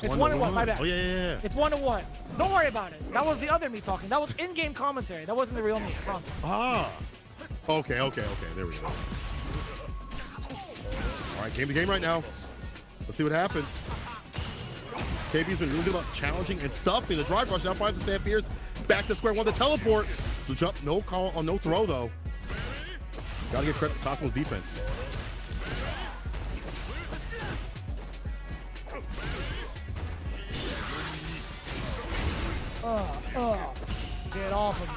It's 1-1. My bad. Oh, yeah. It's 1-1. Don't worry about it. That was the other me talking. That was in-game commentary. That wasn't the real me. I promise. Ah. Okay. There we go. All right, game to game right now. Let's see what happens. KB's been really good about challenging and stuffing the drive rush. Now finds the stand fierce. Back to square one. The teleport. The jump. No call on no throw though. Gotta give credit to Sasamo's defense. Get off of me.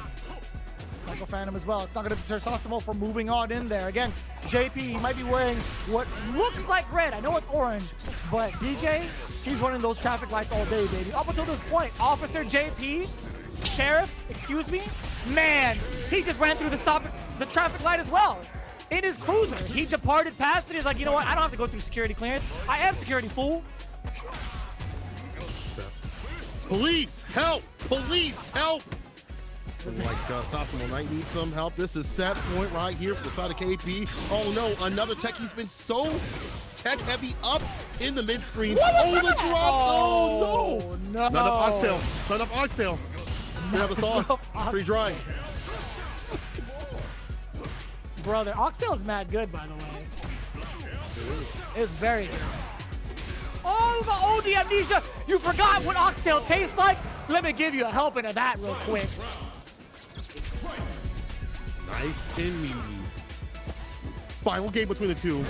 Psycho Phantom as well. It's not going to deter Sasamo from moving on in there. Again, JP, he might be wearing what looks like red. I know it's orange, but DJ, he's running those traffic lights all day, baby. Up until this point, Officer JP, Sheriff, excuse me, man, he just ran through the traffic light as well. In his cruiser, he departed past it. He's like, you know what? I don't have to go through security clearance. I am security, fool. Police, help! Police, help! Like Sasamo might need some help. This is set point right here for the side of KP. Oh no, another tech. He's been so tech heavy up in the mid screen. Oh, the drop! Oh no! Not enough oxtail. Not enough oxtail. We have the sauce. Pretty dry. Brother, oxtail is mad good, by the way. It's very good. Oh, the OD amnesia! You forgot what oxtail tastes like? Let me give you a helping of that real quick. Nice and meaty. Final game between the two.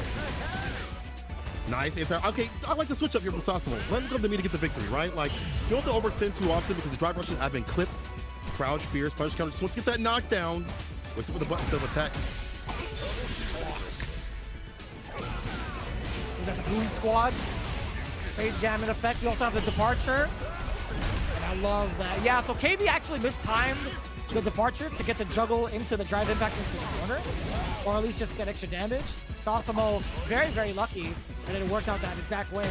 Nice. Okay, I like to switch up here from Sasamo. Let him come to me to get the victory, right? Like, you don't have to overextend too often because the drive rushes have been clipped. Crouch, fierce, punish counter. Just wants to get that knockdown. Wakes up with the button instead of attack. We got the Goon Squad. Space Jam in effect. We also have the departure. And I love that. Yeah, so KB actually mistimed the departure to get the juggle into the drive impact into the corner, or at least just get extra damage. Sasamo very, very lucky that it worked out that exact way.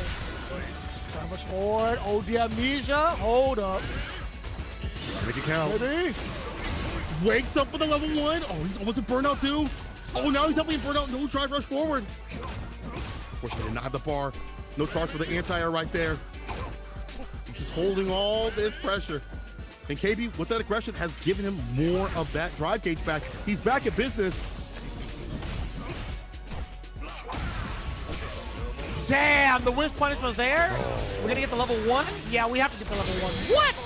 Try to push forward. OD amnesia. Hold up. Make it count. Baby. Wakes up for the level 1. Oh, he's almost in burnout too. Oh, now he's definitely in burnout. No drive rush forward. Unfortunately, did not have the bar. No charge for the anti-air right there. He's just holding all this pressure. And KB, with that aggression, has given him more of that drive gauge back. He's back at business. Damn, the whiff punish was there. We're gonna get the level 1. Yeah, we have to get the level 1. What?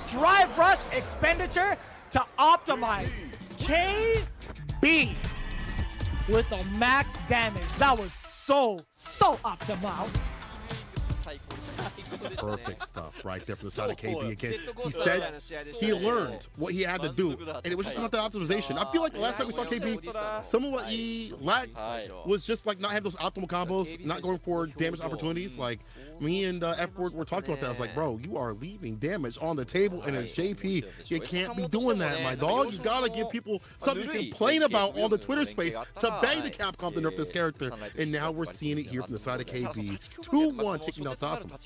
Drive rush expenditure to optimize. KB with the max damage. That was so optimal. Perfect stuff right there from the side of KB again. He said he learned what he had to do, and it was just about that optimization. I feel like the last time we saw KB, some of what he lacked was just like not have those optimal combos, not going for damage opportunities. Like me and F4 were talking about that. I was like, bro, you are leaving damage on the table, and as JP, you can't be doing that, my dog. You gotta give people something to complain about on the Twitter space to bang the Capcom to nerf this character. And now we're seeing it here from the side of KB. 2-1 taking down Sasamo.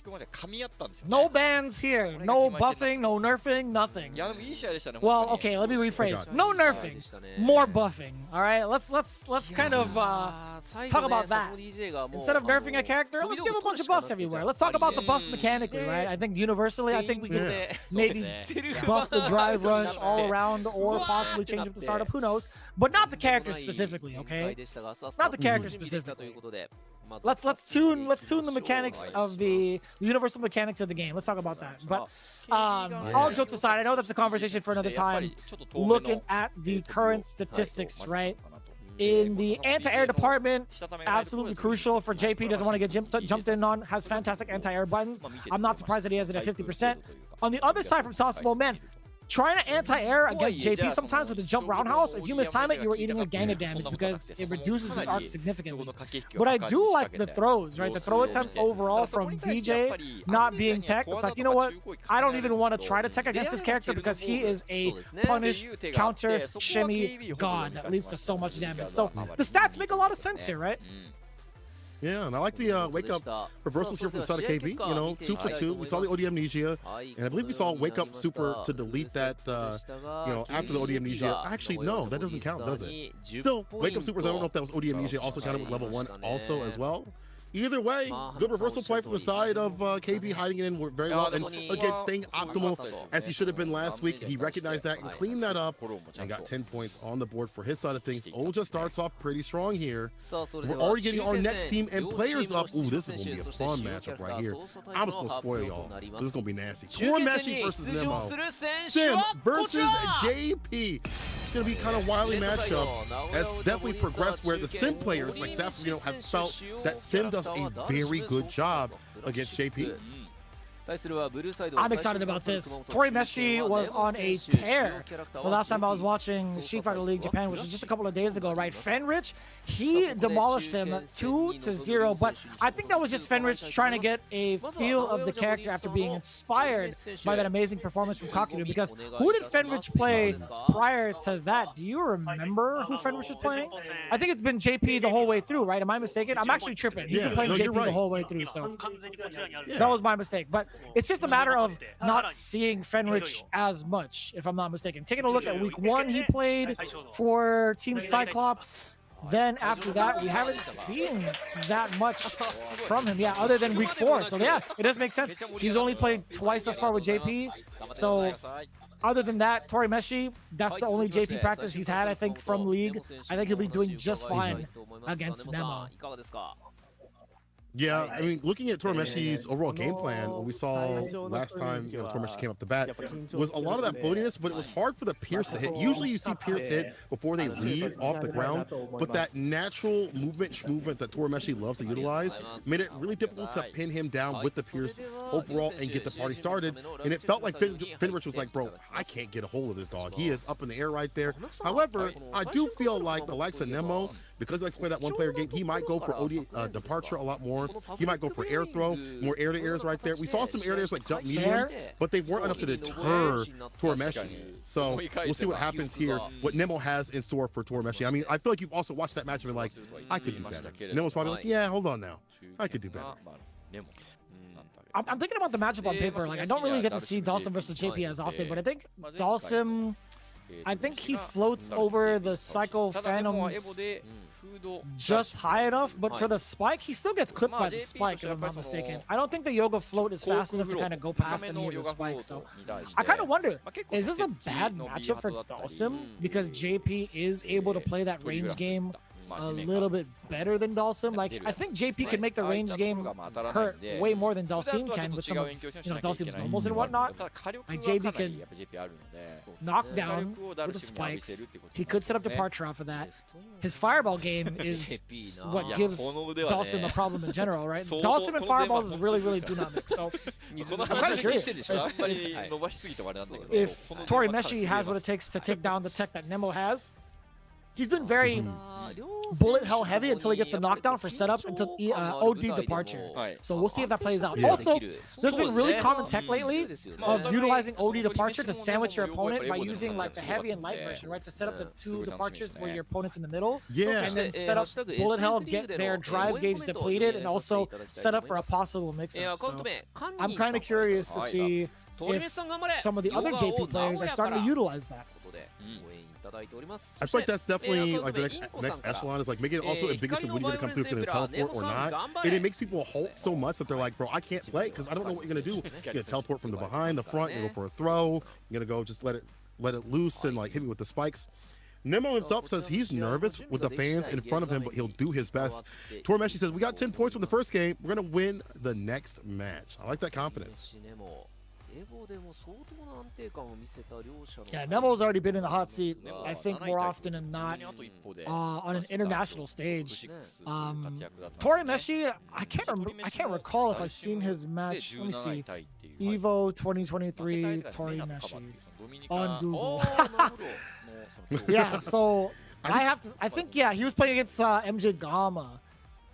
No bans here. No buffing, no nerfing, nothing. Well, okay, let me rephrase. No nerfing, more buffing. All right, let's kind of talk about that. Instead of nerfing a character, let's give a bunch of buffs everywhere. Let's talk about the buffs mechanically, right? I think universally, I think we could maybe buff the drive rush all around, or possibly change up the startup. Who knows? But not the character specifically, okay? Not the character specifically. Let's tune the mechanics of the universal mechanics of the game. Let's talk about that. But all jokes aside, I know that's a conversation for another time. Looking at the current statistics, right? In the anti-air department, absolutely crucial for JP. Doesn't want to get jumped in on. Has fantastic anti-air buttons. I'm not surprised that he has it at 50%. On the other side from Sasebo, man, trying to anti-air against JP sometimes with the jump roundhouse, if you mistime it, you are eating a gang of damage because it reduces his arc significantly. But I do like the throws, right? The throw attempts overall from DJ not being tech. It's like, you know what? I don't even want to try to tech against this character because he is a punish, counter, shimmy god that leads to so much damage. So the stats make a lot of sense here, right? Yeah, and I like the wake up reversals here from the side of KB. You know, 2 for 2. We saw the OD Amnesia, and I believe we saw wake up super to delete that. You know, after the OD Amnesia. Actually, no, that doesn't count, does it? Still, wake up supers. I don't know if that was OD Amnesia also counted with level 1 also as well. Either way, good reversal play from the side of KB, hiding it in very well, and again staying optimal as he should have been last week. He recognized that and cleaned that up and got 10 points on the board for his side of things. Oja starts off pretty strong here. We're already getting our next team and players up. Ooh, this is going to be a fun matchup right here. I'm just going to spoil y'all. This is going to be nasty. Torameshi versus Nemo. Sim versus JP. It's going to be kind of wily matchup. Has definitely progressed where the Sim players like Saf, you know, have felt that Sim does a very good job against JP. I'm excited about this. Torameshi was on a tear the last time I was watching Street Fighter League Japan, which was just a couple of days ago, right? Fenrich, he demolished him 2-0, but I think that was just Fenrich trying to get a feel of the character after being inspired by that amazing performance from Kakeru, because who did Fenrich play prior to that? Do you remember who Fenrich was playing? I think it's been JP the whole way through, right? Am I mistaken? I'm actually tripping. He's been playing JP the whole way through, so that was my mistake. But it's just a matter of not seeing Fenrich as much, if I'm not mistaken. Taking a look at week 1, he played for Team Cyclops. Then after that, we haven't seen that much from him, other than week 4. So yeah, it does make sense. He's only played twice thus far with JP. So other than that, Torameshi, that's the only JP practice he's had, I think, from League. I think he'll be doing just fine against Nemo. Yeah, I mean, looking at Torameshi's overall game plan, what we saw last time, you know, Torameshi came up to bat, was a lot of that floatiness, but it was hard for the Pierce to hit. Usually you see Pierce hit before they leave off the ground, but that natural movement that Torameshi loves to utilize made it really difficult to pin him down with the Pierce overall and get the party started. And it felt like Fenrich was like, bro, I can't get a hold of this dog. He is up in the air right there. However, I do feel like the likes of Nemo, because he likes to play that one-player game, he might go for OD departure a lot more. He might go for air throw, more air-to-airs right there. We saw some air-to-airs like jump medium, but they weren't enough to deter Torameshi. So we'll see what happens here, what Nemo has in store for Torameshi. I mean, I feel like you've also watched that match and been like, I could do better. Nemo's probably like, yeah, hold on now. I could do better. I'm thinking about the matchup on paper. Like, I don't really get to see Dawson versus JP as often, but I think Dawson, he floats over the Psycho Phantoms just high enough, but for the spike, he still gets clipped by the spike, if I'm not mistaken. I don't think the Yoga float is fast enough to kind of go past him near the spike, so I kind of wonder, is this a bad matchup for Dawson? Because JP is able to play that range game a little bit better than Dawson. Like, I think JP can make the range game hurt way more than Dawson can with some of, you know, Dawson's normals and whatnot. Like, JP can knock down with the spikes. He could set up departure off of that. His fireball game is what gives Dawson the problem in general, right? Dawson and fireballs really do not mix. So I'm kind of curious if Torameshi has what it takes to take down the tech that Nemo has. He's been very bullet hell heavy until he gets the knockdown for setup until OD departure. So we'll see if that plays out. Yeah. Also, there's been really common tech lately of utilizing OD departure to sandwich your opponent by using like the heavy and light version, right? To set up the two departures where your opponent's in the middle. Yeah. And then set up bullet hell, get their drive gauge depleted, and also set up for a possible mix-up. So I'm kind of curious to see if some of the other JP players are starting to utilize that. I feel like that's definitely like the next echelon is like making it also ambiguous of when you're gonna come through if you're gonna teleport or not. And it makes people halt so much that they're like, bro, I can't play because I don't know what you're gonna do. You're gonna teleport from the behind, the front, you're gonna go for a throw, you're gonna go just let it loose and like hit me with the spikes. Nemo himself says he's nervous with the fans in front of him, but he'll do his best. Torimeshi says, we got 10 points from the first game. We're going to win the next match. I like that confidence. Yeah, Nemo's already been in the hot seat, I think, more often than not on an international stage. Torimeshi, I can't recall if I've seen his match. Let me see. Evo 2023 Torimeshi on Google. Yeah, so I think yeah, he was playing against MJ Gama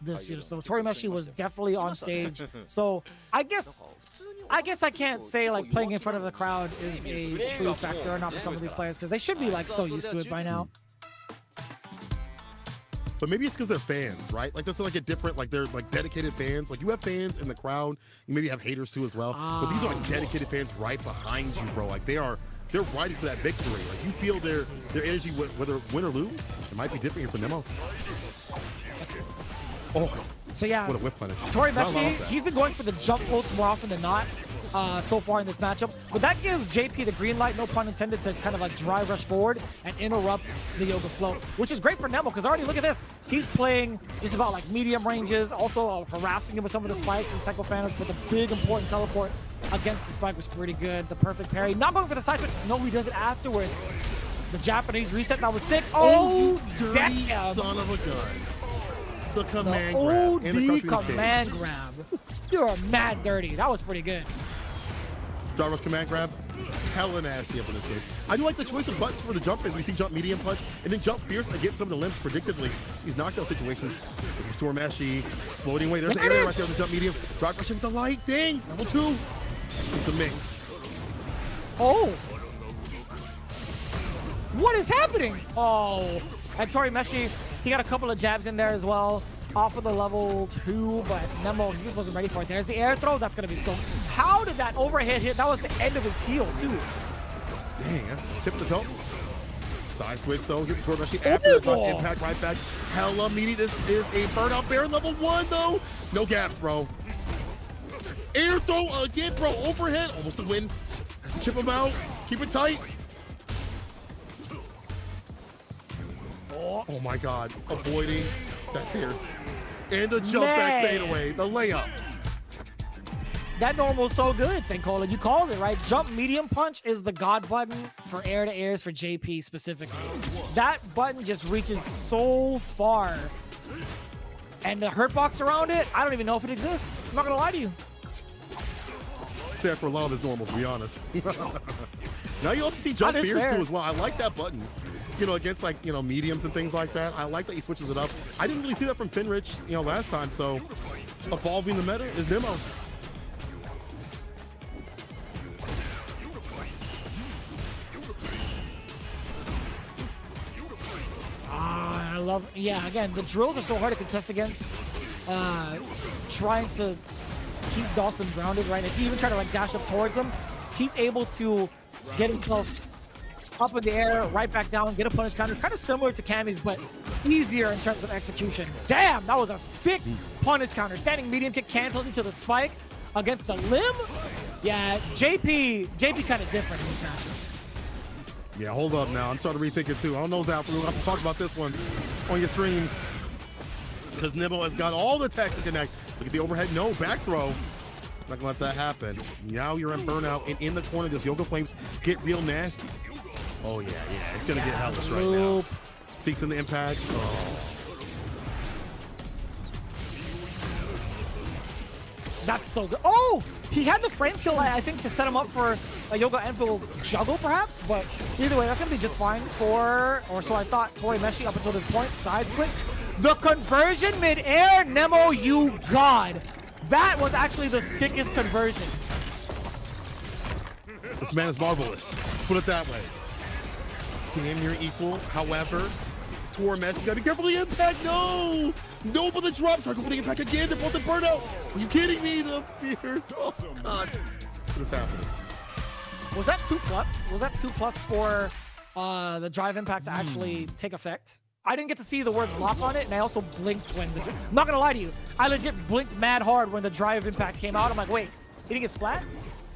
this year. So Torimeshi was definitely on stage. So I guess I can't say like playing in front of the crowd is a true factor or not for some of these players because they should be like so used to it by now. But maybe it's because they're fans, right? Like that's like a different, like they're like dedicated fans. Like you have fans in the crowd, you maybe have haters too as well. But these are like dedicated fans right behind you, bro. Like they're riding for that victory. Like you feel their energy, whether win or lose. It might be different here for Nemo. Oh, so yeah, what a whip punish. Torimeshi, he's been going for the jump ults more often than not so far in this matchup. But that gives JP the green light, no pun intended, to kind of like drive rush forward and interrupt the Yoga flow, which is great for Nemo because already look at this. He's playing just about like medium ranges, also harassing him with some of the spikes and Psycho Phantoms, but the big important teleport against the spike was pretty good. The perfect parry. Not going for the side switch. No, he does it afterwards. The Japanese reset, that was sick. Oh, dirty damn. son of a gun. The command the grab. OD And the command grab. You're mad dirty. That was pretty good. Drive rush command grab. Hella nasty up in this game. I do like the choice of buttons for the jump as we see jump medium punch and then jump fierce and get some of the limbs predictably. These knockdown situations. Torimeshi floating away. There's an area right there on the jump medium. Drive rush with the light. Dang. Level 2. It's a mix. Oh. What is happening? Oh. And Torimeshi, he got a couple of jabs in there as well. Off of the level 2, but Nemo, he just wasn't ready for it. There's the air throw. That's going to be so... How did that overhead hit? That was the end of his heel, too. Dang, tip the toe. Side switch, though. Get the Torimeshi after the drop impact right back. Hella meaty. This is a burnout bear level 1, though. No gaps, bro. Air throw again, bro. Overhead. Almost a win. Has to chip him out. Keep it tight. Oh my God. Avoiding that fierce. And the jump back fade away. The layup. That normal's so good, Senkola. You called it, right? Jump medium punch is the god button for air to airs for JP specifically. That button just reaches so far. And the hurt box around it, I don't even know if it exists. I'm not gonna lie to you. Except for a lot of his normals, to be honest. Now you also see jump fierce too as well. I like that button. You know, against like, you know, mediums and things like that. I like that he switches it up. I didn't really see that from Finrich, you know, last time. So evolving the meta is Nemo. I love, yeah, again, the drills are so hard to contest against. Trying to keep Dawson grounded, right? If you even try to like dash up towards him, he's able to get himself up in the air, right back down, get a punish counter. Kind of similar to Cammy's, but easier in terms of execution. Damn, that was a sick punish counter. Standing medium kick canceled into the spike against the limb. Yeah, JP kind of different in this matchup. Yeah, hold up now. I'm trying to rethink it too. I don't know, Zap. We'll have to talk about this one on your streams. Because Nibble has got all the tech to connect. Look at the overhead. No, back throw. Not gonna let that happen. Now you're in burnout, and in the corner, those Yoga Flames get real nasty. Oh, yeah. It's gonna get hellish right now. Sticks in the impact. Oh. That's so good. Oh, he had the frame kill, I think, to set him up for a Yoga Anvil juggle, perhaps. But either way, that's going to be just fine for, or so I thought, Torimeshi up until this point. Side switch. The conversion mid-air, Nemo, you god. That was actually the sickest conversion. This man is marvelous. Put it that way. Damn near equal. However, Tormesh, you gotta be careful of the impact. No! No, but the drop. Try to go for the impact again. They're both in burnout. Are you kidding me? The fears. Oh, God. What is happening? Was that 2+? Was that 2+ for the drive impact to actually take effect? I didn't get to see the word lock on it, and I also blinked when the... I'm not gonna lie to you. I legit blinked mad hard when the drive impact came out. I'm like, wait, he didn't get splat?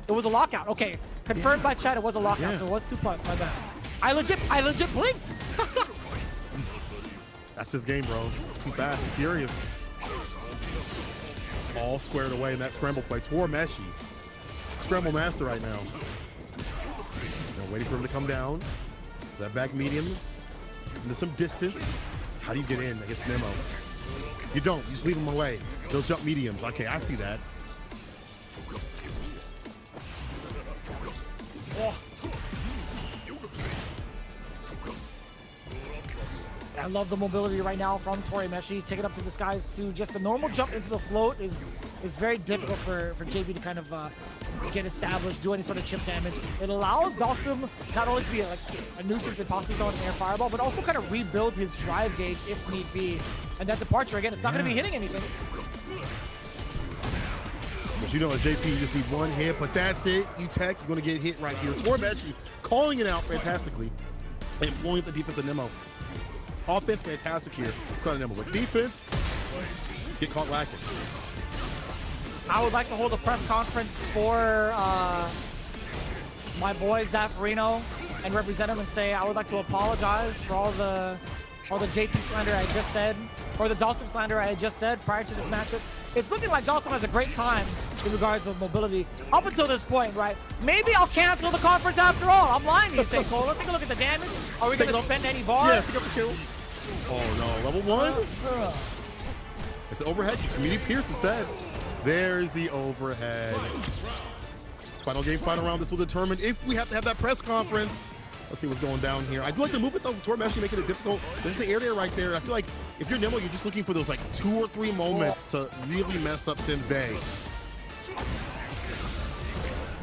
It was a lockout. Okay, confirmed by chat it was a lockout, so it was 2+, my bad. I legit blinked. That's this game, bro. Too fast and furious. All squared away in that scramble play. Tormeshi, scramble master right now. Waiting for him to come down. That back medium into some distance. How do you get in against Nemo? You don't. You just leave him away. Those jump mediums. Okay, I see that. Oh. I love the mobility right now from Torimeshi. Take it up to the skies to just the normal jump into the float is very difficult for JP to kind of get established, do any sort of chip damage. It allows Dawson not only to be like a nuisance and possibly throwing an air fireball, but also kind of rebuild his drive gauge if need be. And that departure, again, it's not going to be hitting anything. But you know, as JP, you just need one hit, but that's it. You tech, you're going to get hit right here. Torimeshi calling it out fantastically, and blowing up the defense of Nemo. Offense, fantastic here. It's not a Nemo, but defense, get caught lacking. I would like to hold a press conference for my boy Zaffarino and represent him and say I would like to apologize for all the JP slander I just said, or the Dawson slander I just said prior to this matchup. It's looking like Dawson has a great time in regards to mobility up until this point, right? Maybe I'll cancel the conference after all. I'm lying to you, St. Cole. Let's take a look at the damage. Are we going to spend any bars? Yeah, take up the kill. Oh no, level 1? It's an overhead. Immediate pierce instead. There's the overhead. Final game, final round. This will determine if we have to have that press conference. Let's see what's going down here. I do like the movement though. Torimeshi making it difficult. There's the air there right there. I feel like if you're Nemo, you're just looking for those like 2 or 3 moments to really mess up Sim's day.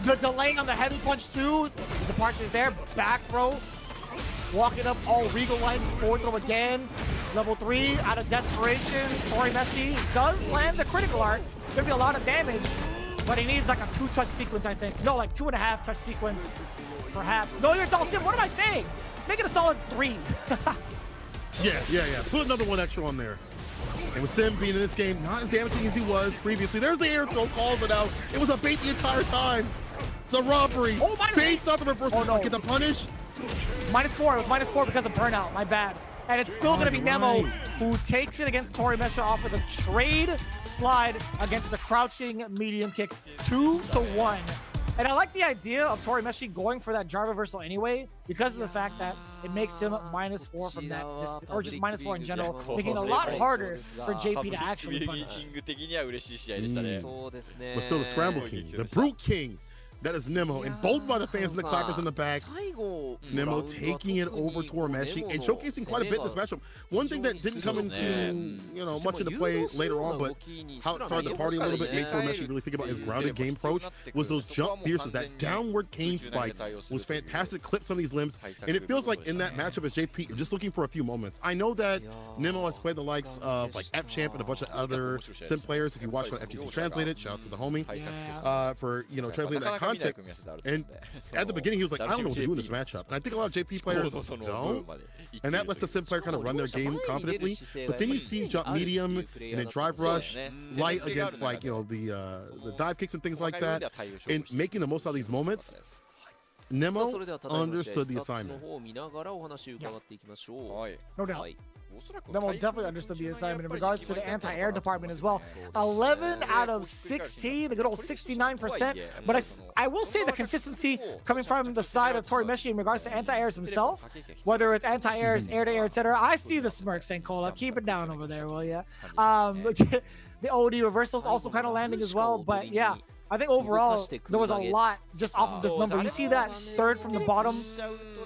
The delay on the heavy punch too. The departure is there. Back throw. Walking up all Regal line. Forward throw again. Level 3 out of desperation. Torimeshi does land the critical art. Gonna be a lot of damage, but he needs like a 2-touch sequence, I think. No, like 2.5 touch sequence, perhaps. No, you're Dawson. What am I saying? Make it a solid 3. Yeah. Put another one extra on there. And with Sim being in this game, not as damaging as he was previously. There's the air throw, calls it out. It was a bait the entire time. It's a robbery. Oh, my Baits out the reversal. Oh, no. Get the punish. -4. It was -4 because of burnout. My bad. And it's still going to be Nemo who takes it against Torimeshi off with a trade slide against the crouching medium kick 2-1. And I like the idea of Torimeshi going for that drive reversal anyway because of the fact that it makes him -4 from that distance, or just -4 in general, making it a lot harder for JP to actually punish. But still the Scramble King, the Brute King. That is Nemo, and both by the fans and the clappers in the back. Nemo taking it over Torimeshi and showcasing quite a bit in this matchup. One thing that didn't come into, much into play later on, but how it started the party a little bit, made Torimeshi really think about his grounded game approach, was those jump pierces. That downward cane spike was fantastic, clipped some of these limbs, and it feels like in that matchup as JP, you're just looking for a few moments. I know that Nemo has played the likes of like F-Champ and a bunch of other Sim players. If you watch on FTC Translated, shout out to the homie for, translating that content. And at the beginning, he was like, I don't know what to do in this matchup. And I think a lot of JP players don't. And that lets the Sim player kind of run their game confidently. But then you see jump medium and then drive rush, light against like, the dive kicks and things like that. And making the most out of these moments. Nemo understood the assignment. No doubt. Nemo definitely understood the assignment in regards to the anti-air department as well. 11 out of 16, the good old 69%. But I will say the consistency coming from the side of Torimeshi in regards to anti-airs himself, whether it's anti-airs, air-to-air, etc. I see the smirk, St. Cola. Keep it down over there, will ya? The OD reversals also kind of landing as well. But yeah, I think overall there was a lot just off of this number. You see that third from the bottom,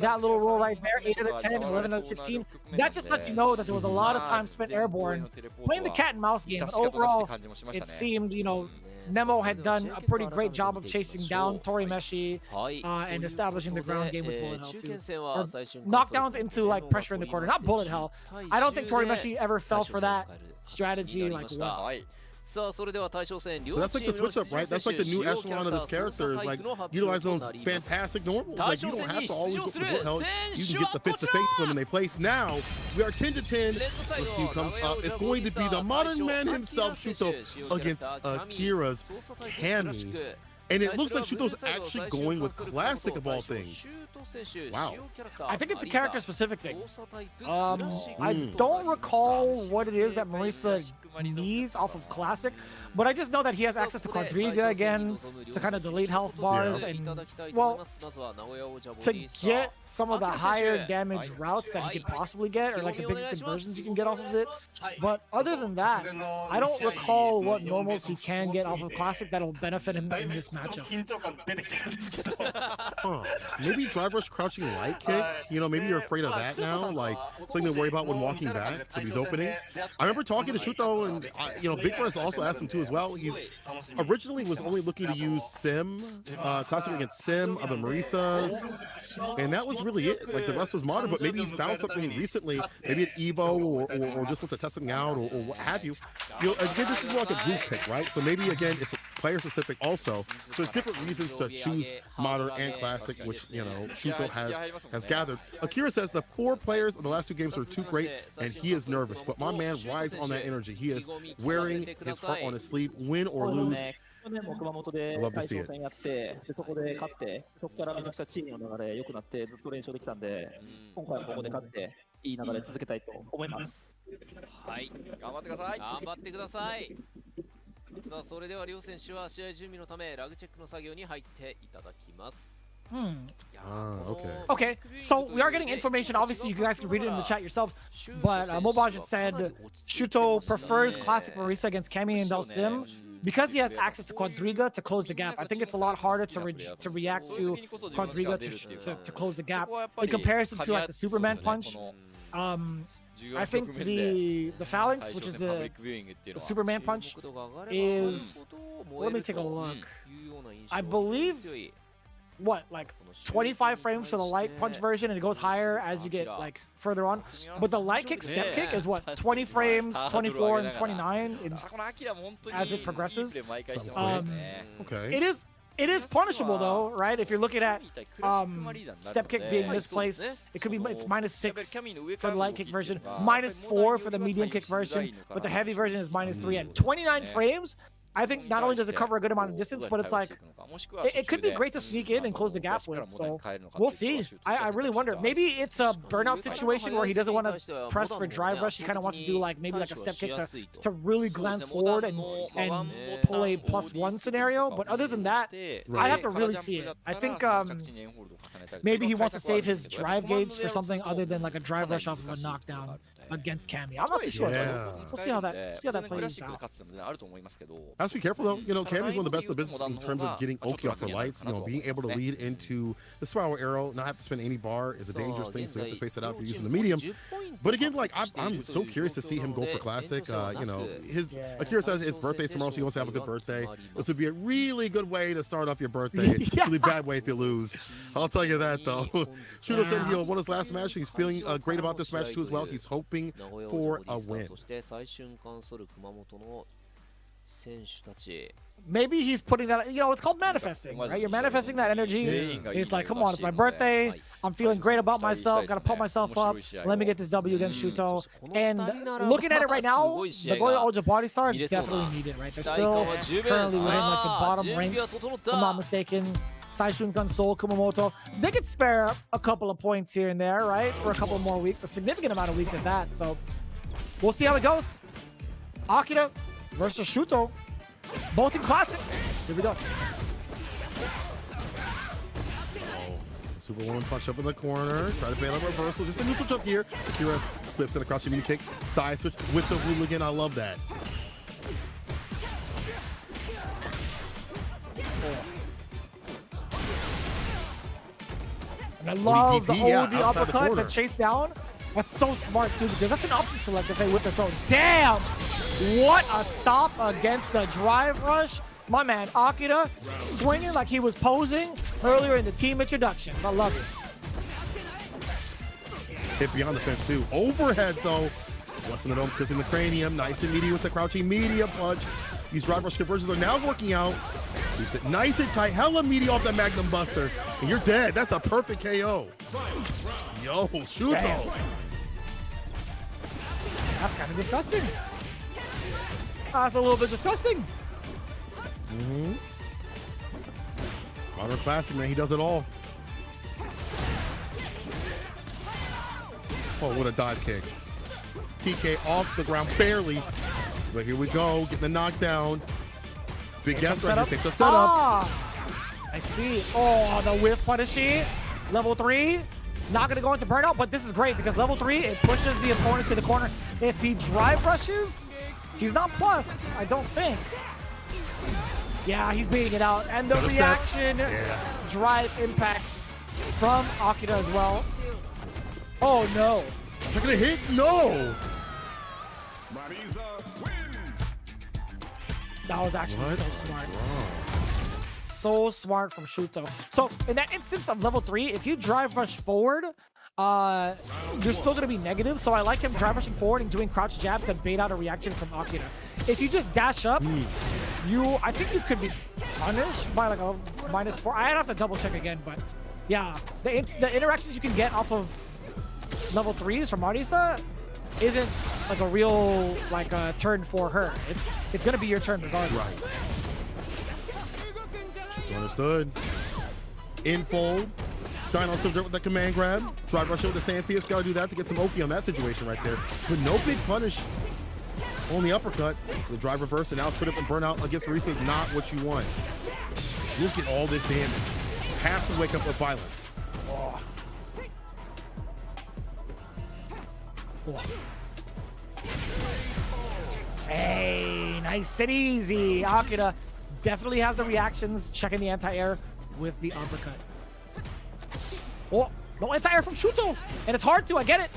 that little roll right there, 8 out of 10 and 11 out of 16. That just lets you know that there was a lot of time spent airborne playing the cat and mouse game. But overall, it seemed, you know, Nemo had done a pretty great job of chasing down Torimeshi and establishing the ground game with bullet hell too. Or knockdowns into like pressure in the corner, not bullet hell. I don't think Torimeshi ever fell for that strategy like once. But that's like the switch up, right? That's like the new echelon of this character is like utilizing those fantastic normals. Like you don't have to always go for bullet hell. You can get the fist to face them in they place. Now we are 10 to 10. Let's see who comes up. It's going to be the modern man himself, Shuto, against Akira's Kami. And it looks like Shuto's actually going with classic of all things. Wow. I think it's a character specific thing. I don't recall what it is that Marisa needs off of classic, but I just know that he has access to Quadriga again to kind of delete health bars and, well, to get some of the higher damage routes that he could possibly get, or like the big conversions you can get off of it. But other than that, I don't recall what normals he can get off of classic that'll benefit him in this matchup. Maybe drive rush crouching light kick. You know, maybe you're afraid of that now, like something to worry about when walking back for these openings. I remember talking to Shuto, and you know, Big Press also asked him too as well. He's originally was only looking to use Sim, classic against Sim, other Marisas, and that was really it. Like the rest was modern, but maybe he's found something recently, maybe at Evo or just wants to test something out or what have you. You know, again, this is more like a group pick, right? So maybe again, it's player specific also. So there's different reasons to choose modern and classic, which, you know, Shuto has gathered. Akira says the 4 players in the last 2 games are too great and he is nervous, but my man rides on that energy. He is wearing his heart on his sleeve, win or lose. I love to see it. Okay, so we are getting information. Obviously, you guys can read it in the chat yourselves. But Mobaj had said Shuto prefers classic Marisa against Kami and Dalsim because he has access to Quadriga to close the gap. I think it's a lot harder to react to Quadriga to close the gap in comparison to like the Superman punch. I think the Phalanx, which is the Superman punch, is, let me take a look. I believe, what, like 25 frames for the light punch version, and it goes higher as you get like further on. But the light kick step kick is what, 20 frames, 24 and 29 as it progresses. Okay. It is punishable though, right? If you're looking at step kick being misplaced, it could be, it's -6 for the light kick version, -4 for the medium kick version, but the heavy version is -3 and 29 frames. I think not only does it cover a good amount of distance, but it's like, it could be great to sneak in and close the gap with, so we'll see. I really wonder. Maybe it's a burnout situation where he doesn't want to press for drive rush. He kind of wants to do like maybe like a step kick to really glance forward and pull a +1 scenario. But other than that, I have to really see it. I think maybe he wants to save his drive gauge for something other than like a drive rush off of a knockdown against Kami. I'm not too sure. We'll see how that plays out. Have to be careful though. You know, Kami's one of the best in the business in terms of getting Oki off her lights. You know, being able to lead into the spiral arrow, not have to spend any bar is a dangerous thing. So you have to space it out if you're using the medium. But again, like I'm so curious to see him go for classic. You know, Akira said his birthday's tomorrow, so he wants to have a good birthday. This would be a really good way to start off your birthday. Really bad way if you lose. I'll tell you that though. Shuto said he won his last match. He's feeling great about this match too as well. He's hoping for a win. Maybe he's putting that, you know, it's called manifesting, right? You're manifesting that energy. It's like, come on, it's my birthday. I'm feeling great about myself. Gotta pump myself up. Let me get this W against Shuto. And looking at it right now, Nagoya Ultra Body Star definitely need it, right? They're still currently within like the bottom ranks, if I'm not mistaken. Saishunkan, Seoul, Kumamoto. They could spare a couple of points here and there, right? For a couple more weeks, a significant amount of weeks at that. So we'll see how it goes. Akira versus Shuto. Both in classic. Here we go. Superwoman punch up in the corner. Try to bail a reversal. Just a neutral jump here. Akira slips in a crouching medium kick. Side switch with the hooligan. I love that. And I love the yeah, OD outside the uppercut corner. to chase down. That's so smart too, because that's an option select if they whip their throw. Damn! What a stop against the drive rush. My man Akira swinging like he was posing earlier in the team introductions. I love it. Hit beyond the fence too. Overhead though. Westing the dome, kissing the cranium. Nice and meaty with the crouching media punch. These drive rush conversions are now working out. Keeps it nice and tight. Hella meaty off that Magnum Buster. And you're dead. That's a perfect KO. Yo, shoot though. That's kind of disgusting. That's a little bit disgusting. Modern classic, man. He does it all. Oh, what a dive kick. TK off the ground, barely. But here we go, getting the knockdown. Big gas right here, safe to set up. I see. Oh, the whiff punishing. Level 3. Not going to go into burnout, but this is great because level 3, it pushes the opponent to the corner. If he drive rushes, he's not plus, I don't think. Yeah, he's beating it out. And the reaction, drive impact from Akira as well. Oh, no. Is that going to hit? No. That was actually so smart. So smart from Shuto. So in that instance of level 3, if you drive rush forward, you're still going to be negative. So I like him drive rushing forward and doing crouch jab to bait out a reaction from Akira. If you just dash up, I think you could be punished by like a -4. I'd have to double check again, but yeah, the interactions you can get off of level 3s from Marisa isn't like a real turn for her. It's gonna be your turn regardless. Right. Understood. In fold. Dino Silver with the command grab. Drive rush with the stand fierce. Gotta do that to get some Oki on that situation right there. But no big punish on the uppercut. So the drive reverse and now it's put up in burnout against Marisa is not what you want. Look at all this damage. Has to wake up with violence. Oh. Oh. Hey, nice and easy. Akira definitely has the reactions, checking the anti-air with the uppercut. Oh, no anti-air from Shuto. And it's hard to, I get it.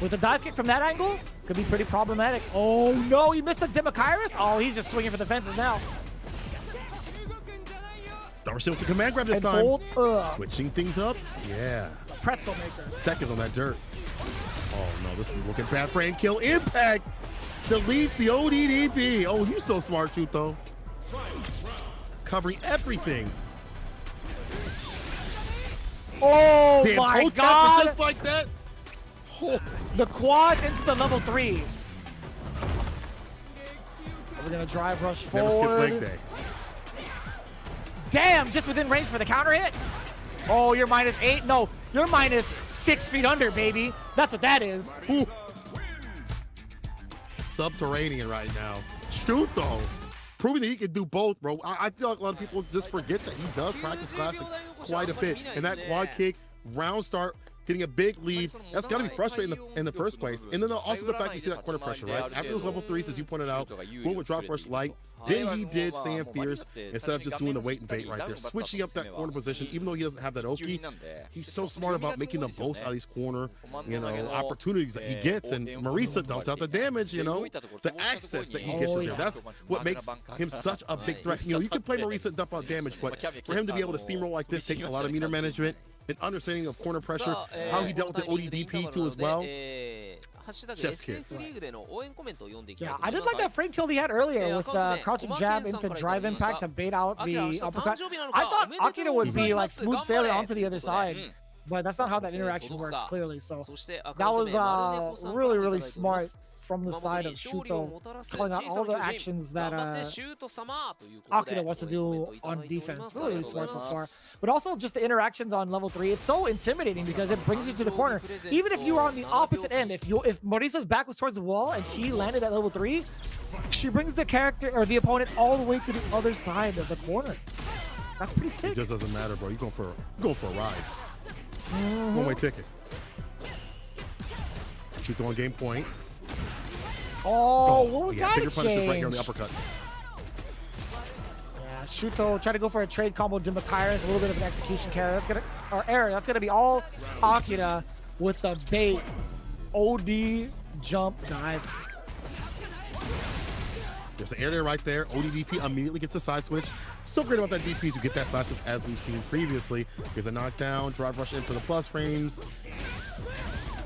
With the dive kick from that angle, could be pretty problematic. Oh no, he missed the Demokairos. Oh, he's just swinging for the fences now. Darcy with the command grab this time. Fold. Switching things up. Yeah. Pretzel maker. Seconds on that dirt. Oh no, this is looking bad for and kill. Impact deletes the ODDP. Oh, you're so smart, Shuto. Covering everything. Oh damn, my god! Just like that. Oh. The quad into the level 3. We're gonna drive rush forward. Never skip leg day. Damn, just within range for the counter hit. Oh, you're -8. No, you're -6 feet under, baby. That's what that is. Ooh. Subterranean right now. Shuto. Proving that he can do both, bro. I feel like a lot of people just forget that he does practice classic quite a bit. And that quad kick, round start, getting a big lead, that's got to be frustrating in the first place. And then also the fact you see that corner pressure, right? After those level 3s, as you pointed out, going with drop rush light, then he did stand fierce instead of just doing the wait and bait right there. Switching up that corner position, even though he doesn't have that Oki, he's so smart about making the most out of these corner, opportunities that he gets. And Marisa dumps out the damage, the access that he gets in there. That's what makes him such a big threat. You can play Marisa and dump out damage, but for him to be able to steamroll like this takes a lot of meter management, an understanding of corner pressure, how he dealt with the ODDP too as well. Chef's kiss. Yeah, I did like that frame kill he had earlier with crouching jab into drive impact to bait out the uppercut. I thought Akira would be like smooth sailing onto the other side, but that's not how that interaction works clearly. So that was really, really smart from the side of Shuto, calling out all the actions that Akira wants to do on defense. Really, really smart thus far. But also just the interactions on level 3, it's so intimidating because it brings you to the corner. Even if you are on the opposite end, if Marisa's back was towards the wall and she landed at level 3, she brings the character or the opponent all the way to the other side of the corner. That's pretty sick. It just doesn't matter, bro. You're going for a ride. One-way ticket. Shuto on game point. Oh, what was that bigger exchange? punishes right here on the uppercuts. Yeah, Shuto tried to go for a trade combo. Demokairos, a little bit of an execution carry. That's gonna or air. That's gonna be all Akira with the bait. OD jump dive. There's the air there right there. ODDP immediately gets the side switch. So great about that DP is you get that side switch as we've seen previously. Here's a knockdown, drive rush in for the plus frames.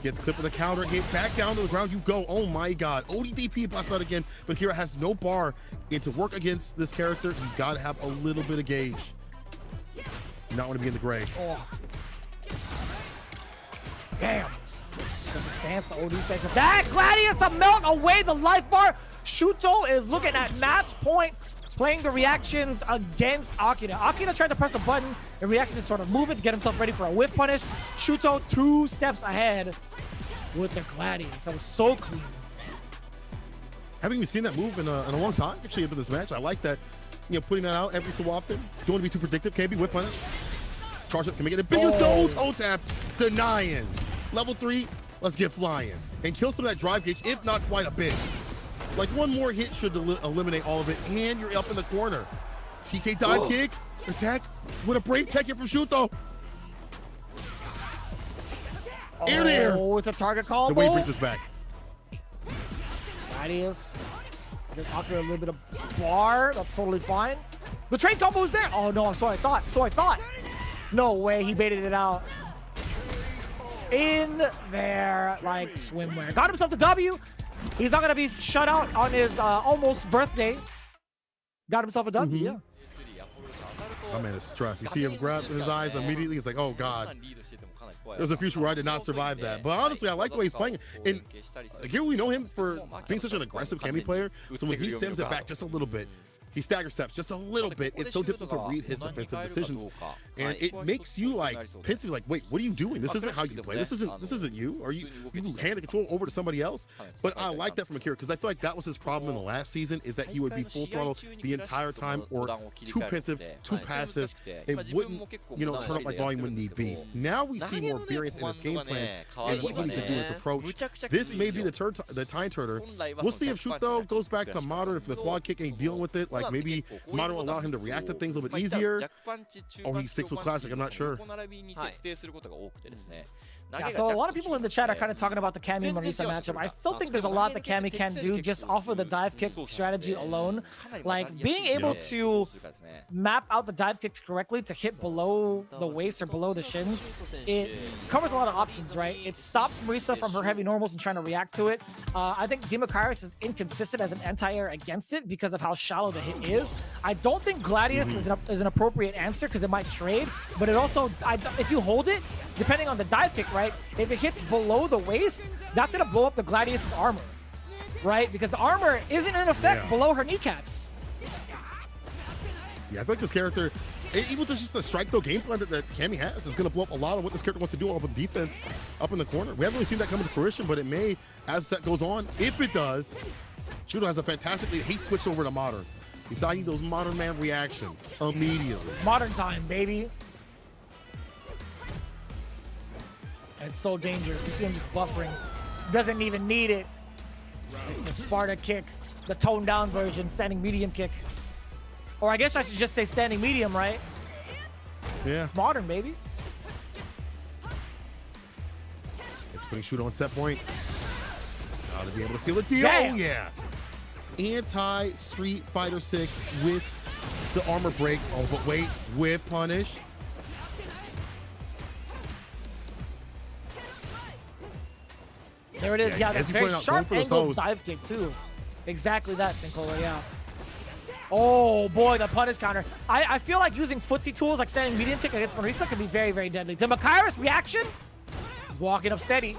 Gets clipped with a counter hit, back down to the ground you go. Oh my god. ODDP busts out again, but Kira has no bar. And to work against this character, you gotta have a little bit of gauge. You not want to be in the gray. Oh. Damn. Got the stance, the OD stance. That Gladius to melt away the life bar. Shuto is looking at match point, playing the reactions against Akira. Akira tried to press a button in reaction to sort of move it to get himself ready for a whiff punish. Shuto 2 steps ahead with the Gladius. That was so clean. Haven't even seen that move in a long time, actually, in this match. I like that, you know, putting that out every so often. Don't want to be too predictive. Can't be whip punish. Charge up, can make it a biggest toe tap, denying. Level 3, let's get flying. And kill some of that drive gauge, if not quite a bit. Like one more hit should eliminate all of it, and you're up in the corner. TK dive kick, attack with a brave tech hit from Shuto. Air there. Oh, it's a target combo. The way he brings us back. Gladius gives Akira a little bit of bar. That's totally fine. The trade combo is there. Oh no, so I thought. No way, he baited it out. In there like swimwear. Got himself the W. He's not gonna be shut out on his almost birthday. Got himself a W, yeah. My man is stressed. You see him grab his eyes immediately. He's like, oh god. There's a future where I did not survive that. But honestly, I like the way he's playing. And here we know him for being such an aggressive Kami player. So when he stems it back just a little bit, he stagger steps just a little bit. It's so difficult to read his defensive decisions, and it makes you like pensive. Like, wait, what are you doing? This isn't how you play. This isn't you. Are you hand the control over to somebody else? But I like that from Akira because I feel like that was his problem in the last season, is that he would be full throttle the entire time, or too pensive, too passive, and wouldn't, you know, turn up like volume when need be. Now we see more variance in his game plan and what he needs to do in his approach. This may be the time turner. We'll see if Shuto goes back to modern, if the quad kick ain't dealing with it. Like maybe modern will allow him to react to things a little bit easier, or he sticks with classic. I'm not sure. Yeah, so a lot of people in the chat are kind of talking about the Kami and Marisa matchup. I still think there's a lot that Kami can do just off of the dive kick strategy alone. Like being able to map out the dive kicks correctly to hit below the waist or below the shins, it covers a lot of options, right? It stops Marisa from her heavy normals and trying to react to it. I think Demakaios is inconsistent as an anti-air against it because of how shallow the hit is. I don't think Gladius is an appropriate answer because it might trade, but it also, if you hold it, depending on the dive kick, right? If it hits below the waist, that's gonna blow up the Gladius's armor, right? Because the armor isn't in effect below her kneecaps. Yeah, I feel like this character, even with just the strike though game plan that Kami has, is gonna blow up a lot of what this character wants to do up in defense, up in the corner. We haven't really seen that come to fruition, but it may as set goes on. If it does, Shuto has a fantastic lead. He switched over to modern. He's signing those modern man reactions immediately. It's modern time, baby. It's so dangerous. You see him just buffering. Doesn't even need it. It's a Sparta kick. The toned down version, standing medium kick. Or I guess I should just say standing medium, right? Yeah. It's modern, baby. It's putting Shuto on set point. To be able to seal the deal. Damn. Oh, yeah. Anti-Street Fighter 6 with the armor break. Oh, but wait, with punish. There it is. Yeah, that's very sharp angle dive kick too. Exactly that, Sinkola, yeah. Oh boy, the punish counter. I feel like using footsie tools like standing medium kick against Marisa can be very, very deadly. Demakaios reaction. He's walking up steady.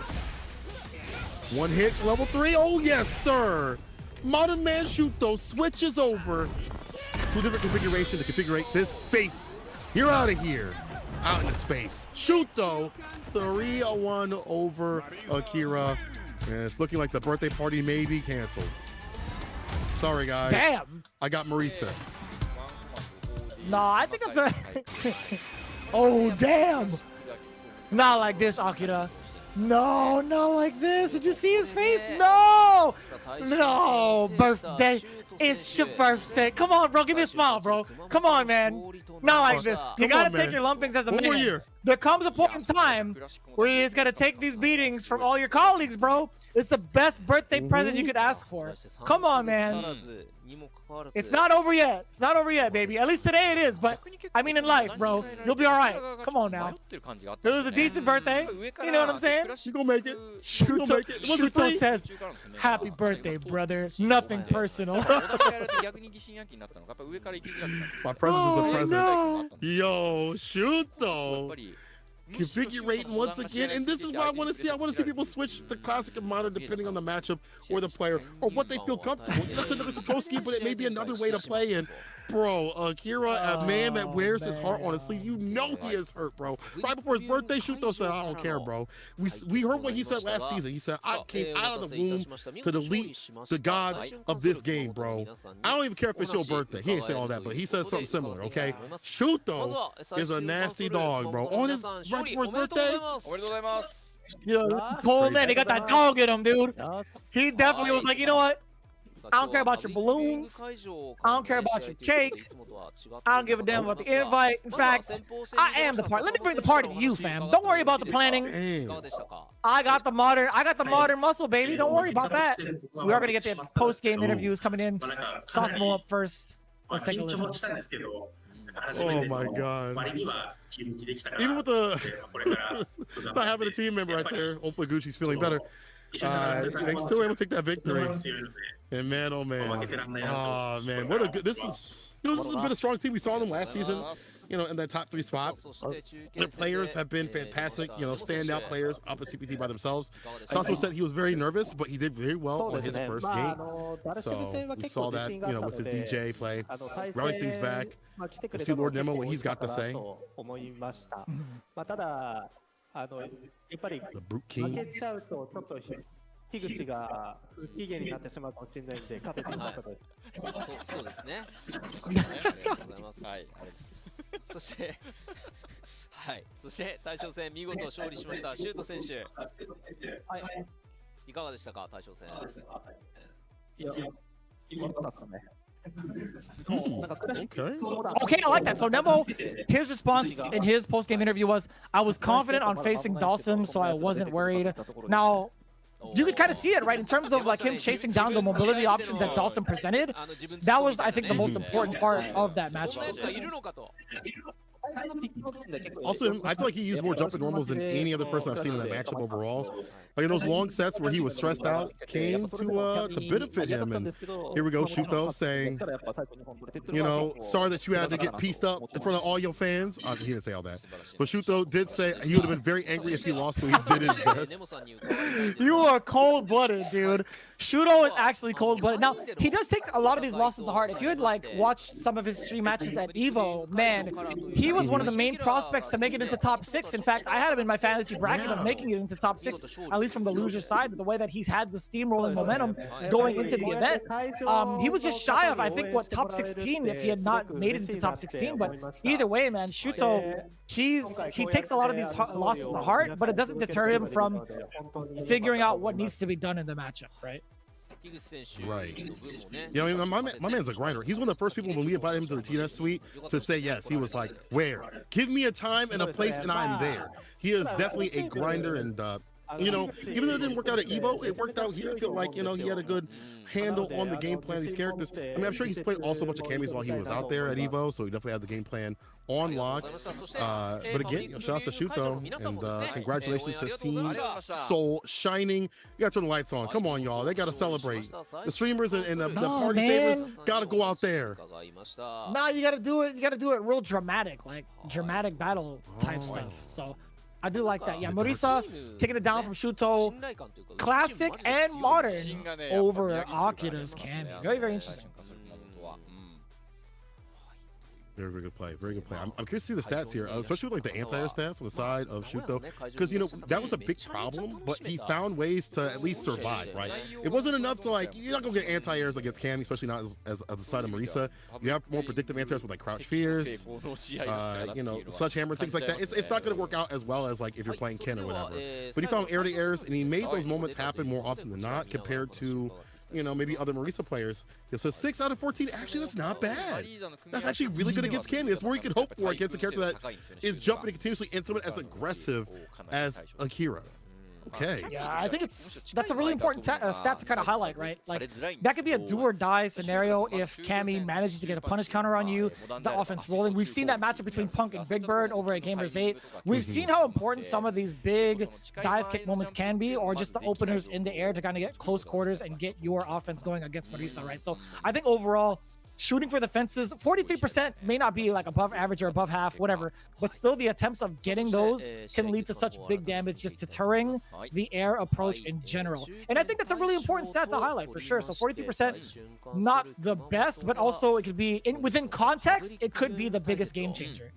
One hit, level 3. Oh yes, sir. Modern Man Shuto switches over to a different configuration to configure this face. You're out of here. Out into space. Shuto 3-1 over Akira. And it's looking like the birthday party may be canceled. Sorry, guys. Damn. I got Marisa. Nah, I think it's a... Oh, damn. Not like this, Akira. No, not like this. Did you see his face? No. No. Birthday. It's your birthday. Come on, bro. Give me a smile, bro. Come on, man. Not like this. You gotta take your lumpings as a man. 1 more year. There comes a point in time where you just gotta take these beatings from all your colleagues, bro. It's the best birthday present you could ask for. Come on, man. It's not over yet. It's not over yet, baby. At least today it is, but I mean in life, bro. You'll be all right. Come on now. It was a decent birthday. You know what I'm saying? You gonna make it. Shuto says, happy birthday, brother. Nothing personal. My presence is a present. Yo, Shuto. Configurating once again, and this is what I want to see. I want to see people switch the classic and modern depending on the matchup or the player or what they feel comfortable. That's another control scheme, but it may be another way to play. And bro, Akira, a man that wears his heart on his sleeve, you know he is hurt, bro. Right before his birthday, Shuto said, "I don't care, bro." We heard what he said last season. He said, "I came out of the womb to delete the gods of this game, bro." I don't even care if it's your birthday. He ain't say all that, but he said something similar. Okay, Shuto is a nasty dog, bro. On his right before his birthday. Yeah, Cole, man, he got that dog in him, dude. He definitely was like, you know what? I don't care about your balloons. I don't care about your cake. I don't give a damn about the invite. In fact, I am the party. Let me bring the party to you, fam. Don't worry about the planning. I got the modern muscle, baby. Don't worry about that. We are gonna get the post-game interviews coming in. Sosmo up first. Let's take a listen. Oh my god. Even with the not having a team member right there, hopefully Gucci's feeling better. They still were able to take that victory. And man, oh man, oh man, what a good! This has been a strong team. We saw them last season, in that top 3 spot. The players have been fantastic, standout players up at CPT by themselves. Sasso said he was very nervous, but he did very well on his first game. So we saw that, with his DJ play, routing things back. We'll see Lord Nemo what he's got to say. The Brute King. 樋口が不機嫌になってしまうかもしれないんで、勝ててよかったです。そうですね。ありがとうございます。はい、そして大将戦見事勝利しましたシュート選手。いかがでしたか、大将戦。いや、よかったっすね。Okay, I like that. So Nemo, his response in his post-game interview was, I was confident on facing Dawson, so I wasn't worried. Now, you could kind of see it, right? In terms of like him chasing down the mobility options that Dawson presented. That was, I think, the most important part of that matchup. Also, I feel like he used more jumping normals than any other person I've seen in that matchup overall. Like in those long sets where he was stressed out, came to benefit him. And here we go, Shuto saying, sorry that you had to get pieced up in front of all your fans. He didn't say all that, but Shuto did say he would have been very angry if he lost, so he did his best. You are cold-blooded, dude. Shuto is actually cold-blooded. Now, he does take a lot of these losses to heart. If you had watched some of his stream matches at EVO, man, he was one of the main prospects to make it into top 6. In fact, I had him in my fantasy bracket of making it into top 6, at least from the loser side, the way that he's had the steamrolling momentum going into the event. He was just shy of, I think, top 16 if he had not made it into top 16. But either way, man, Shuto, he takes a lot of these losses to heart, but it doesn't deter him from figuring out what needs to be done in the matchup, right? Right. My man's a grinder. He's one of the first people when we invited him to the TNS suite to say yes. He was like, where? Give me a time and a place and I'm there. He is definitely a grinder, and even though it didn't work out at EVO, it worked out here. I feel like, he had a good handle on the game plan of these characters. I mean, I'm sure he's played also a bunch of cameos while he was out there at EVO, so he definitely had the game plan on lock. But again, shout out to Shuto, and congratulations to Team Soul Shining. You gotta turn the lights on. Come on, y'all. They gotta celebrate. The streamers and the party favors gotta go out there. Nah, you gotta do it. You gotta do it real dramatic, like dramatic battle type stuff. So I do like that. Yeah, Morisa taking it down from Shuto. Classic and modern over Akira's cameo. Very, very interesting. Very, very good play. Very good play. I'm curious to see the stats here, especially with the anti-air stats on the side of Shuto, because that was a big problem, but he found ways to at least survive. Right? It wasn't enough to you're not gonna get anti-airs against Cammy, especially not as the side of Morisa. You have more predictive anti-airs with Crouch Fears, Sledgehammer, things like that. It's not gonna work out as well as if you're playing Ken or whatever. But he found air-to-airs, and he made those moments happen more often than not, compared to you know, maybe other Marisa players. So 6 out of 14, actually, that's not bad. That's actually really good against Cammy. That's where you can hope for against a character that is jumping continuously and someone as aggressive as Akira. Okay. Yeah, I think that's a really important stat to kind of highlight, right? Like, that could be a do or die scenario if Cammy manages to get a punish counter on you, the offense rolling. We've seen that matchup between Punk and Big Bird over at Gamers 8. We've seen how important some of these big dive kick moments can be, or just the openers in the air to kind of get close quarters and get your offense going against Marisa, right? So I think overall, shooting for the fences, 43% may not be like above average or above half, whatever, but still the attempts of getting those can lead to such big damage, just deterring the air approach in general. And I think that's a really important stat to highlight for sure. So 43%, not the best, but also it could be, within context, it could be the biggest game changer.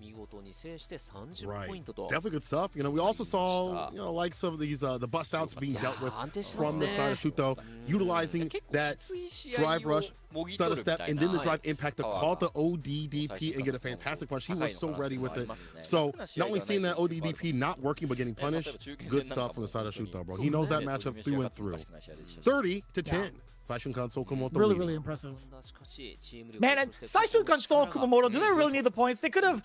Right. Definitely good stuff. You know, we also saw, you know, like some of these, the bust outs being dealt with from the side of Shuto, utilizing that drive rush, stutter step, and then the drive impact to call the ODDP and get a fantastic punch. He was so ready with it. So not only seeing that ODDP not working but getting punished, good stuff from the side of Shuto, bro. He knows that matchup through and through. 30-10. Saishunkan Sol Kumamoto. Really impressive. Man, and Saishunkan Sol Kumamoto, do they really need the points? They could have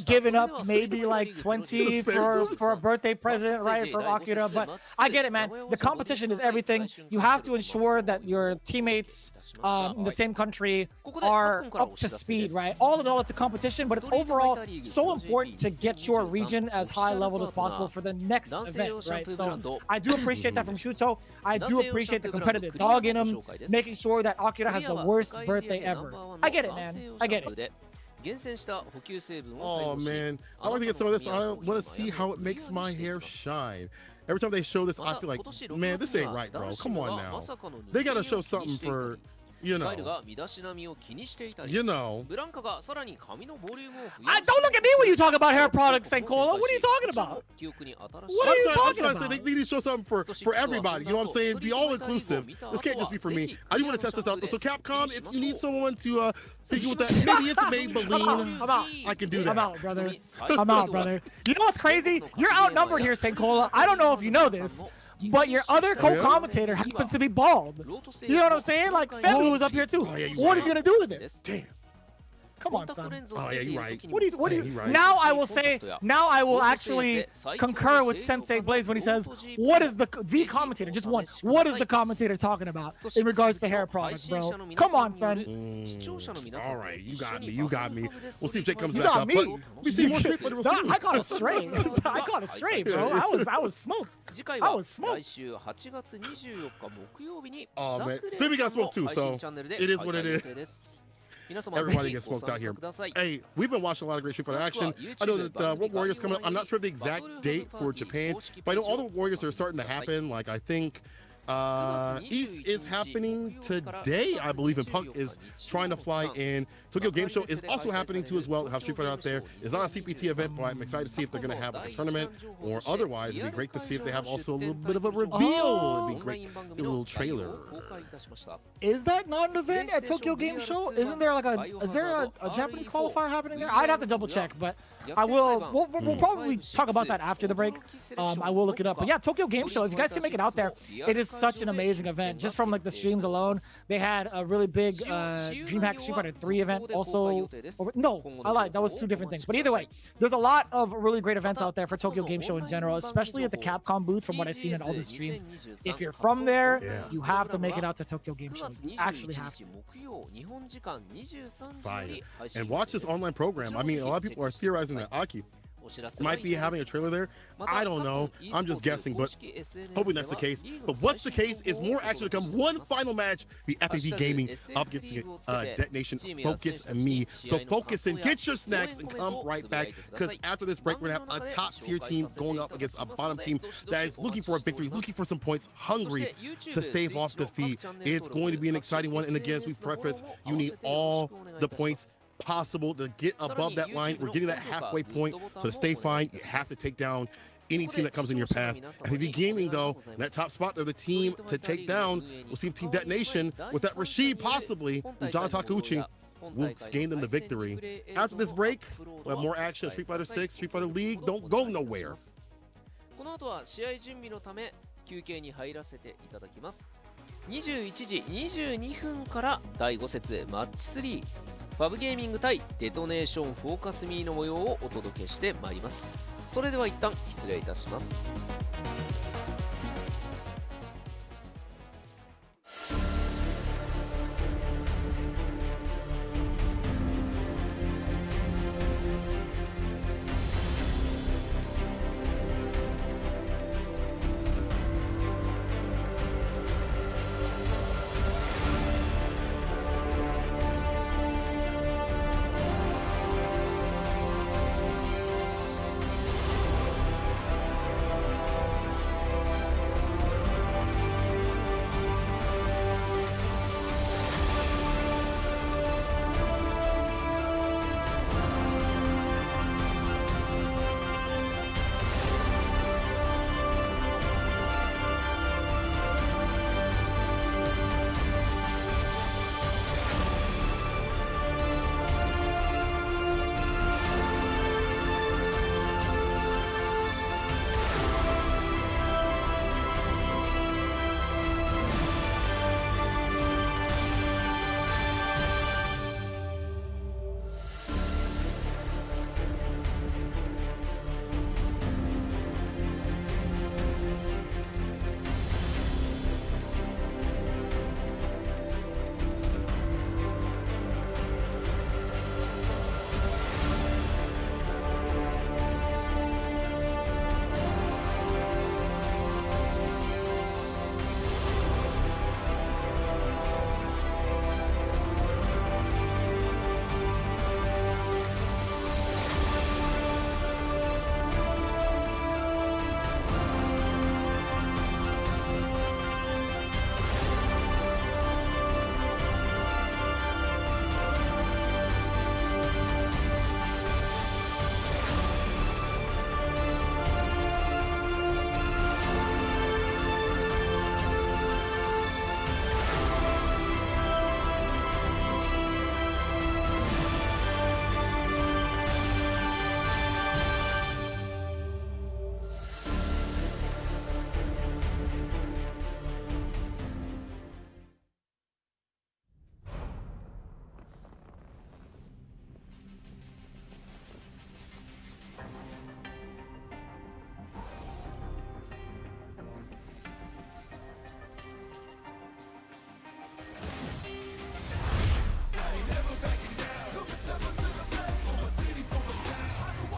given up maybe like 20 for a birthday present, right, for Akira, but I get it, man. The competition is everything. You have to ensure that your teammates in the same country are up to speed, right? All in all, it's a competition, but it's overall so important to get your region as high leveled as possible for the next event, right? So I do appreciate that from Shuto. I do appreciate the competitive dog in him, making sure that Akira has the worst birthday ever. I get it, man. I get it. Oh man, I like to get some of this. I want to see how it makes my hair shine. Every time they show this, I feel like, man, this ain't right, bro. Come on now. They gotta show something for, you know. Don't look at me when you talk about hair products, Sankola. What are you talking about? What are you talking about? They need to show something for everybody. You know what I'm saying? Be all inclusive. This can't just be for me. I do want to test this out. So Capcom, if you need someone to figure with that, maybe it's Maybelline. I'm out. I can do that. I'm out, brother. I'm out, brother. You know what's crazy? You're outnumbered here, Sankola. I don't know if you know this, but your other co-commentator happens to be bald. You know what I'm saying? Like, Fenlu was up here too. What is he gonna do with it? Damn. Come on, son. Oh yeah, you're right. What do you? Now I will say. Now I will actually concur with Sensei Blaze when he says, "What is the commentator? Just one. What is the commentator talking about in regards to hair products, bro? Come on, son." All right, you got me. You got me. We'll see if Jake comes back got up. me. But we see more Street Fighter. I got it straight. I got it straight, bro. I was smoked. I was smoked. Oh man, Phoebe got smoked too. So it is what it is. Everybody gets smoked out here. Hey, we've been watching a lot of great Street Fighter action. I know that World Warriors coming up. I'm not sure of the exact date for Japan, but I know all the Warriors are starting to happen. Like, I think East is happening today, I believe, and Punk is trying to fly in. Tokyo Game Show is also happening too as well. Have Street Fighter out there. It's not a CPT event, but I'm excited to see if they're going to have like a tournament or otherwise. It'd be great to see if they have also a little bit of a reveal. It'd be great, a little trailer. Is that not an event at Tokyo Game Show? Isn't there like is there a Japanese qualifier happening there? I'd have to double check, but I will. We'll probably talk about that after the break. I will look it up. But yeah, Tokyo Game Show. If you guys can make it out there, it is such an amazing event. Just from like the streams alone, they had a really big DreamHack Street Fighter 3 event. Also, no, I lied. That was two different things. But either way, there's a lot of really great events out there for Tokyo Game Show in general, especially at the Capcom booth. From what I've seen in all the streams, if you're from there, you have to make it out to Tokyo Game Show. You actually have to. Fire. And watch this online program. I mean, a lot of people are theorizing that Aki might be having a trailer there. I don't know. I'm just guessing, but hoping that's the case. But what's the case is more action to come. One final match, the FAV Gaming up against DetonatioN FocusMe. So focus and get your snacks and come right back, because after this break, we're going to have a top-tier team going up against a bottom team that is looking for a victory, looking for some points, hungry to stave off defeat. It's going to be an exciting one. And again, as we preface, you need all the points possible to get above that line. We're getting that halfway point, so to stay fine, you have to take down any team that comes in your path. FAV Gaming, though, that top spot, they're the team to take down. We'll see if Team Detonation, with that Rashid possibly, and John Takeuchi, will gain them the victory. After this break, we'll have more action. Street Fighter 6, Street Fighter League, don't go nowhere. この後は試合準備のため休憩に入らせていただきます。21時22分から第5節マッチ3ファブゲーミング対デトネーションフォーカスミーの模様をお届けしてまいります。それでは一旦失礼いたします。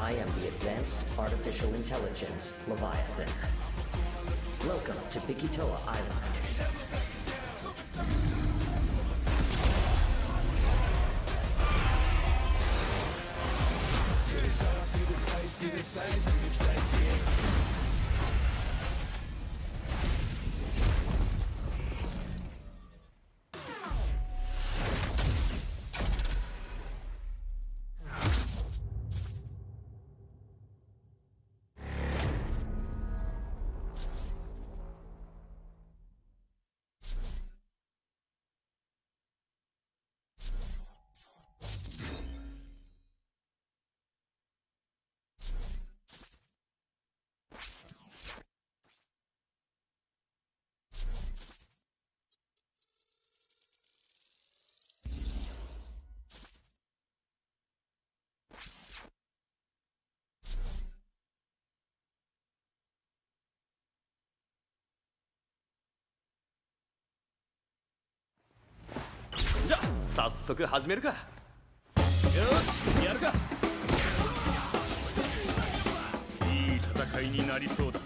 I am the Advanced Artificial Intelligence Leviathan. Welcome to Bikitoa Island.じゃあ早速始めるか。よしやるか。いい戦いになりそうだ。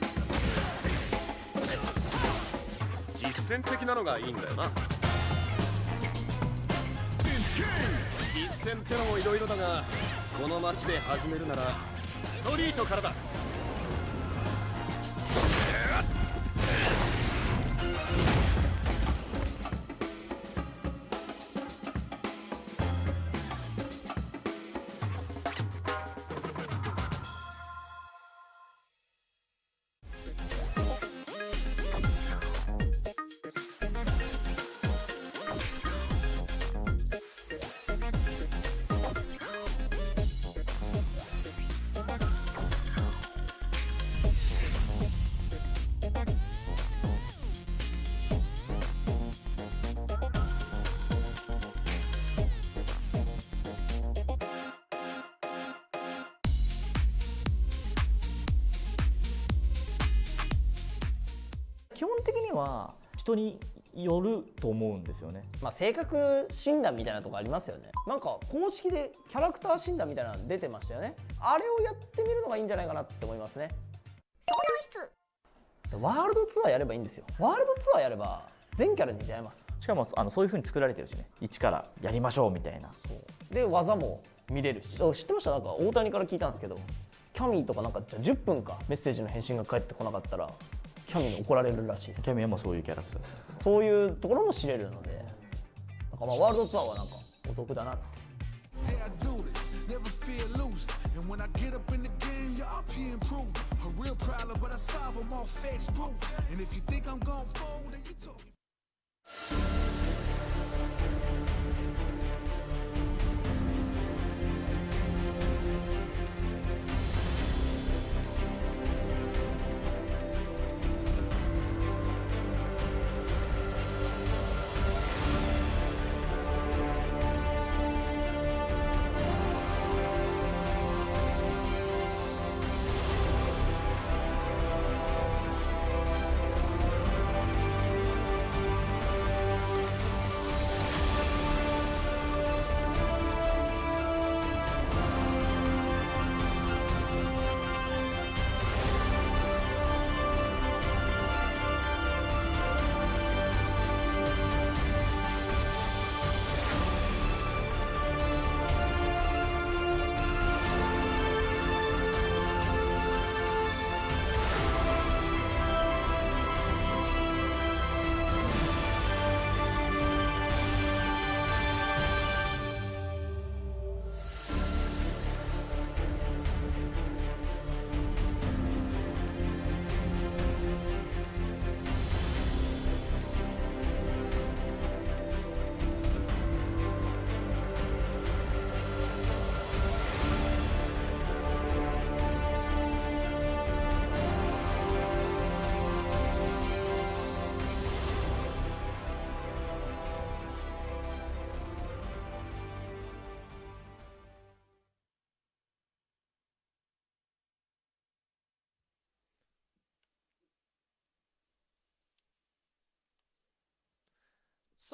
実戦的なのがいいんだよな。実戦ってのもいろいろだが、この街で始めるならストリートからだ。基本的には人によると思うんですよね。まあ性格診断みたいなとこありますよね。なんか公式でキャラクター診断みたいなの出てましたよね。あれをやってみるのがいいんじゃないかなって思いますね。ワールドツアーやればいいんですよ。ワールドツアーやれば全キャラに出会えます。しかもそういう風に作られてるしね。一からやりましょうみたいな。で技も見れるし。知ってました？なんか大谷から聞いたんですけど、キャミーとかなんかじゃあ10分かメッセージの返信が返ってこなかったらキャミーに怒られるらしいです。キャミーはもうそういうキャラクターです。そういうところも知れるので、なんかまあワールドツアーはなんかお得だなって。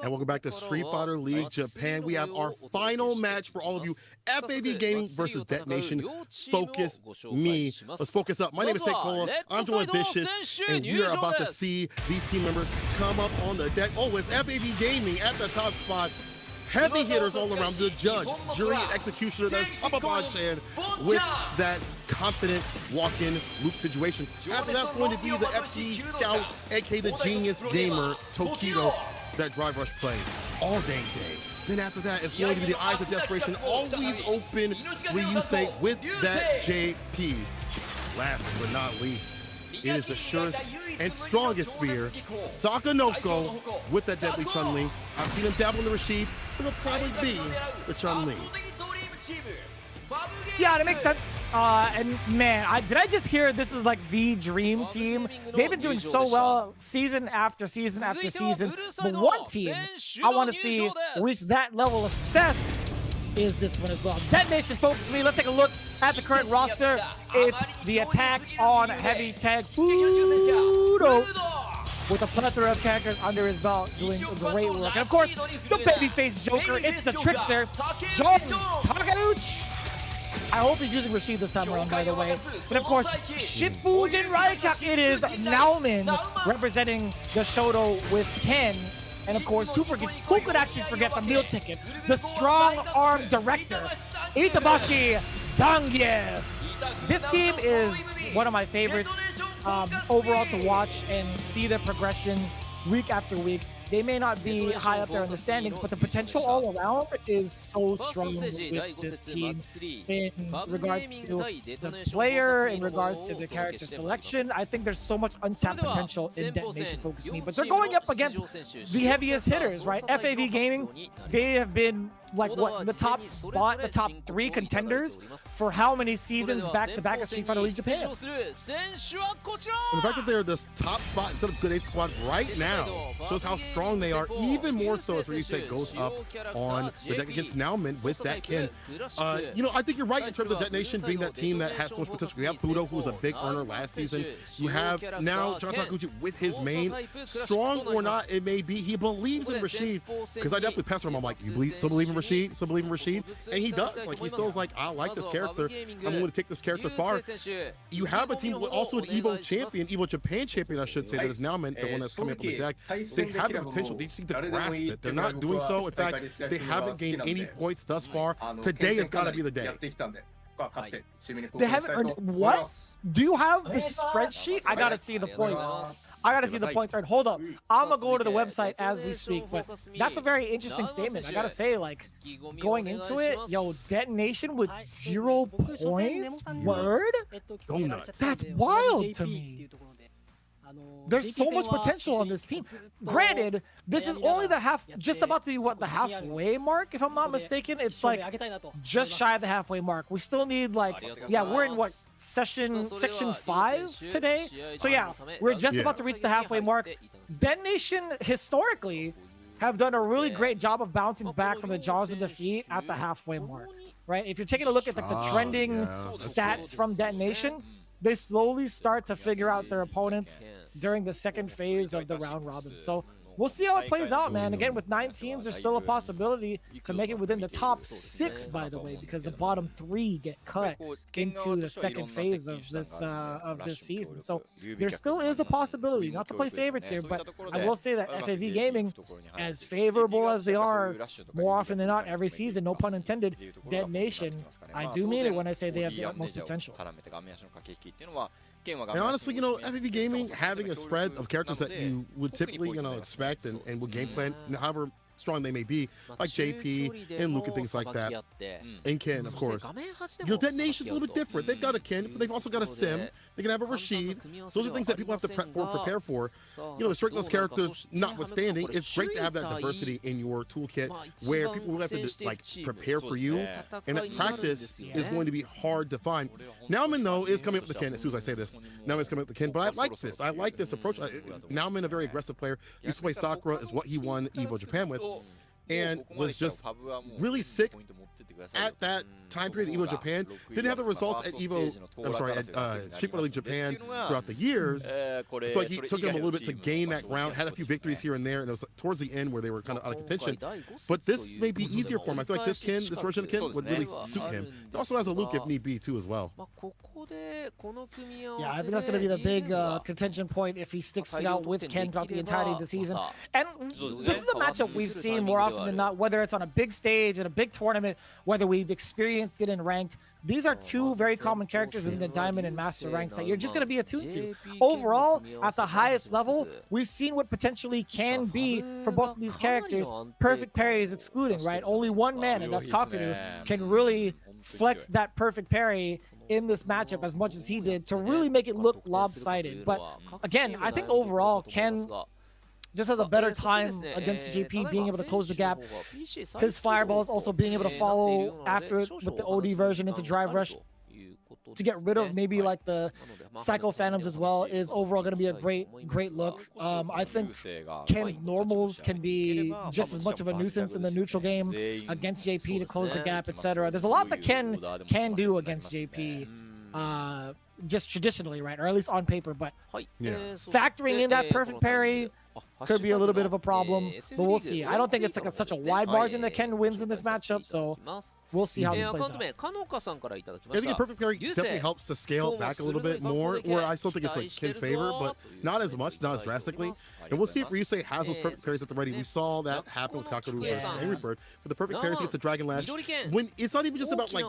And welcome back to Street Fighter League Japan. We have our final match for all of you. FAV Gaming versus Detonation FocusMe. Let's focus up. My name is Seikola. I'm joined Vicious, and we are about to see these team members come up on the deck. Oh, it's FAV Gaming at the top spot. Heavy hitters all around. The judge, jury, and executioner. That's Papa-Chan with that confident walk-in loop situation. After that's going to be the FG Scout, aka the Genius Gamer, Tokido. That drive rush play all dang day. Then after that, it's going to be the Eyes of Desperation, always open Ryusei with that JP. Last but not least, it is the surest and strongest spear, Sakanoko with that deadly Chun-Li. I've seen him dabble in the Rashid, but it'll probably be the Chun-Li. Yeah, that makes sense. And man, did I just hear this is like the dream team? They've been doing so well season after season after season. But one team I want to see reach that level of success is this one as well. Detonation FocusMe. Let's take a look at the current roster. It's the attack on heavy tag Fudo with a plethora of characters under his belt doing great work. And of course, the babyface Joker. It's the trickster, John Takeuchi. I hope he's using Rashid this time around, by the way. And of course, Shippuden Raikak, it is Nauman representing the Shoto with Ken. And of course, who could actually forget the meal ticket? The strong arm director, Itabashi Zangief. This team is one of my favorites overall to watch and see the progression week after week. They may not be high up there in the standings, but the potential all around is so strong with this team in regards to the player, in regards to the character selection. I think there's so much untapped potential in Detonation FocusMe, but they're going up against the heaviest hitters, right? FAV Gaming, they have been like what, the top spot, the top 3 contenders for how many seasons back-to-back at Street Fighter League Japan? And the fact that they're the top spot instead of Good 8 squad right now shows how strong strong they are, even more so as Ryusei goes up on the deck against Nauman with that Ken. You know, I think you're right in terms of Detonation being that team that has so much potential. We have Budo, who was a big earner last season. You have now John Takuchi with his main. Strong or not it may be, he believes in Rashid, because I definitely pester him. I'm like, you still believe in Rashid? Still believe in Rashid? And he does. Like, he still's like, I like this character. I'm going to take this character far. You have a team with also an Evo champion, Evo Japan champion, I should say, that is Nauman, the one that's coming up on the deck. They have the potential. They seem to grasp it. They're not doing so. In fact, they haven't gained any points thus far. Today has got to be the day. They haven't earned what? Do you have the spreadsheet? I gotta see the points. I gotta see the points. All right, hold up. I'm gonna go to the website as we speak, but that's a very interesting statement. I gotta say, like, going into it, yo, Detonation with 0 points? Word? Go nuts. That's wild to me. There's so much potential on this team. Granted, this is only the just about to be what, the halfway mark, if I'm not mistaken. It's like just shy of the halfway mark. We still need, like, yeah, we're in what, section 5 today. So yeah, we're just about to reach the halfway mark. Detonation historically have done a really great job of bouncing back from the jaws of defeat at the halfway mark, right? If you're taking a look at, like, the trending stats from Detonation, they slowly start to figure out their opponents during the second phase of the round robin. So we'll see how it plays out, man. Again, with 9 teams, there's still a possibility to make it within the top 6, by the way, because the bottom 3 get cut into the second phase of this season. So there still is a possibility, not to play favorites here, but I will say that FAV Gaming, as favorable as they are more often than not every season, no pun intended, Detonation, I do mean it when I say they have the utmost potential. And honestly, you know, FAV Gaming having a spread of characters that you would typically, you know, expect and would game plan, however strong they may be, like JP and Luke and things like that, and Ken, of course. You know, Detonation's a little bit different. They've got a Ken, but they've also got a Sim. They can have a Rashid. Those are things that people have to prepare for. You know, the strength of those characters notwithstanding, it's great to have that diversity in your toolkit where people will have to, like, prepare for you, and that practice is going to be hard to find. Nauman, though, is coming up with the Ken. As soon as I say this, Nauman's coming up with the Ken, but I like this. I like this approach. Nauman, a very aggressive player. Yusui Sakura is what he won Evo Japan with, and was just really sick at that time period. Evo Japan didn't have the results at Evo, I'm sorry, at Street Fighter League Japan throughout the years. I feel like he took him a little bit to gain that ground, had a few victories here and there, and it was towards the end where they were kind of out of contention. But this may be easier for him. I feel like this version of Ken would really suit him. He also has a Luke if need be too as well. Yeah, I think that's going to be the big contention point if he sticks it out with Ken throughout the entirety of the season. And this is a matchup we've seen more often than not, whether it's on a big stage in a big tournament, whether we've experienced it in ranked. These are 2 very common characters within the Diamond and Master ranks that you're just going to be attuned to. Overall, at the highest level, we've seen what potentially can be for both of these characters. Perfect parries excluding, right? Only one man, and that's Kakeru, can really flex that perfect parry in this matchup as much as he did to really make it look lopsided. But again, I think overall Ken just has a better time against JP, being able to close the gap. His fireballs also being able to follow after it with the OD version into Drive Rush to get rid of maybe like the Psycho Phantoms as well is overall going to be a great look. I think Ken's normals can be just as much of a nuisance in the neutral game against JP to close the gap, etc. There's a lot that Ken can do against JP. Just traditionally, right, or at least on paper, but factoring in that perfect parry could be a little bit of a problem, but we'll see. I don't think it's like such a wide margin that Ken wins in this matchup, so we'll see how this plays out. I think a perfect parry definitely helps to scale back a little bit more, where I still think it's like Ken's favor, but not as much, not as drastically. And we'll see if Ryusei has those perfect parries at the ready. We saw that happen with Kakeru versus Angry Bird, but the perfect parries against the Dragon Lash, when it's not even just about like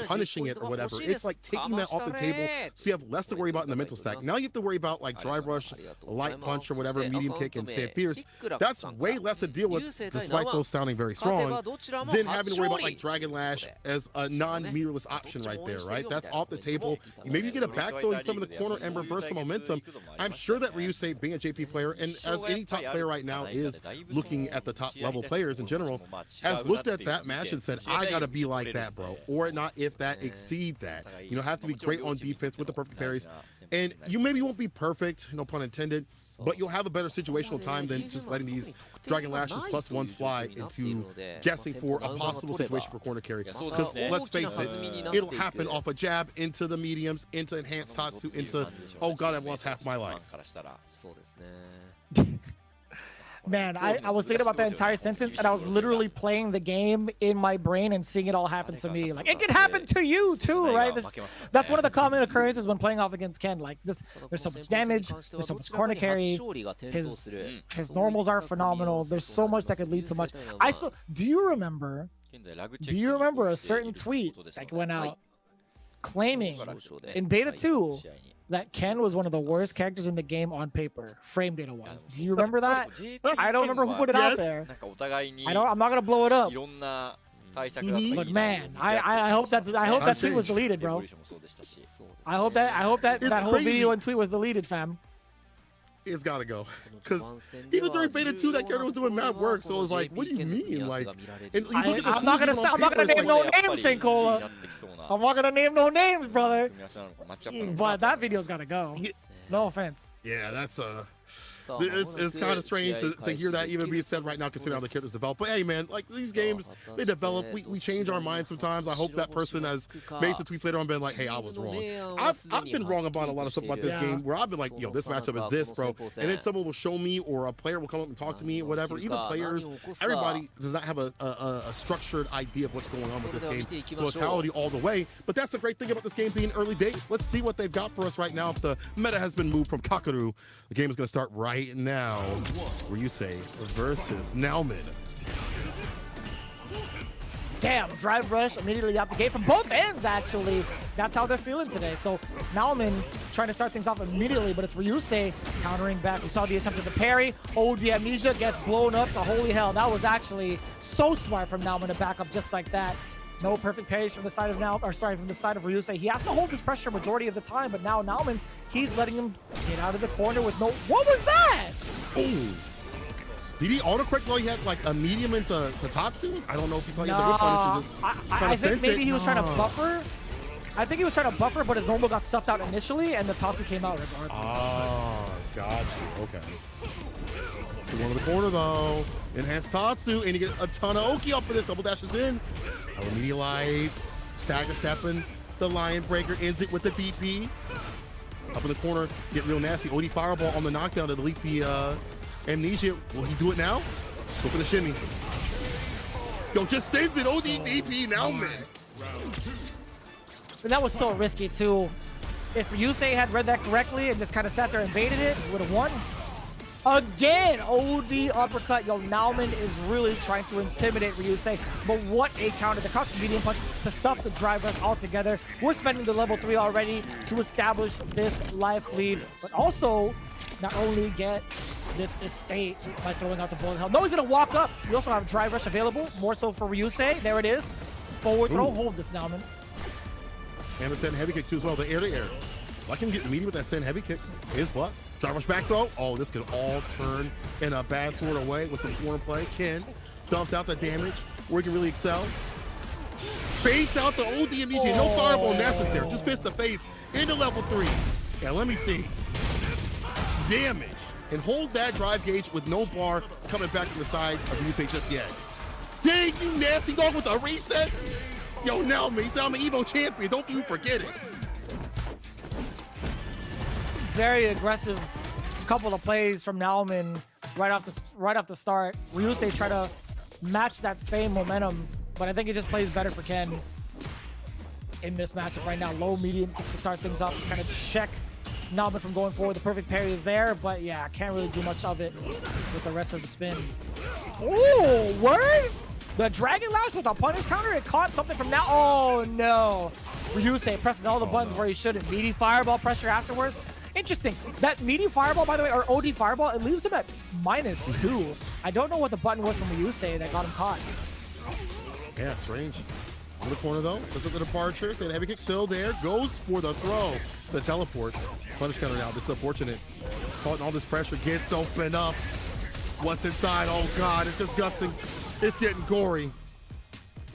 punishing it or whatever, it's like taking that off the table so you have less to worry about in the mental stack. Now you have to worry about like Drive Rush, Light Punch or whatever, Medium Kick, and Stand Fierce. That's way less to deal with, despite those sounding very strong, than having to worry about like Dragon Lash as a non-meterless option right there, right? That's off the table. Maybe you get a back throw and come in the corner and reverse the momentum. I'm sure that Ryusei, being a JP player, and as any top player right now is looking at the top level players in general, has looked at that match and said, I gotta be like that, bro. Or not if that exceed that. You know, have to be great on defense with the perfect parries. And you maybe won't be perfect, no pun intended, but you'll have a better situational time than just letting these Dragon Lashes +1s fly into guessing for a possible situation for corner carry. Because let's face it, it'll happen off a jab into the mediums, into enhanced Tatsu, into, oh god, I've lost half my life. Man, I was thinking about that entire sentence, and I was literally playing the game in my brain and seeing it all happen to me. Like, it can happen to you too, right? That's one of the common occurrences when playing off against Ken. Like this, there's so much damage, there's so much corner carry. His normals are phenomenal. There's so much that could lead to much. Do you remember a certain tweet that went out claiming in Beta 2 that Ken was one of the worst characters in the game on paper, frame data wise? Do you remember that? I don't remember who put it out there. I'm not gonna blow it up. But man, I hope that tweet was deleted, bro. I hope that whole video and tweet was deleted, fam. It's gotta go, because even during Beta 2, that character was doing mad work. So it was like, what do you mean? Like, and you look at the I'm not gonna name no names, Saint-Cola. I'm not gonna name no names, brother. But that video's gotta go. No offense. Yeah, that's it's kind of strange to hear that even be said right now, considering how the characters develop. But hey, man, like these games, they develop. We change our minds sometimes. I hope that person has made some tweets later on, been like, hey, I was wrong. I've been wrong about a lot of stuff about this game, where I've been like, yo, this matchup is this, bro. And then someone will show me, or a player will come up and talk to me, whatever. Even players, everybody does not have a structured idea of what's going on with this game. Totality all the way. But that's the great thing about this game being early days. Let's see what they've got for us right now. If the meta has been moved from Kakaru, the game is going to start right now. Ryusei versus Nauman. Damn, drive rush immediately out the gate from both ends, actually. That's how they're feeling today. So Nauman trying to start things off immediately, but it's Ryusei countering back. We saw the attempt at the parry. OD Amnesia gets blown up to holy hell. That was actually so smart from Nauman to back up just like that. No perfect parries from the side of from the side of Ryusei. He has to hold this pressure majority of the time, but now Nauman, he's letting him get out of the corner with no. What was that? Ooh. Did he autocorrect while he had like a medium into Tatsu? I don't know if he thought he had the whip punish. I think maybe he was trying to buffer. I think he was trying to buffer, but his normal got stuffed out initially, and the Tatsu came out regardless. Oh, got you. Okay. Still going to the corner though. Enhanced Tatsu, and you get a ton of Oki up for this. Double dashes in. Immediate life. Stagger stepping. The Lion Breaker ends it with the DP. Up in the corner, get real nasty. OD Fireball on the knockdown to delete the Amnesia. Will he do it now? Let's go for the shimmy. Yo, just sends it. OD DP now, man. And that was so risky too. If Ryusei had read that correctly and just kind of sat there and baited it, he would have won. Again, OD uppercut. Yo, Nauman is really trying to intimidate Ryusei. But what a counter. The crouch medium punch to stuff the drive rush altogether. We're spending the level 3 already to establish this life lead, but also not only get this estate by throwing out the bullet hell. No, he's gonna walk up. We also have drive rush available, more so for Ryusei. There it is. Forward throw. Ooh. Hold this, Nauman. And the send heavy kick too as well. The air to air. Like him get immediate with that send heavy kick is plus. Drive rush back throw. Oh, this could all turn in a bad sort of way with some corner play. Ken dumps out the damage where he can really excel. Baits out the OD immediately. No fireball necessary. Just fist the face into level 3. Yeah, let me see. Damage. And hold that drive gauge with no bar coming back from the side of Ryusei just yet. Dang, you nasty dog with a reset. Yo, now me, I'm an Evo champion. Don't you forget it. Very aggressive couple of plays from Nauman right off the start. Ryusei try to match that same momentum, but I think it just plays better for Ken in this matchup right now. Low medium kicks to start things off, kind of check Nauman from going forward. The perfect parry is there, but yeah, can't really do much of it with the rest of the spin. Ooh, word? The Dragon Lash with a punish counter, it caught something from now. Oh no. Ryusei pressing all the buttons where he shouldn't. Meaty fireball pressure afterwards. Interesting. That meaty fireball, by the way, or OD fireball, it leaves him at -2. I don't know what the button was from Ryusei that got him caught. Yeah, strange. In the corner though, sets up the departure. Stay heavy kick still there. Goes for the throw. The teleport. Punish counter now. This is unfortunate. Caught in all this pressure. Gets opened up. What's inside? Oh god, it's just gutsing. It's getting gory.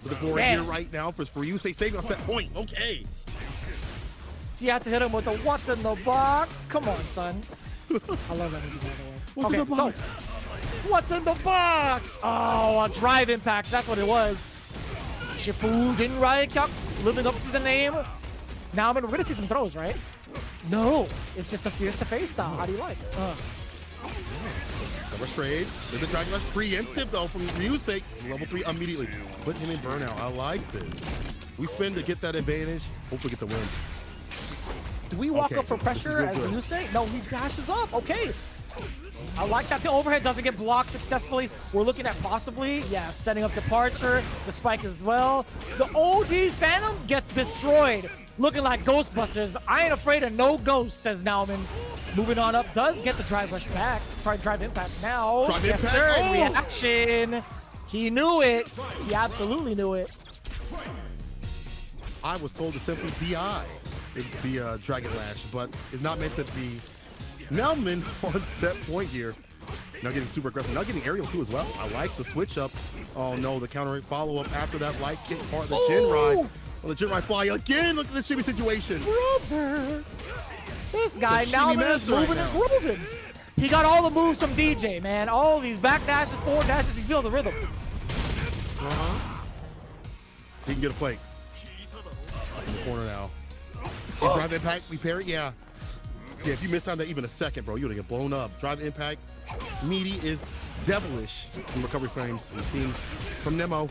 With the gory here right now for Ryusei staying on set point. Okay. She had to hit him with the what's in the box. Come on, son. I love that movie, by the way. What's in the box? So, what's in the box? Oh, a drive impact. That's what it was. Shippuden Raikyak, living up to the name. Now we're gonna see some throws, right? No, it's just a fierce to face style. How do you like it? Double trade. Did the Dragon Rush preemptive though from Ryusei. Level 3 immediately. Put him in burnout. I like this. We spin to get that advantage. Hopefully get the win. Do we walk up for pressure as Ryusei? No, he dashes up. Okay. I like that the overhead doesn't get blocked successfully. We're looking at possibly, yeah, setting up departure, the spike as well. The OD Phantom gets destroyed. Looking like Ghostbusters. I ain't afraid of no ghosts, says Nauman. Moving on up, does get the drive rush back. Sorry, drive impact now. Drive yes, impact. sir. Oh! Reaction. He knew it. He absolutely knew it. I was told to simply DI the Dragon Lash, but it's not meant to be. Nauman on set point here. Now getting super aggressive. Now getting aerial too as well. I like the switch up. Oh no, the counter follow up after that light kick part of the Jinrai. Well, the Jinrai fly again. Look at the shimmy situation. Brother. This guy Nauman is moving and grooving. He got all the moves from DJ, man. All these back dashes, forward dashes. He's feeling the rhythm. He can get a plate. In the corner now. Oh. Drive impact, we parry, yeah. Yeah, if you miss time that even a second, bro, you're gonna get blown up. Drive impact, meaty is devilish in recovery frames. We've seen from Nemo.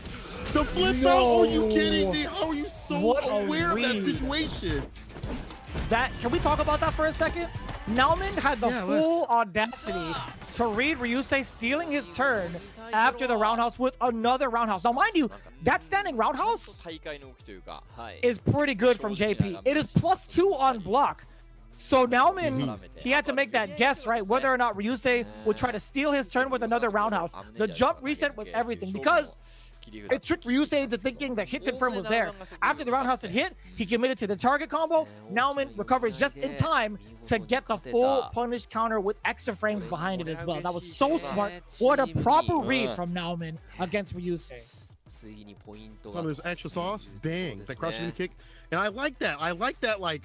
The flip though, are you kidding me? How are you so aware of that situation? Can we talk about that for a second? Nauman had the full audacity to read Ryusei stealing his turn after the roundhouse with another roundhouse. Now, mind you, that standing roundhouse is pretty good from JP. It is +2 on block. So Nauman, he had to make that guess, right? Whether or not Ryusei would try to steal his turn with another roundhouse. The jump reset was everything because it tricked Ryusei into thinking that hit confirm was there. After the roundhouse had hit, he committed to the target combo. Nauman recovers just in time to get the full punish counter with extra frames behind it as well. That was so smart. What a proper read from Nauman against Ryusei. Oh, there's extra sauce. Dang, that crouch mini kick. And I like that. I like that, like,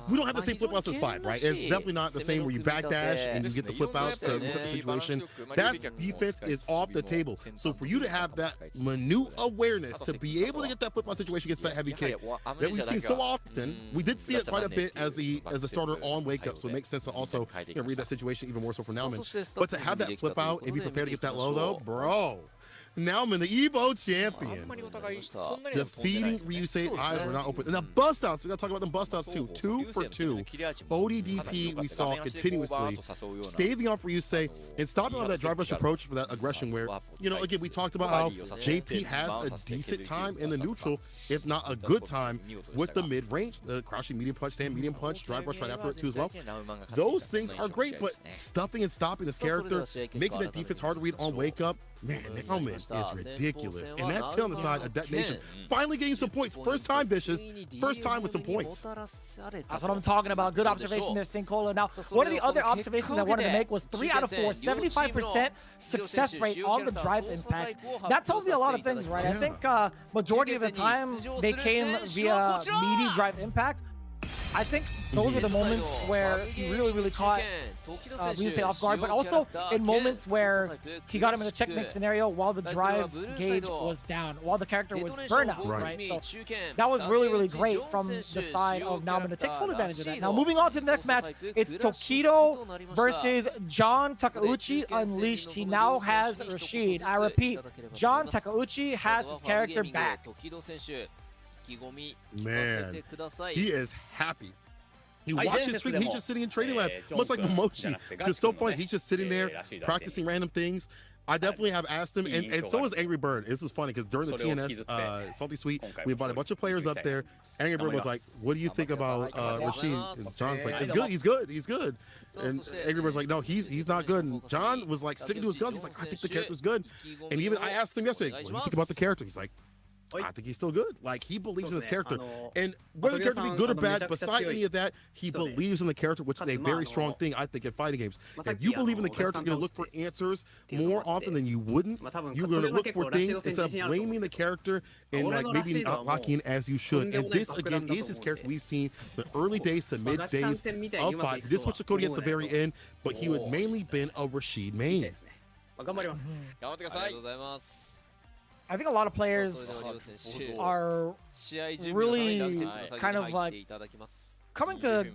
we don't have the same flip outs as 5, right? It's definitely not the same where you backdash and you get the flip outs to reset the situation. That defense is off the table. So for you to have that minute awareness to be able to get that flip out situation against that heavy kick that we've seen so often, we did see it quite a bit as the starter on Wake Up. So it makes sense to also read that situation even more so for Nauman. But to have that flip out and be prepared to get that low though, bro. Nauman, the Evo champion, defeating Ryusei. Eyes were not open. And the bust outs, we gotta talk about them bust outs too. 2 for 2. ODDP we saw continuously staving off Ryusei and stopping on that drive rush approach for that aggression where, you know, again, we talked about how JP has a decent time in the neutral, if not a good time, with the mid range, the crouching medium punch, stand medium punch, drive rush right after it too as well. Those things are great, but stuffing and stopping this character, making that defense hard to read on Wake Up, man, Nauman is ridiculous. And that's still on the side of Detonation. Finally getting some points. First time, Vicious. First time with some points. That's what I'm talking about. Good observation there, Stinkola. Now, one of the other observations I wanted to make was 3 out of 4, 75% success rate on the drive impacts. That tells me a lot of things, right? I think majority of the time they came via meaty drive impact. I think those were the moments where he really caught Ryusei off guard, but also in moments where he got him in a checkmate scenario while the drive gauge was down, while the character was burnout, right? So that was really great from the side of Nauman to take full advantage of that. Now moving on to the next match, it's Tokido versus John Takeuchi Unleashed. He now has Rashid. I repeat, John Takeuchi has his character back. Man, he is happy. You watch his stream, he's just sitting in training lab, much like Momochi. Just so funny, he's just sitting there practicing random things. I definitely have asked him, and so is Angry Bird. This is funny because during the TNS Salty Suite, we invited a bunch of players up there. Angry Bird was like, "What do you think about Rashid?" And John's like, "It's good, he's good." And Angry Bird's like, "No, he's not good." And John was like sticking to his guns. He's like, "I think the character's good." And even I asked him yesterday, "What do you think about the character?" He's like, I think he's still good. Like, he believes in his character. And whether the character be good or bad, beside any of that, he believes in the character, which is a very strong thing, I think, in fighting games. If you believe in the character, you're going to look for answers more often than you wouldn't. You're going to look for things instead of blaming the character and like maybe not locking in as you should. And this, again, is his character we've seen the early days to mid days of fight. This switched to Cody at the very end, but he had mainly been a Rashid main. I think a lot of players are really kind of like coming to,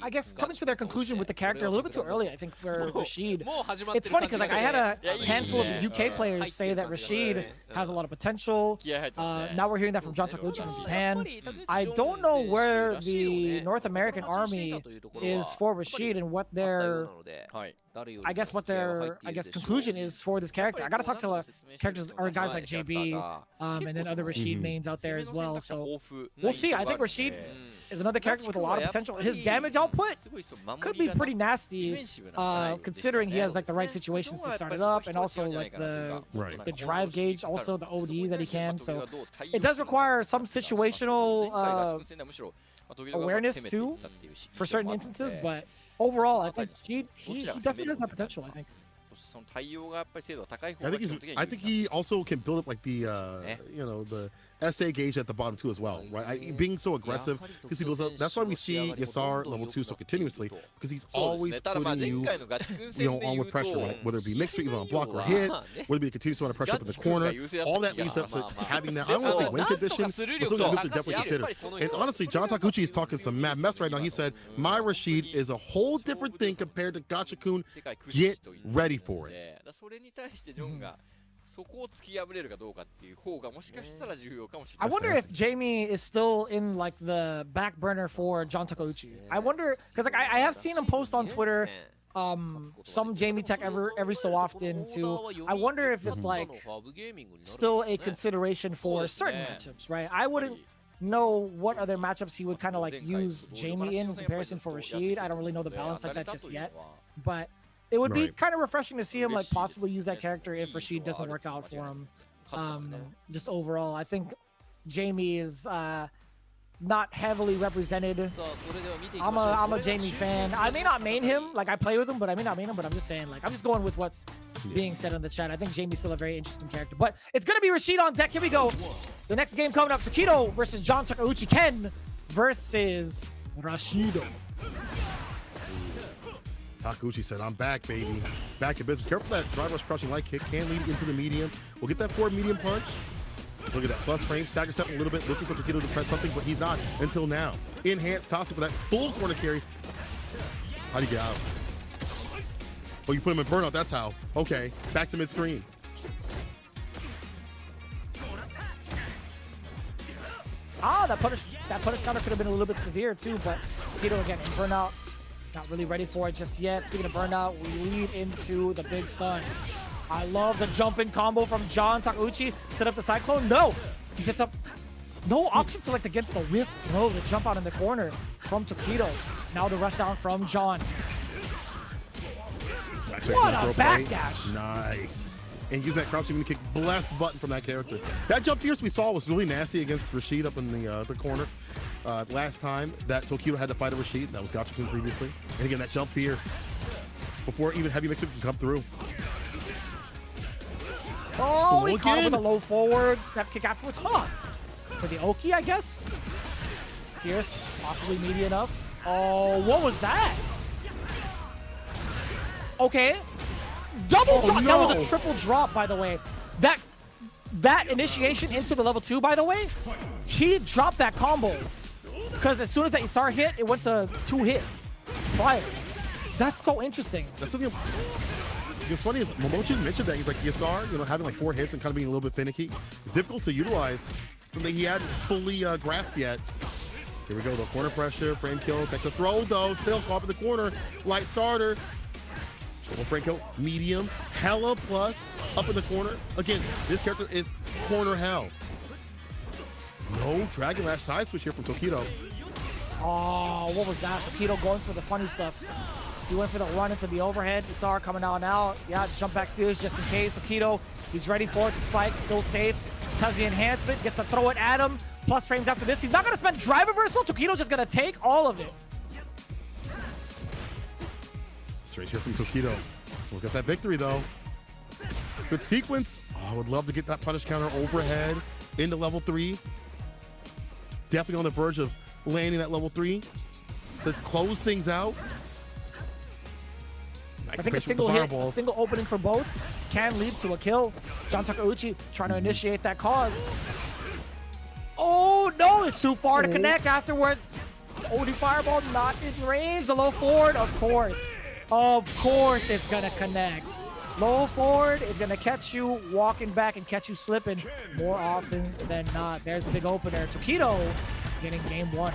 I guess, coming to their conclusion with the character a little bit too early, I think, for Rashid. It's funny because like I had a handful of UK players say that Rashid has a lot of potential. Now we're hearing that from John Takeuchi from Japan. I don't know where the North American army is for Rashid and what their, I guess conclusion is for this character. I gotta talk to characters or guys like JB and then other Rashid mains out there as well. So we'll see. I think Rashid is another character with a lot of potential. His damage output could be pretty nasty, considering he has like the right situations to start it up, and also like the drive gauge, also the ODs that he can. So it does require some situational awareness too, for certain instances. But overall, I think he definitely has that potential. I think. I think he also can build up like the the SA gauge at the bottom too as well, right? Being so aggressive because he builds up. That's why we see Yasar level 2 so continuously, because he's always putting you on with pressure, right? Whether it be mixed or even on block or hit, whether it be a continuous amount of pressure up in the corner. All that leads up to having that. I don't want to say win condition, but something you have to definitely consider. And honestly, John Takeuchi is talking some mad mess right now. He said, "My Rashid is a whole different thing compared to Gachikun. Get ready for it." I wonder if Jamie is still in like the back burner for John Takeuchi. I wonder, because like I have seen him post on Twitter some Jamie tech every so often too. I wonder if it's like still a consideration for certain matchups, right? I wouldn't know what other matchups he would kind of like use Jamie in comparison for Rashid. I don't really know the balance like that just yet, but it would be kind of refreshing to see him like possibly use that character if Rashid doesn't work out for him. Just overall, I think Jamie is not heavily represented. I'm a Jamie fan. I may not main him, like I play with him, but I may not main him. But I'm just saying, like I'm just going with what's being said in the chat. I think Jamie's still a very interesting character. But it's gonna be Rashid on deck. Here we go. The next game coming up: Takedo versus John Takeuchi. Ken versus Rashido. Takeuchi said, "I'm back, baby. Back in business." Careful that drive rush crouching light kick can lead into the medium. We'll get that forward medium punch. Look at that plus frame. Stagger step a little bit, looking for Takedo to press something, but he's not until now. Enhanced tossing for that full corner carry. How do you get out? Oh, you put him in burnout. That's how. Okay, back to mid screen. That punish counter could have been a little bit severe too, but Takedo again in burnout. Not really ready for it just yet. Speaking of burnout, we lead into the big stun. I love the jump-in combo from John Takeuchi. Set up the Cyclone. No! He sets up no option select against the whip throw, the jump out in the corner from Takedo. Now the rush down from John. What a backdash! Nice. And using that crouching kick, blessed button from that character. That jump fierce we saw was really nasty against Rashid up in the corner. Last time that Takedo had to fight a Rashid, that was Gachikun previously. And again, that jump fierce before even heavy mixer can come through. Oh, he caught him with a low forward, step kick afterwards. Huh. For the Oki, I guess. Fierce, possibly meaty enough. Oh, what was that? Okay. Double drop. No. That was a triple drop, by the way. That initiation into the level 2, by the way, he dropped that combo. Because as soon as that Isar hit, it went to 2 hits prior. That's so interesting. That's something. What's funny is Momochi mentioned that he's like Yasar, having like 4 hits and kind of being a little bit finicky. It's difficult to utilize, something he hadn't fully grasped yet. Here we go, the corner pressure, frame kill, takes a throw though, still caught in the corner, light starter. Little frame kill, medium, hella plus, up in the corner. Again, this character is corner hell. No Dragon Lash side switch here from Takedo. Oh, what was that? Takedo going for the funny stuff. He went for the run into the overhead. Isar coming out now. Yeah, jump back fuse just in case. Takedo, he's ready for it. The spike, still safe. has the enhancement, gets to throw it at him. Plus frames after this. He's not going to spend drive reversal. Tokido's just going to take all of it. Straight here from Tokido. So we'll get that victory, though. Good sequence. Oh, I would love to get that punish counter overhead into level 3. Definitely on the verge of landing that level 3 to close things out. Nice. I think a single hit, a single opening for both can lead to a kill. John Takeuchi trying to initiate that cause. Oh, no, it's too far to connect afterwards. OD Fireball not in range. The low forward, of course. Of course it's going to connect. Low forward is going to catch you walking back and catch you slipping more often than not. There's the big opener. Tokido getting game 1.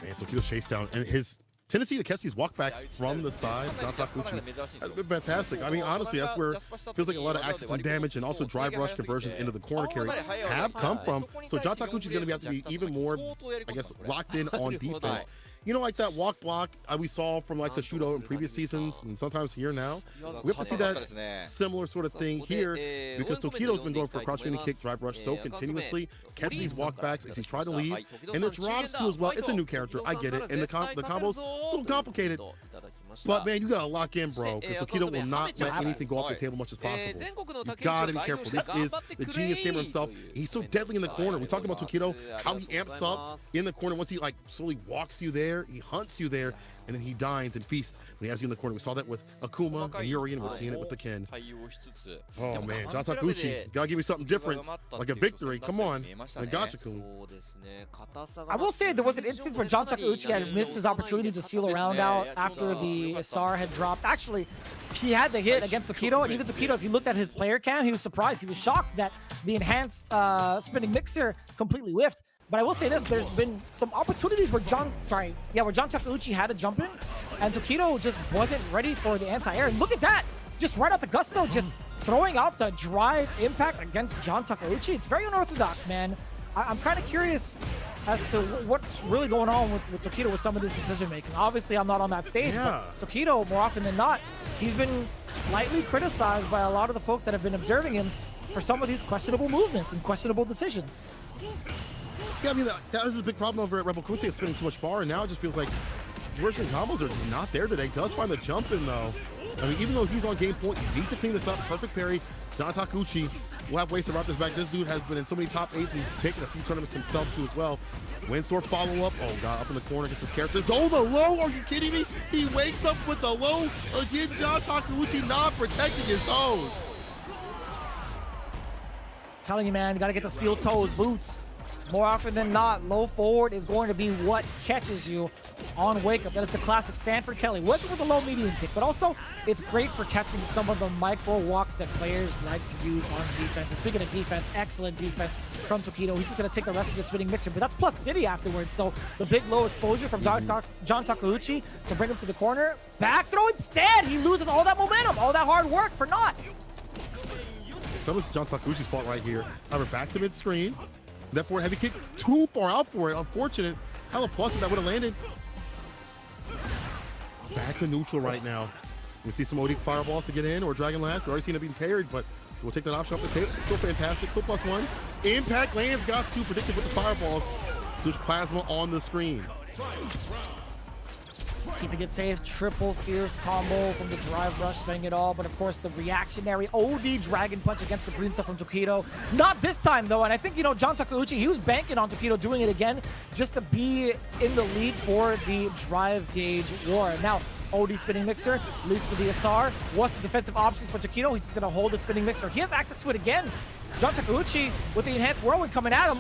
Man, Tokido's chase down. And his tendency to catch these walkbacks from the side, John Takeuchi, has been fantastic. I mean, honestly, that's where it feels like a lot of access and damage and also drive rush conversions into the corner carry have come from. So John Takeuchi's going to have to be even more, I guess, locked in on defense. You know, like that walk block we saw from like Sashudo in previous seasons and sometimes here now. We have to see that similar sort of thing here because Tokido's been going for a crouch spinning kick, drive rush so continuously, catching these walkbacks as he's trying to leave. And the drops too as well. It's a new character, I get it. And the combo's a little complicated. But man, you gotta lock in, bro, because Tokido will not let anything go off the table much as possible. You gotta be careful. This is the genius gamer himself. He's so deadly in the corner. We talked about Tokido, how he amps up in the corner. Once he like slowly walks you there, he hunts you there, and then he dines and feasts when he has you in the corner. We saw that with Akuma and Yuri, and we're seeing it with the Ken. Oh man, John Takeuchi, gotta give me something different, like a victory. Come on, Nagacha-kun. I will say there was an instance where John Takeuchi had missed his opportunity to seal a round out after the SR had dropped. Actually, he had the hit against Tokido, and even Tokido, if you looked at his player cam, he was surprised. He was shocked that the enhanced spinning mixer completely whiffed. But I will say this, there's been some opportunities where John Takeuchi had to jump in, and Tokido just wasn't ready for the anti-air. And look at that, just right out the gusto, just throwing out the drive impact against John Takeuchi. It's very unorthodox, man. I'm kind of curious as to what's really going on with Tokido with some of this decision-making. Obviously, I'm not on that stage, but Tokido, more often than not, he's been slightly criticized by a lot of the folks that have been observing him for some of these questionable movements and questionable decisions. Yeah, I mean, that was a big problem over at Rebel Kunse, spinning too much bar, and now it just feels like version combos are just not there today. Does find the jump in, though. I mean, even though he's on game point, he needs to clean this up. Perfect parry. John Takeuchi will have ways to route this back. This dude has been in so many top 8s, and he's taken a few tournaments himself, too, as well. Windsor follow-up. Oh, God, up in the corner gets his character. Oh, the low! Are you kidding me? He wakes up with the low. Again, John Takeuchi not protecting his toes. Telling you, man, you got to get the steel toes, boots. More often than not, low forward is going to be what catches you on wake up. That is the classic Sanford Kelly, working with a low medium kick, but also it's great for catching some of the micro walks that players like to use on defense. And speaking of defense, excellent defense from Tokido. He's just going to take the rest of the spinning mixer, but that's plus city afterwards. So the big low exposure from John Takeuchi to bring him to the corner. Back throw instead. He loses all that momentum, all that hard work for naught. Some of it's John Takeuchi's fault right here. However, back to mid-screen. That forward heavy kick too far out for it. Unfortunate. Hella plus if that would have landed. Back to neutral right now. We see some OD fireballs to get in or Dragon Lash. We've already seen it being parried, but we'll take that option off the table. Still fantastic. Still +1. Impact lands, got two predicted with the fireballs. There's plasma on the screen. Keeping it safe, triple fierce combo from the drive rush, spending it all, but of course the reactionary OD dragon punch against the green stuff from Tokido. Not this time though, and I think, you know, John Takeuchi, he was banking on Tokido doing it again just to be in the lead for the drive gauge war. Now, OD spinning mixer leads to the SR. What's the defensive options for Tokido? He's just gonna hold the spinning mixer. He has access to it again. John Takeuchi with the enhanced whirlwind coming at him.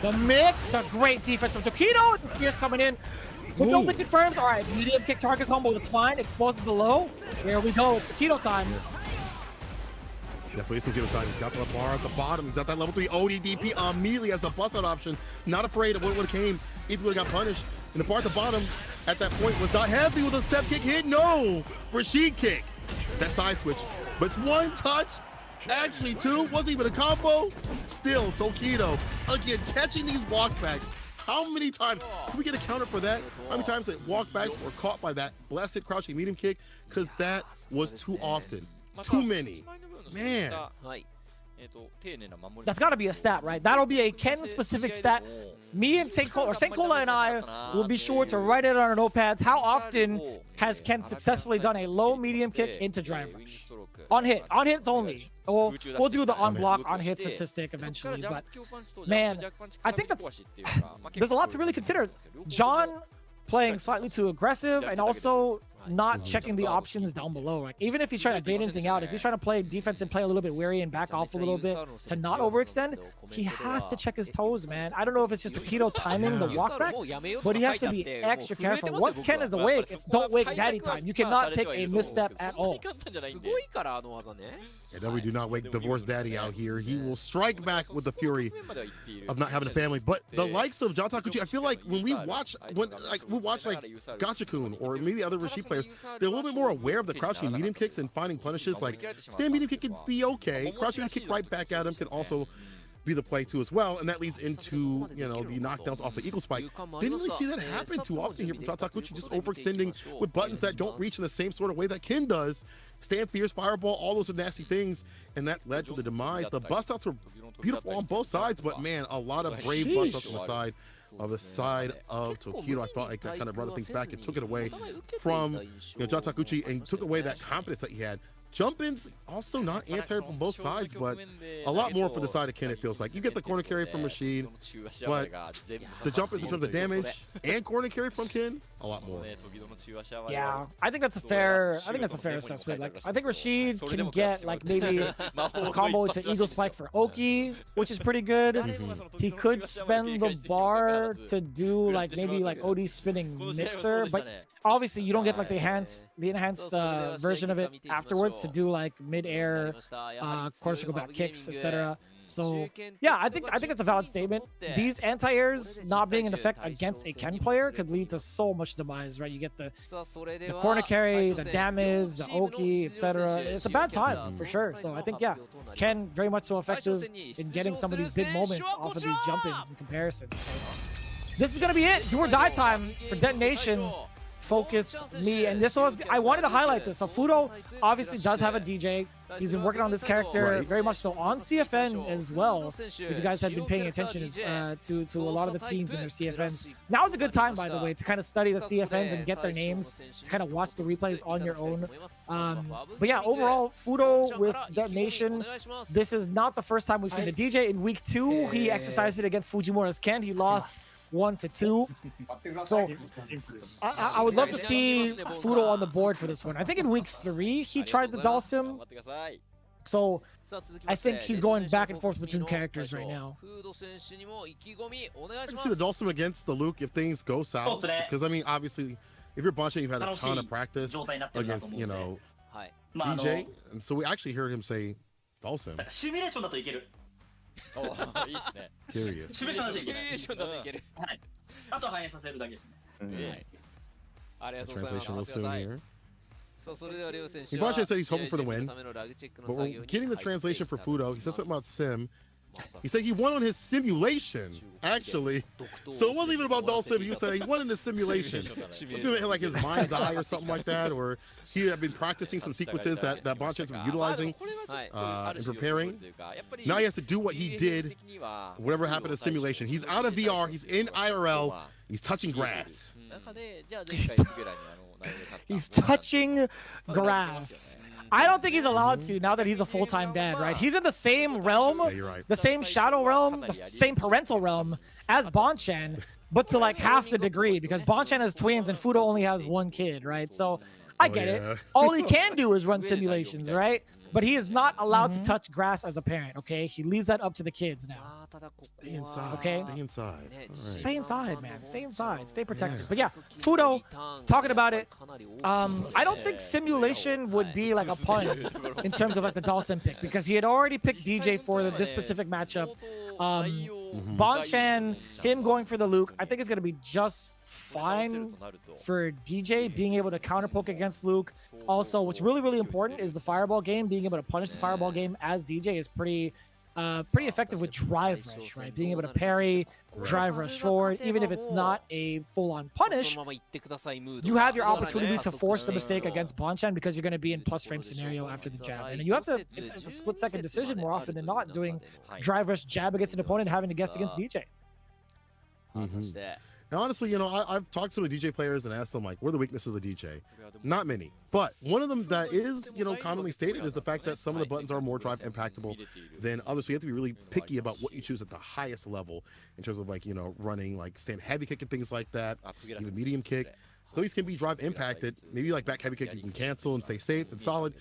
The mix, the great defense from Tokido. Fierce coming in. With open confirms, all right, medium kick target combo, that's fine. Exposes the low. There we go, it's Tokido time. Definitely some Tokido time. He's got the bar at the bottom. He's got that level 3 ODDP immediately as the bust out option. Not afraid of what would have came if he would have got punished. And the bar at the bottom at that point was not heavy with a step kick hit. No, Rashid kick. That side switch. But it's one touch. Actually, two. Wasn't even a combo. Still, Tokido. Again, catching these walkbacks. How many times can we get a counter for that? How many times that walkbacks were caught by that blessed crouching medium kick? Because that was too often. Too many. Man. That's got to be a stat, right? That'll be a Ken-specific stat. Me and Saint Cola and I will be sure to write it on our notepads. How often has Ken successfully done a low medium kick into drive rush? On hits only. We'll do the on block, on hit statistic eventually. But man, I think there's a lot to really consider. John playing slightly too aggressive and also not checking the options down below. Like, even if he's trying to bait anything out, if he's trying to play defense and play a little bit wary and back off a little bit to not overextend, he has to check his toes, man. I don't know if it's just Takedo timing the walk back, but he has to be extra careful. Once Ken is awake, it's don't wake daddy time. You cannot take a misstep at all. And then we do not wake divorced daddy out here. He will strike back with the fury of not having a family. But the likes of John Takuchi, I feel like when we watch like Gachikun or maybe other Rishi players, they're a little bit more aware of the crouching medium kicks and finding punishes. Like stand medium kick can be okay. Crouching kick right back at him can also be the play too as well, and that leads into, you know, the knockdowns off of Eagle Spike. Didn't really see that happen too often here from Takuchi, just overextending with buttons that don't reach in the same sort of way that Ken does. Stand fierce, fireball, all those are nasty things, and that led to the demise. The bust outs were beautiful on both sides, but man, a lot of brave bust outs on the side of Tokido. I felt like that kind of brought things back and took it away from, you know, John Takuchi and took away that confidence that he had. Jump-ins also not anti-air on both sides, but a lot more for the side of Ken, it feels like. You get the corner carry from Rashid, but the jump-ins in terms of damage and corner carry from Ken, a lot more. Yeah, I think that's a fair assessment. Like, I think Rashid can get like maybe a combo to Eagle Spike for Oki, which is pretty good. He could spend the bar to do like maybe like OD spinning mixer, but obviously you don't get like the enhanced version of it afterwards to do like mid-air corner circle back kicks, etc. So yeah, I think it's a valid statement. These anti-airs not being in effect against a Ken player could lead to so much demise, right? You get the corner carry, the damage, the Oki, etc. It's a bad time for sure. So I think, yeah, Ken very much so effective in getting some of these big moments off of these jump-ins in comparison. So this is gonna be it. Do or die time for Detonation FocusMe, and this was, I wanted to highlight this. So Fudo obviously does have a DJ. He's been working on this character very much so on CFN as well. If you guys have been paying attention to a lot of the teams in their CFNs. Now is a good time, by the way, to kind of study the CFNs and get their names, to kind of watch the replays on your own. But yeah, overall, Fudo with Detonation, this is not the first time we've seen the DJ. In week 2, he exercised it against Fujimura's Ken. He lost 1-2. So I would love to see Fudo on the board for this one. I think in week 3 he tried the Dalsim. So I think he's going back and forth between characters right now. I can see the Dalsim against the Luke if things go south. Because I mean, obviously, if you're Bonche, you've had a ton of practice against, you know, DJ. And so we actually heard him say Dalsim. Curious. Translation real soon here. Bonche said he's hoping for the win, but we're getting the translation for Fudo. He said something about sim. He said he won on his simulation, actually. So it wasn't even about Dalsim. He said he won in his simulation. Like his mind's eye or something like that, or he had been practicing some sequences that Bonche has been utilizing and preparing. Now he has to do what he did, whatever happened in simulation. He's out of VR. He's in IRL. He's touching grass. He's touching grass. I don't think he's allowed to now that he's a full-time dad, right? He's in the same realm, the same shadow realm, the same parental realm as Bonchen, but to like half the degree, because Bonchen has twins and Fudo only has one kid, right? So I get it. All he can do is run simulations, right? But he is not allowed to touch grass as a parent, okay? He leaves that up to the kids now. Stay inside. Okay? Stay inside. Right. Stay inside, man. Stay inside. Stay protected. But yeah, Fudo, talking about it, I don't think simulation would be like a pun in terms of like the Dalsim pick, because he had already picked DJ for this specific matchup. Bonchan, him going for the Luke, I think it's going to be just fine for DJ being able to counter poke against Luke. Also, what's really, really important is the fireball game. Being able to punish the fireball game as DJ is pretty pretty effective with drive rush, right? Being able to parry, drive rush forward, even if it's not a full-on punish, you have your opportunity to force the mistake against Bonchan because you're going to be in plus frame scenario after the jab. And you have to, it's a split-second decision more often than not, doing drive rush jab against an opponent and having to guess against DJ. And honestly, you know, I've talked to some of the DJ players and asked them, like, what are the weaknesses of DJ? Not many. But one of them that is, you know, commonly stated is the fact that some of the buttons are more drive impactable than others. So you have to be really picky about what you choose at the highest level in terms of, like, you know, running, like, stand heavy kick and things like that, even medium kick. So these can be drive impacted. Maybe, like, back heavy kick you can cancel and stay safe and solid.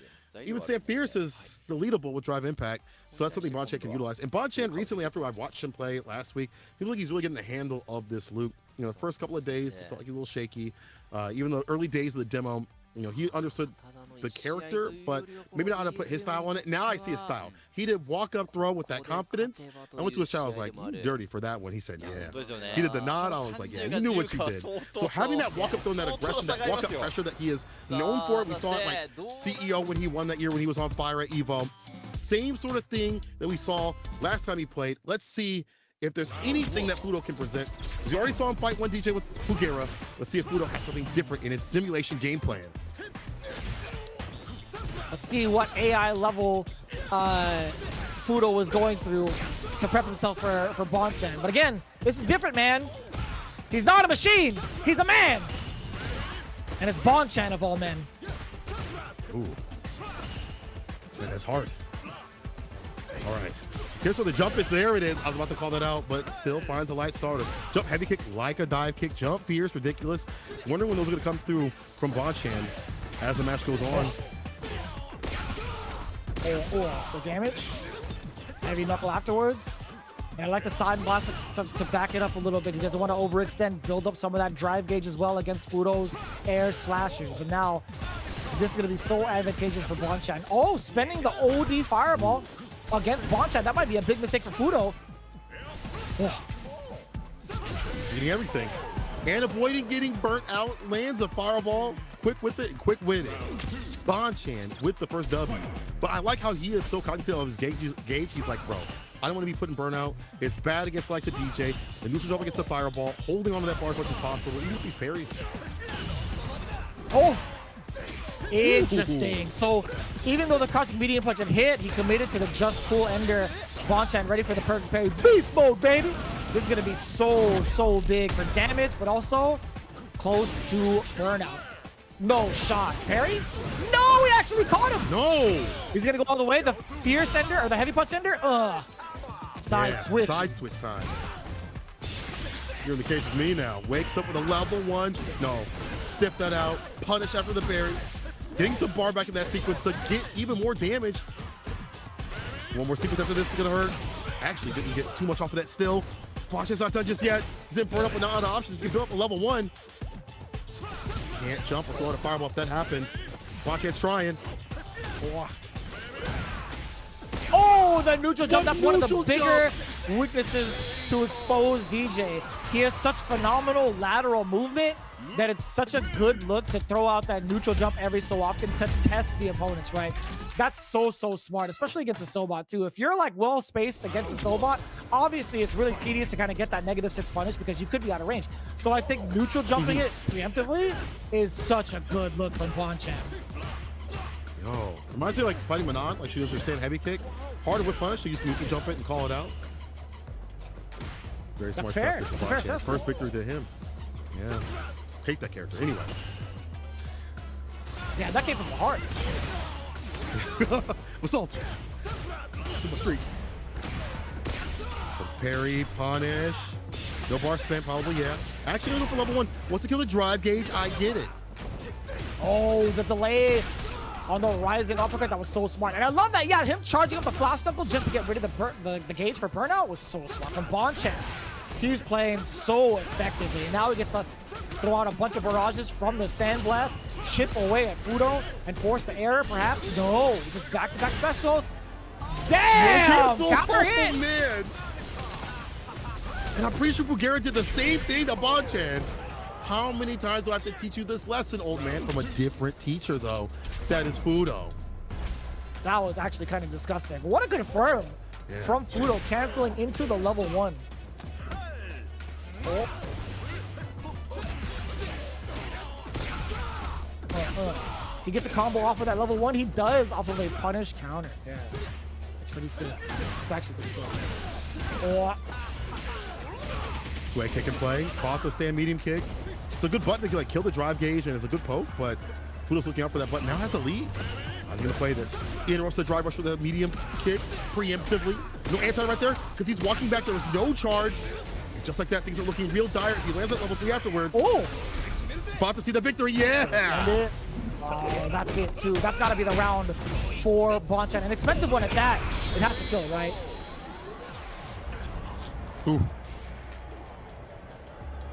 Even Sam Fierce is deletable with drive impact, so that's something Bonchan can utilize. And Bonchan recently, after I watched him play last week, I feel like he's really getting the handle of this loop. You know, the first couple of days, it felt like he's a little shaky. Even the early days of the demo, you know, he understood the character, but maybe not how to put his style on it. Now I see his style. He did walk-up throw with that confidence. I went to his chat, I was like, you dirty for that one. He said, yeah. He did the nod. I was like, yeah, you knew what you did. So having that walk-up throw and that aggression, that walk-up pressure that he is known for, we saw it like CEO when he won that year when he was on fire at EVO. Same sort of thing that we saw last time he played. Let's see if there's anything that Fudo can present. We already saw him fight one DJ with Fugera. Let's see if Fudo has something different in his simulation game plan. Let's see what AI level Fudo was going through to prep himself for Bonchan. But again, this is different, man. He's not a machine. He's a man. And it's Bonchan of all men. Ooh. Man, that's hard. All right. Here's where the jump is. There it is. I was about to call that out, but still finds a light starter. Jump heavy kick like a dive kick. Jump fierce, ridiculous. Wondering when those are going to come through from Bonchan as the match goes on. The damage. Heavy knuckle afterwards. And I like the side blast to back it up a little bit. He doesn't want to overextend, build up some of that drive gauge as well against Fudo's air slashers. And now this is going to be so advantageous for Bonchan. Oh, spending the OD fireball against Bonchan. That might be a big mistake for Fudo. Getting everything. And avoiding getting burnt out. Lands a fireball. Quick with it and quick with it. Bonchan with the first W. But I like how he is so cognitive of his gauge. He's like, bro, I don't want to be putting burnout. It's bad against like the DJ. The neutral jump against the fireball. Holding onto that bar as much as possible. Even with these parries. Oh. Interesting. So even though the crouching medium punch had hit, he committed to the just cool ender. Bonchan ready for the perfect parry. Beast mode, baby. This is going to be so big for damage, but also close to burnout. No shot. Parry? No, he actually caught him. No. He's going to go all the way. The fierce ender or the heavy punch ender. Side switch. Side switch time. You're in the cage with me now. Wakes up with a level 1. No. Step that out. Punish after the parry. Getting some bar back in that sequence to get even more damage. One more sequence after this is going to hurt. Actually, didn't get too much off of that still. Bonchan's not done just yet. He's in burn up with no other options. He can build up a level 1. Can't jump or throw out a fireball if that happens. Bonchan's trying. Oh, the neutral jump. That's one of the bigger weaknesses to expose DJ. He has such phenomenal lateral movement that it's such a good look to throw out that neutral jump every so often to test the opponents, right? That's so smart, especially against a Sobot too. If you're like well spaced against a Sobot, obviously it's really tedious to kind of get that -6 punish because you could be out of range. So I think neutral jumping it preemptively is such a good look from Bonchan. Yo, reminds me of like fighting Manon, like she does her stand heavy kick. Harder with punish, she used to neutral jump it and call it out. Very smart stuff. That's fair. That's first victory to him. Yeah. Hate that character. Anyway. Yeah, that came from the heart. Assault. To my street. So parry, punish. No bar spent, probably, yeah. Actually, for level 1. Wants to kill the drive gauge. I get it. Oh, the delay on the rising uppercut. That was so smart. And I love that. Yeah, him charging up the flash knuckle just to get rid of the gauge for burnout was so smart from Bonchan. He's playing so effectively. And now he gets to throw out a bunch of barrages from the sandblast, chip away at Fudo, and force the error, perhaps? No, just back-to-back specials. Damn! Counter hit! Man. And I'm pretty sure Fugera did the same thing to Bonchan. How many times do I have to teach you this lesson, old man? From a different teacher, though. That is Fudo. That was actually kind of disgusting. What a confirm from Fudo, canceling into the level 1. Oh. He gets a combo off of that level 1. He does off of a punish counter. Yeah, it's pretty sick. It's actually pretty sick. Oh. Sway kick and play. Caught the stand medium kick. It's a good button to like kill the drive gauge, and it's a good poke, but Fudo's looking out for that button. Now has the lead. How's he gonna play this? Interrupts the drive rush with a medium kick preemptively. No anti right there because he's walking back. There was no charge. And just like that, things are looking real dire. He lands at level 3 afterwards. Oh! About to see the victory. Yeah! Oh, that's it too. That's got to be the round for Bonchan. An expensive one at that. It has to kill, right? Ooh.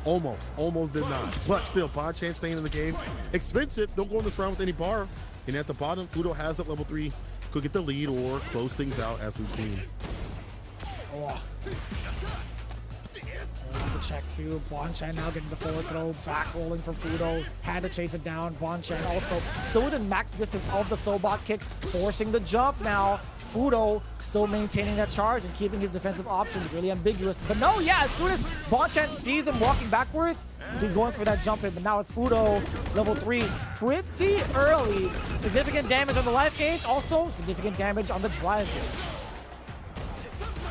Almost did not. But still, Bonchan staying in the game. Expensive. Don't go in this round with any bar. And at the bottom, Fudo has that level 3. Could get the lead or close things out as we've seen. Oh. The check too. Bonchan now getting the forward throw, back rolling from Fudo. Had to chase it down. Bonchan also still within max distance of the Sobot kick, forcing the jump now. Fudo still maintaining that charge and keeping his defensive options really ambiguous. But no, yeah, as soon as Bonchan sees him walking backwards, he's going for that jump in. But now it's Fudo, level 3, pretty early. Significant damage on the life gauge, also significant damage on the drive gauge.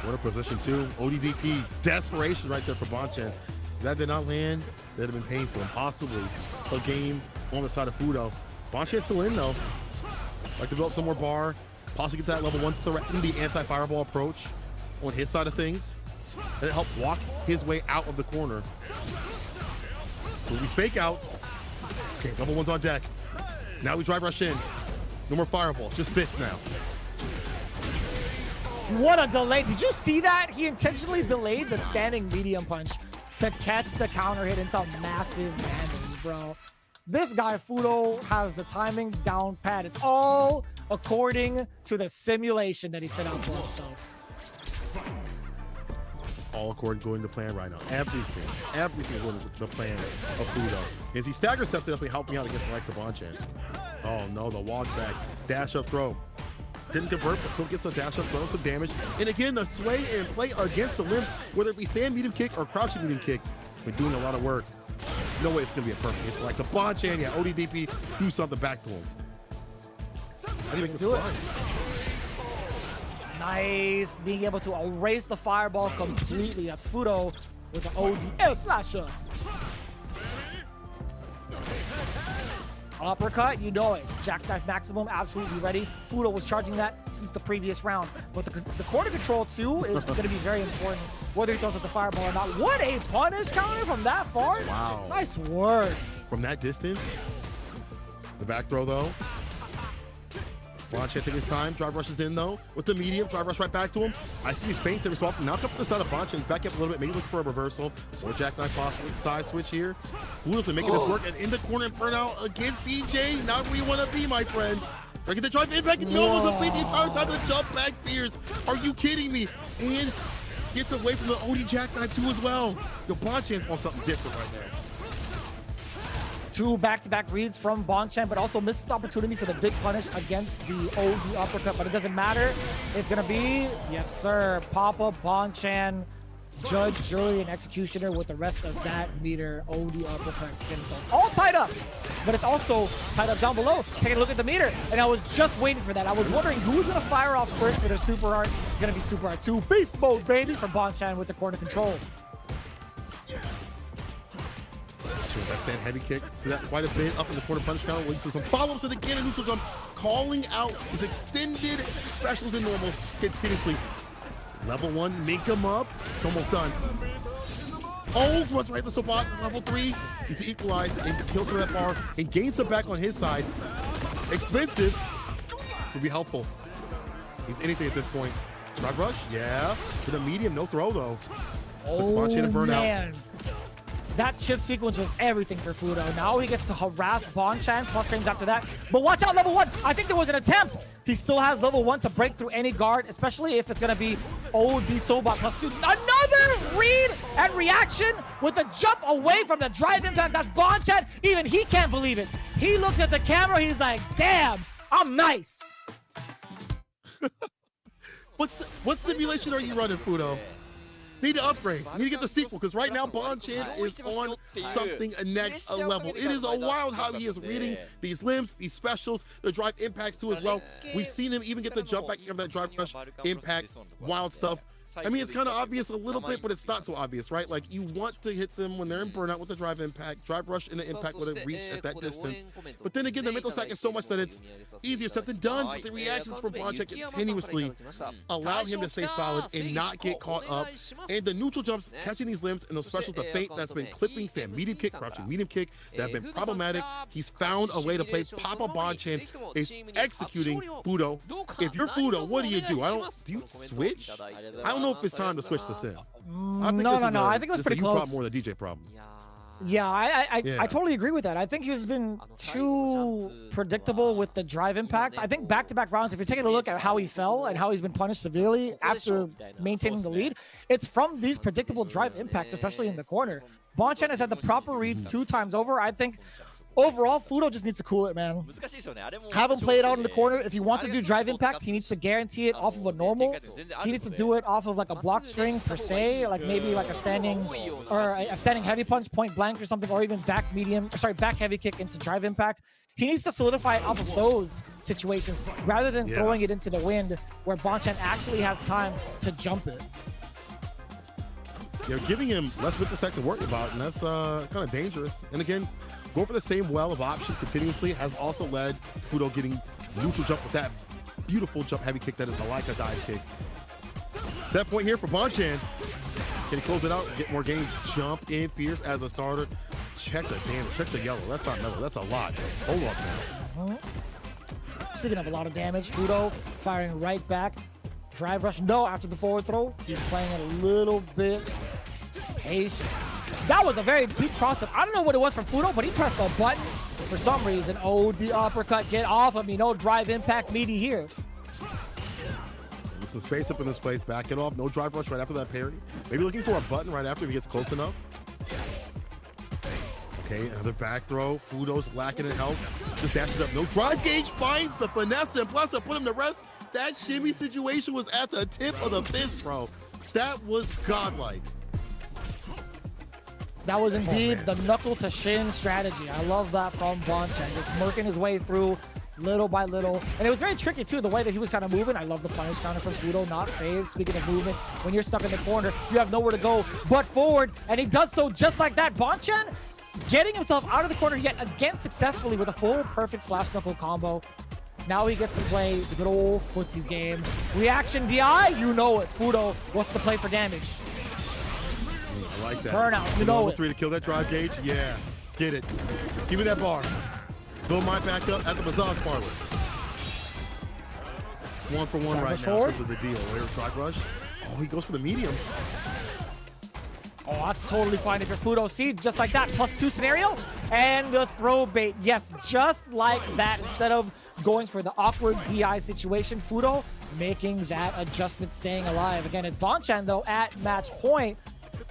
What a position too. ODDP, desperation right there for Bonchan. If that did not land, that'd have been painful. And possibly a game on the side of Fudo. Bonchan's still in though. Like to build some more bar. Possibly get that level 1 threaten the anti-fireball approach on his side of things. And help walk his way out of the corner. These fake outs. Okay, level 1's on deck. Now we drive rush in. No more fireball, just fists now. What a delay. Did you see that? He intentionally delayed the standing medium punch to catch the counter hit into massive damage, bro. This guy, Fudo, has the timing down pat. It's all according to the simulation that he set out for himself. All according to plan right now. Everything according to the plan of Fudo. As he stagger steps, definitely helping out against the likes of Bonchan. Oh no, the walk back, dash up throw. Didn't convert, but still gets a dash up throw, some damage. And again, the sway and play against the limbs, whether it be stand medium kick or crouching medium kick. We're doing a lot of work. No way it's gonna be a perfect. It's like a Bonchan, yeah, ODDP, do something back to him. How do you make this fly? Nice, being able to erase the fireball completely. That's Fudo with the ODL slasher. Uppercut, you know it. Jackknife maximum, absolutely ready. Fudo was charging that since the previous round. But the corner control too is going to be very important, whether he throws at the fireball or not. What a punish counter from that far. Wow. Nice work. From that distance. The back throw though. Bonchan taking his time. Drive rushes in though with the medium. Drive rush right back to him. I see these feints every so often. Now up to the side of Bonchan. Back up a little bit. Maybe look for a reversal or jackknife possibly. Side switch here. Fudo's been making this work. And in the corner and burnout against DJ. Not where you want to be, my friend. Breaking the drive in back and almost a feed the entire time. The jump back fears. Are you kidding me? And gets away from the OD jackknife too as well. Yo, Bonchan's on something different right now. 2 back-to-back reads from Bonchan, but also misses opportunity for the big punish against the OD uppercut, but it doesn't matter. It's gonna be, yes sir, Papa, Bonchan, Judge, Jury, and Executioner with the rest of that meter. OD uppercut to get himself all tied up, but it's also tied up down below. Taking a look at the meter, and I was just waiting for that. I was wondering who was gonna fire off first for their super art. It's gonna be super art 2, beast mode, baby, from Bonchan with the corner control. That sand heavy kick. See that quite a bit up in the corner punch counter. Leads to some follow-ups and again a neutral jump. Calling out his extended specials and normals continuously. Level 1, make him up. It's almost done. Oh, was right the Sobot to level 3. He's to equalize and kill some of that bar and gain some back on his side. Expensive. This will be helpful. Needs anything at this point. Drive rush? Yeah. For the medium, no throw though. Oh, man. That chip sequence was everything for Fudo. Now he gets to harass Bonchan plus frames after that. But watch out, level 1. I think there was an attempt. He still has level 1 to break through any guard, especially if it's going to be OD Sobot plus 2. Another read and reaction with the jump away from the drive impact. That's Bonchan. Even he can't believe it. He looked at the camera. He's like, damn, I'm nice. What simulation are you running, Fudo? Need to upgrade. Need to get the sequel, because right now Bon-Chan is on something next level. It is a wild how he is reading these limbs, these specials, the drive impacts too as well. We've seen him even get the jump back of that drive rush impact, wild stuff. I mean, it's kind of obvious a little bit, but it's not so obvious, right? Like, you want to hit them when they're in burnout with the drive impact, drive rush and the impact when they reach at that distance. But then again, the mental stack is so much that it's easier said than done. But the reactions from Bon-Chan continuously allow him to stay solid and not get caught up. And the neutral jumps, catching these limbs and those specials, the feint that's been clipping, say a medium kick, crouching medium kick, that have been problematic. He's found a way to play. Papa Bon-Chan is executing Fudo. If you're Fudo, what do you do? Do you switch? I don't know if it's time to switch this in. No. I think it was pretty close. Problem more than DJ problem. Yeah, I totally agree with that. I think he's been too predictable with the drive impacts. I think back-to-back rounds, if you're taking a look at how he fell and how he's been punished severely after maintaining the lead, it's from these predictable drive impacts, especially in the corner. Bon-Chan has had the proper reads 2 times over. I think overall, Fudo just needs to cool it, man. Have him play it out in the corner. If he wants to do drive impact, he needs to guarantee it off of a normal. He needs to do it off of like a block string per se, like maybe like a standing or a standing heavy punch, point blank or something, or even back heavy kick into drive impact. He needs to solidify it off of those situations rather than throwing it into the wind where Bon-Chan actually has time to jump it. You're giving him less mental stack to worry about, and that's kind of dangerous. And again, going for the same well of options continuously has also led to Fudo getting neutral jump with that beautiful jump heavy kick that is like a dive kick. Set point here for Bon-Chan. Can he close it out, get more games? Jump in fierce as a starter. Check the damage, check the yellow. That's not metal, that's a lot. Hold on, man. Speaking of a lot of damage, Fudo firing right back. Drive rush, no, after the forward throw. He's playing it a little bit patient. That was a very deep cross-up. I don't know what it was from Fudo, but he pressed a button for some reason. Oh, the uppercut, get off of me. No drive impact meaty here. There's some space up in this place. Back it off. No drive rush right after that parry. Maybe looking for a button right after he gets close enough. Okay, another back throw. Fudo's lacking in health. Just dashes up. No drive gauge, finds the finesse and plus put him to rest. That shimmy situation was at the tip of the fist, bro. That was godlike. That was indeed the knuckle to shin strategy. I love that from Bon-Chan, just murking his way through little by little. And it was very tricky too, the way that he was kind of moving. I love the punish counter from Fudo, not phased. Speaking of movement, when you're stuck in the corner, you have nowhere to go but forward. And he does so just like that. Bon-Chan getting himself out of the corner yet again successfully with a full perfect flash knuckle combo. Now he gets to play the good old footsies game. Reaction DI, you know it. Fudo, what's the play for damage? I like that. Burnout, you know it. 3 to kill that drive gauge. Yeah, get it. Give me that bar. Build my back up at the massage parlor. 1 for 1 right now in terms of the deal. There's drive rush. Oh, he goes for the medium. Oh, that's totally fine if you're Fudo. See, just like that, +2 scenario. And the throw bait. Yes, just like that. Instead of going for the awkward DI situation, Fudo making that adjustment, staying alive. Again, it's Bon-Chan, though, at match point.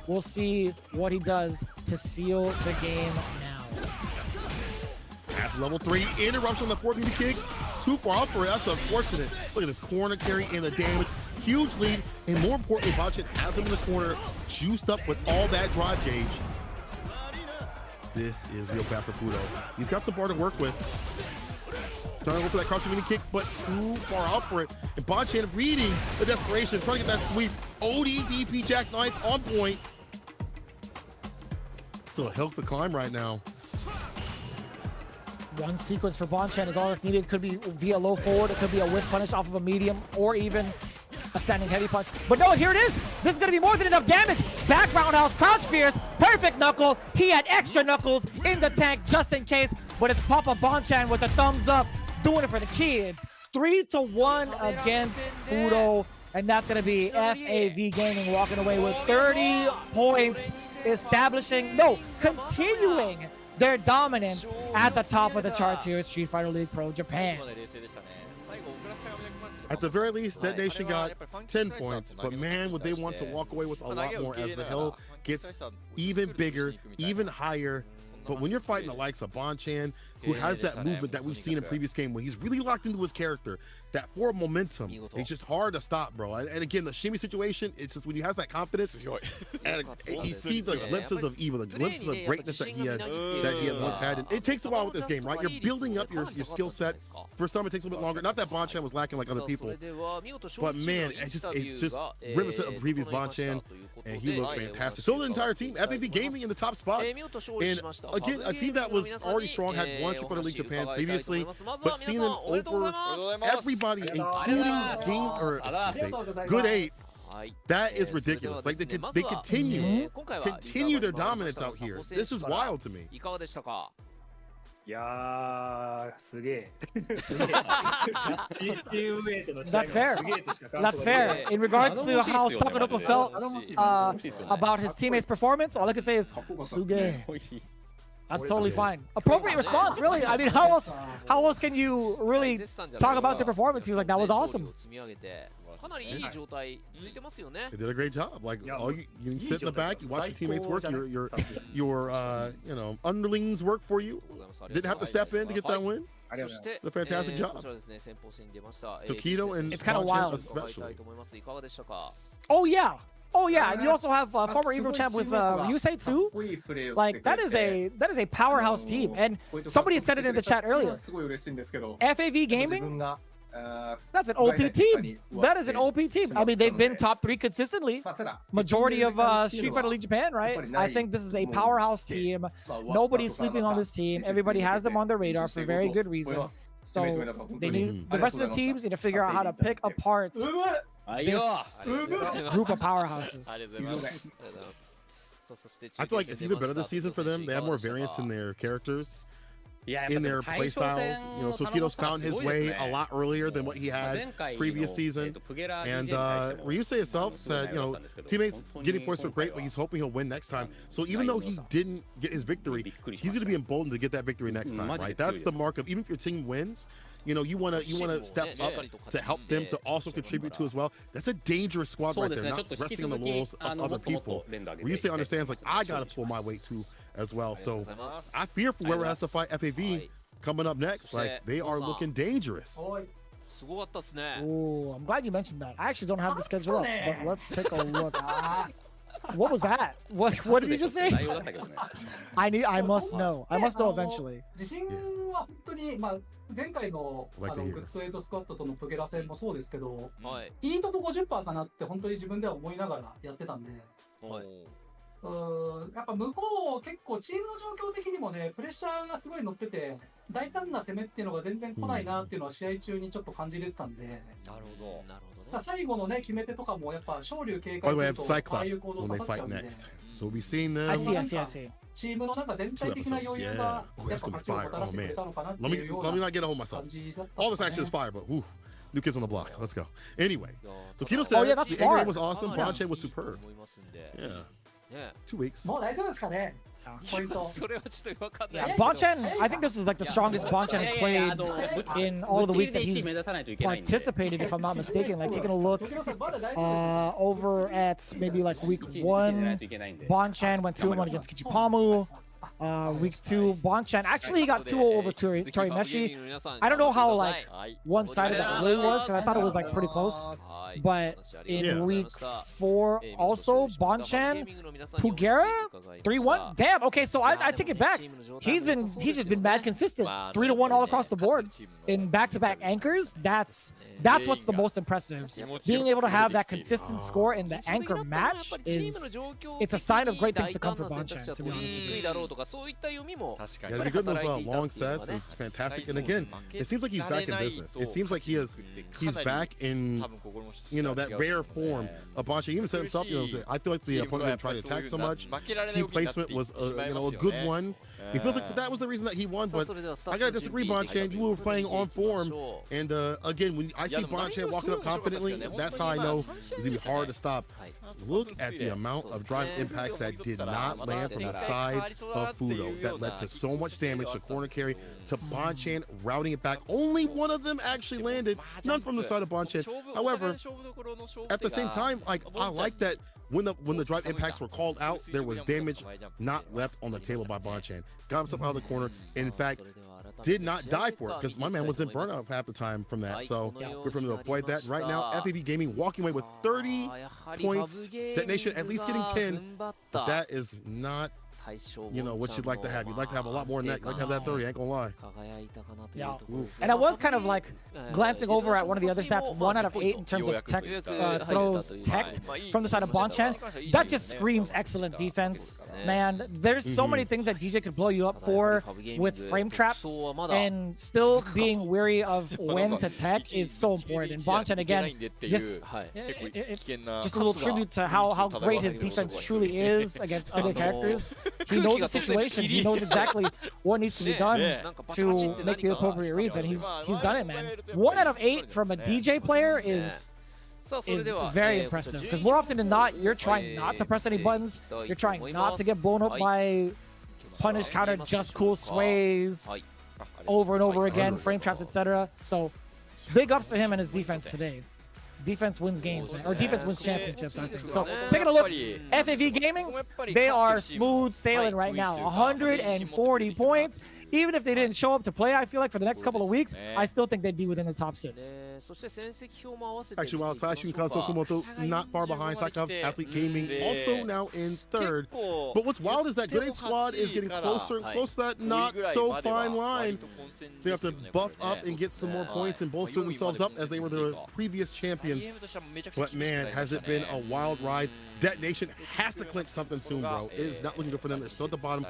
We'll see what he does to seal the game now. That's level 3. Interruption on the 4-meter kick. Too far off for it. That's unfortunate. Look at this corner carry and the damage. Huge lead. And more importantly, Bon-Chan has him in the corner, juiced up with all that drive gauge. This is real bad for Fudo. He's got some bar to work with. Trying to go for that crouching mini kick, but too far out for it. And Bon-Chan reading the desperation, trying to get that sweep. ODDP jackknife on point. Still a hill to climb right now. One sequence for Bon-Chan is all that's needed. It could be via low forward, it could be a whiff punish off of a medium, or even a standing heavy punch. But no, here it is. This is going to be more than enough damage. Back roundhouse, crouch fierce, perfect knuckle. He had extra knuckles in the tank just in case, but it's Papa Bon-Chan with a thumbs up, doing it for the kids. 3-1 against Fudo, and that's going to be FAV Gaming walking away with 30 points, continuing their dominance at the top of the charts here at Street Fighter League Pro Japan. At the very least, DetonatioN got 10 points, but man, would they want to walk away with a lot more as the hill gets even bigger, even higher. But when you're fighting the likes of Bon-Chan, who has that movement that we've seen in previous game when he's really locked into his character. That forward momentum, it's just hard to stop, bro. And again, the Shimi situation, it's just when you have that confidence, and you see the glimpses of evil, the glimpses of greatness that he had once had. And it takes a while with this game, right? You're building up your skill set. For some, it takes a bit longer. Not that Bonchan was lacking like other people, but man, it's just reminiscent of previous Bonchan, and he looked fantastic. So the entire team, FAV Gaming in the top spot, and again, a team that was already strong, had won Street Fighter League Japan previously, but seeing them over everybody, including Good 8, that is ridiculous. Like they continue their dominance out here. This is wild to me. That's fair. That's fair. In regards to how Sakuroko felt about his teammates' performance, all I can say is Suge. That's totally fine. Appropriate response, really. I mean, how else can you really talk about the performance? He was like, that was awesome. They did a great job. Like, you sit in the back, you watch your teammates work, your underlings work for you. Didn't have to step in to get that win. It's a fantastic job. Tokido and it's kind of wild, especially. Oh yeah. Oh yeah, and you also have former Evo champ with Ryusei too. Like that is a powerhouse team. And somebody had said it in the chat earlier. FAV Gaming, that's an OP team. That is an OP team. I mean, they've been top 3 consistently. Majority of Street Fighter League Japan, right? I think this is a powerhouse team. Nobody's sleeping on this team. Everybody has them on their radar for very good reason. So they need the rest of the teams need to figure out how to pick apart this group of powerhouses. I feel like it's even better this season for them. They have more variance in their characters, in their play styles. You know, Tokido's found his way a lot earlier than what he had previous season. And Ryusei himself said, you know, teammates getting points were great, but he's hoping he'll win next time. So even though he didn't get his victory, he's going to be emboldened to get that victory next time, right? That's the mark of, even if your team wins, you know, you want to step up to help them to also contribute to as well. That's a dangerous squad right there, not resting on the laurels of other people. Ryusei understands, like, I got to pull my weight too as well. So I fear for whoever has to fight FAV coming up next. Like, they are looking dangerous. Oh, I'm glad you mentioned that. I actually don't have the schedule up, but let's take a look. What was that? What did you just say? I must know. I must know eventually. 前回のグッド8スクワットとのプゲラ戦もそうですけど、いいとこ 50% かなって本当に自分では思いながらやってたんで、やっぱ向こう結構チームの状況的にもね、プレッシャーがすごい乗ってて、大胆な攻めっていうのが全然来ないなっていうのは試合中にちょっと感じれてたんで、なるほど。最後のね決め手とかもやっぱ昇竜警戒するとああいう行動させちゃうんで。So we seen them. I see. チームの中全体的な余裕がやっぱ勝ちをもたらしてくれたのかなっていうような Let me not get a hold of myself. All this action is fire, but whew, new kids on the block. Let's go. Anyway, Tokido said the A-game was awesome. Bonchan was superb. Yeah. 2 weeks. もう大丈夫ですかね。Yeah, Bonchan, I think this is like the strongest Bonchan has played in all of the weeks that he's participated, if I'm not mistaken. Like taking a look over at maybe like week 1, Bonchan went 2-1 against Kichipamu. Week 2, Bonchan actually he got 2-0 over Torimeshi. I don't know how like one-sided that really was because I thought it was like pretty close. But in week 4 also, Bonchan, Pugera, 3-1. Damn. Okay, so I take it back. He's just been mad consistent. 3-1 all across the board in back-to-back anchors. That's what's the most impressive. Being able to have that consistent score in the anchor match it's a sign of great things to come for Bonchan, to be honest with you. Yeah, to be good in those long sets is fantastic. And again, it seems like he's back in business. It seems like he's back in, you know, that rare form of Bonchan. He even said himself, you know, I feel like the opponent didn't try to attack so much. Team placement was a good one. He feels like that was the reason that he won, but I gotta disagree, Bonchan. You were playing on form, and again, when I see Bonchan walking up confidently, that's how I know it's gonna be hard to stop. Look at the amount of drive impacts that did not land from the side of Fudo that led to so much damage to corner carry, to Bonchan routing it back. Only one of them actually landed, none from the side of Bonchan. However, at the same time, like, I like that when the drive impacts were called out, there was damage not left on the table by Bonchan. Got himself out of the corner. In fact, did not die for it because my man was in burnout half the time from that. So we're from to avoid that. Right now, FAV Gaming walking away with 30 points. DetonatioN at least getting 10. But that is not, you know, what you'd like to have. You'd like to have a lot more than that. You'd like to have that 30, I ain't gonna lie. Yeah. And I was kind of like glancing over at one of the other stats, 1 out of 8 in terms of tech throws tech from the side of Bonchan. That just screams excellent defense, man. There's so many things that DJ could blow you up for with frame traps, and still being wary of when to tech is so important. And Bonchan, again, just a little tribute to how great his defense truly is against other characters. He knows the situation. He knows exactly what needs to be done to make the appropriate reads, and he's done it, man. 1 out of 8 from a DJ player is very impressive. Because more often than not, you're trying not to press any buttons. You're trying not to get blown up by punish, counter, just cool sways over and over again, frame traps, etc. So big ups to him and his defense today. Defense wins games, man. Or defense wins championships, I think. So taking a look, FAV Gaming, they are smooth sailing right now. 140 points. Even if they didn't show up to play, I feel like for the next couple of weeks, I still think they'd be within the top 6. Actually, while Saishunkan Kumamoto not far behind, Saikav's Athlete Gaming also now in 3rd. But what's wild is that Good 8 Squad is getting closer and closer to that not so fine line. They have to buff up and get some more points and bolster themselves up as they were the previous champions. But man, has it been a wild ride. DetonatioN has to clinch something soon, bro. It is not looking good for them. They're still at the bottom.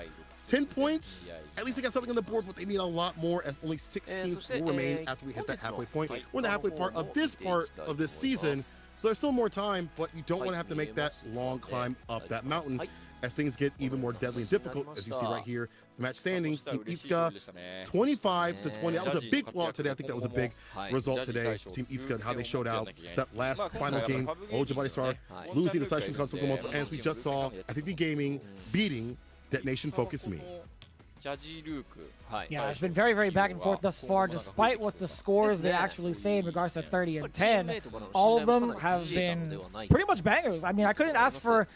10 points. At least they got something on the board, but they need a lot more as only 6 teams will remain after we hit that halfway point. We're in the halfway part of this season, so there's still more time, but you don't want to have to make that long climb up that mountain as things get even more deadly and difficult, as you see right here. The match standings, Team Itsuka 25-20. That was a big blowout today. I think that was a big result today. Team Itsuka and how they showed out that last final game. Ojibari Star losing to Saishunkan Kumamoto, and as we just saw, FAV Gaming beating DetonatioN FocusMe. Yeah, it's been very, very back and forth thus far, despite what the scores may actually say in regards to 30 and 10. All of them have been pretty much bangers. I mean, I couldn't ask for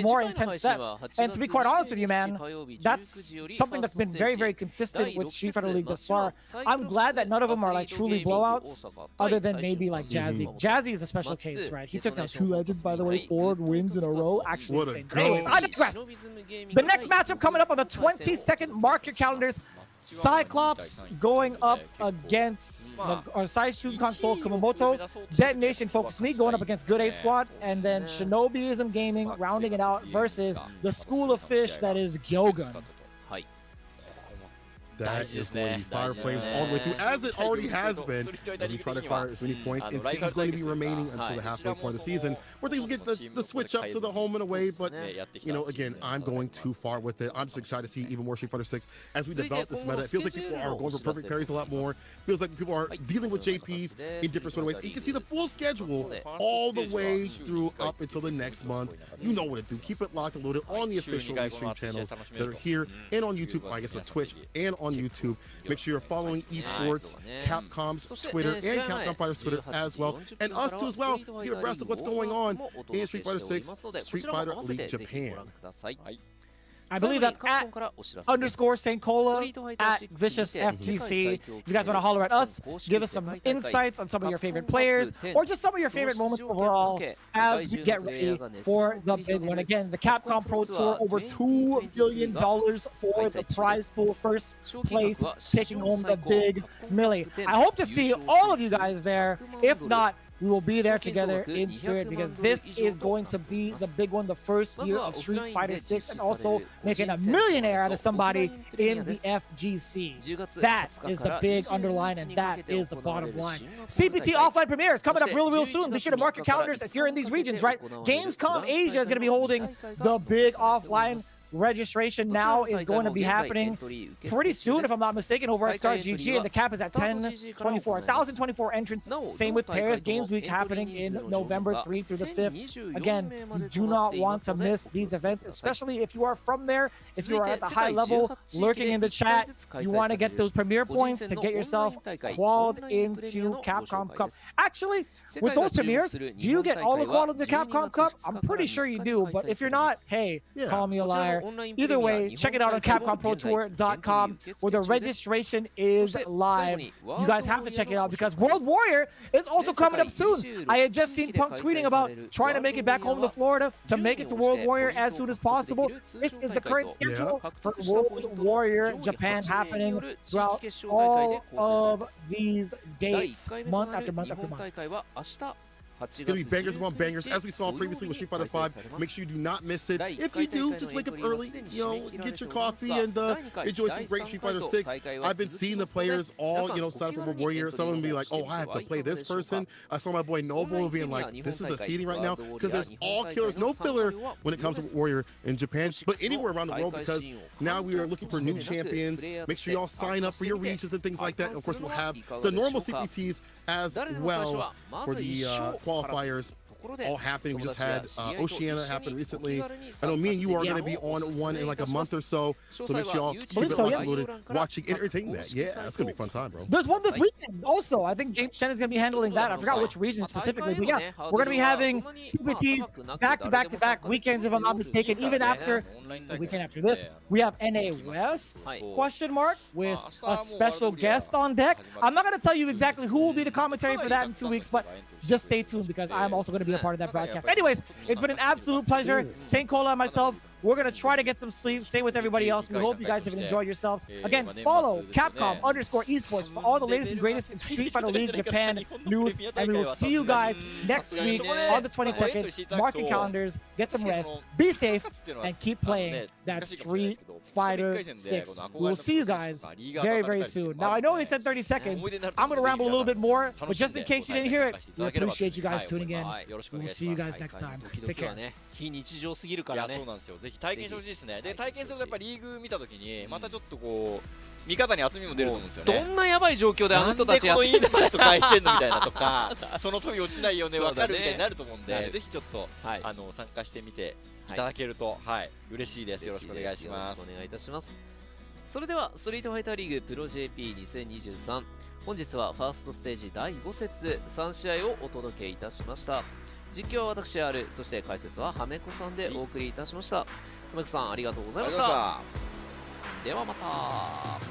more intense sets. And to be quite honest with you, man, that's something that's been very, very consistent with Street Fighter League thus far. I'm glad that none of them are like truly blowouts, other than maybe like Jazzy. Jazzy is a special case, right? He took down 2 legends, by the way, 4 wins in a row. Actually, what a insane. Anyways, I digress. The next matchup coming up on the 22nd. Mark your calendars. Cyclops going up against Saishunkan Kumamoto. DetonatioN FocusMe going up against Good 8 Squad. And then Shinobism Gaming rounding it out versus the School of Fish that is Gyogun. That is going to be fire flames all the way through, as it already has been, as we try to acquire as many points. And City's going to be remaining until the halfway point of the season, where things will get the switch up to the home and away. But, you know, again, I'm going too far with it. I'm just excited to see even more Street Fighter 6 as we develop this meta. It feels like people are going for perfect parries a lot more. It feels like people are dealing with JPs in different sort of ways. And you can see the full schedule all the way through up until the next month. You know what to do. Keep it locked and loaded on the official Restream channels that are here and on YouTube, I guess on Twitch and on YouTube. Make sure you're following esports, Capcom's Twitter, and Capcom Fighters Twitter as well, and us too as well, to get abreast of what's going on in Street Fighter 6, Street Fighter League Japan. I believe that's at _St. Cola at Vicious FGC. If you guys want to holler at us, give us some insights on some of your favorite players, or just some of your favorite moments overall as we get ready for the big one. Again, the Capcom Pro Tour, over $2 billion for the prize pool. First place, taking home the big millie. I hope to see all of you guys there. If not, we will be there together in spirit, because this is going to be the big one, the first year of Street Fighter 6, and also making a millionaire out of somebody in the FGC. That is the big underline, and that is the bottom line. CPT offline premiere is coming up real soon. Be sure to mark your calendars if you're in these regions, right? Gamescom Asia is going to be holding the big offline. Registration now is going to be happening pretty soon, if I'm not mistaken, over at Star GG, and the cap is at 1024. 1,024 entrants. Same with Paris Games Week happening in November 3 through the 5th. Again, you do not want to miss these events, especially if you are from there. If you are at the high level, lurking in the chat, you want to get those premier points to get yourself qualified into Capcom Cup. Actually, with those premiers, do you get all the qual into Capcom Cup? I'm pretty sure you do, but if you're not, hey, call me a liar. there. Either way, check it out on CapcomProTour.com, where the registration is live. You guys have to check it out because World Warrior is also coming up soon. I had just seen Punk tweeting about trying to make it back home to Florida to make it to World Warrior as soon as possible. This is the current schedule for World Warrior Japan happening throughout all of these dates, month after month after month. It's gonna be bangers upon bangers, as we saw previously with Street Fighter 5. Make sure you do not miss it. If you do, just wake up early, you know, get your coffee and enjoy some great Street Fighter 6. I've been seeing the players all, you know, sign up for World Warrior. Some of them be like, oh, I have to play this person. I saw my boy Noble being like, this is the seeding right now, because there's all killers, no filler when it comes to Warrior in Japan, but anywhere around the world, because now we are looking for new champions. Make sure y'all sign up for your regions and things like that. And of course, we'll have the normal CPTs as well for the qualifiers all happening. We just had Oceania happen recently. I know me and you are going to be on one in like a month or so, so make sure y'all keep it uploaded, watching, entertaining that. Yeah, that's going to be a fun time, bro. There's one this weekend also. I think James Shannon's going to be handling that. I forgot which region specifically, but yeah, we're going to be having CPTs back-to-back weekends, if I'm not mistaken. Even after the weekend after this, we have NA West, question mark, with a special guest on deck. I'm not going to tell you exactly who will be the commentary for that in 2 weeks, but just stay tuned because I'm also going to be a part of that broadcast. Anyways, it's been an absolute pleasure. Saint Cola and myself, we're going to try to get some sleep. Same with everybody else. We hope you guys have enjoyed yourselves. Again, follow Capcom_esports for all the latest and greatest in Street Fighter League Japan news. And we will see you guys next week on the 22nd. Mark your calendars, get some rest, be safe, and keep playing that Street Fighter 6. We will see you guys very, very soon. Now, I know they said 30 seconds. I'm going to ramble a little bit more, but just in case you didn't hear it, we appreciate you guys tuning in. We will see you guys next time. Take care. 非日常すぎるからね。そうなんですよ。ぜひ体験してほしいですね。で、体験するとやっぱりリーグ見たときにまたちょっとこう見方に厚みも出ると思うんですよね。どんなやばい状況であの人たちやってるのかと返せんのみたいなとか、その飛び落ちないよねわかるみたいになると思うんで、ぜひちょっと参加してみていただけると嬉しいです。よろしくお願いします。お願いいたします。それではストリートファイターリーグプロ JP2023 本日はファーストステージ第5節3試合をお届けいたしました。実況は私 R、 そして解説はハメコさんでお送りいたしました。ハメコさんありがとうございました。ではまた。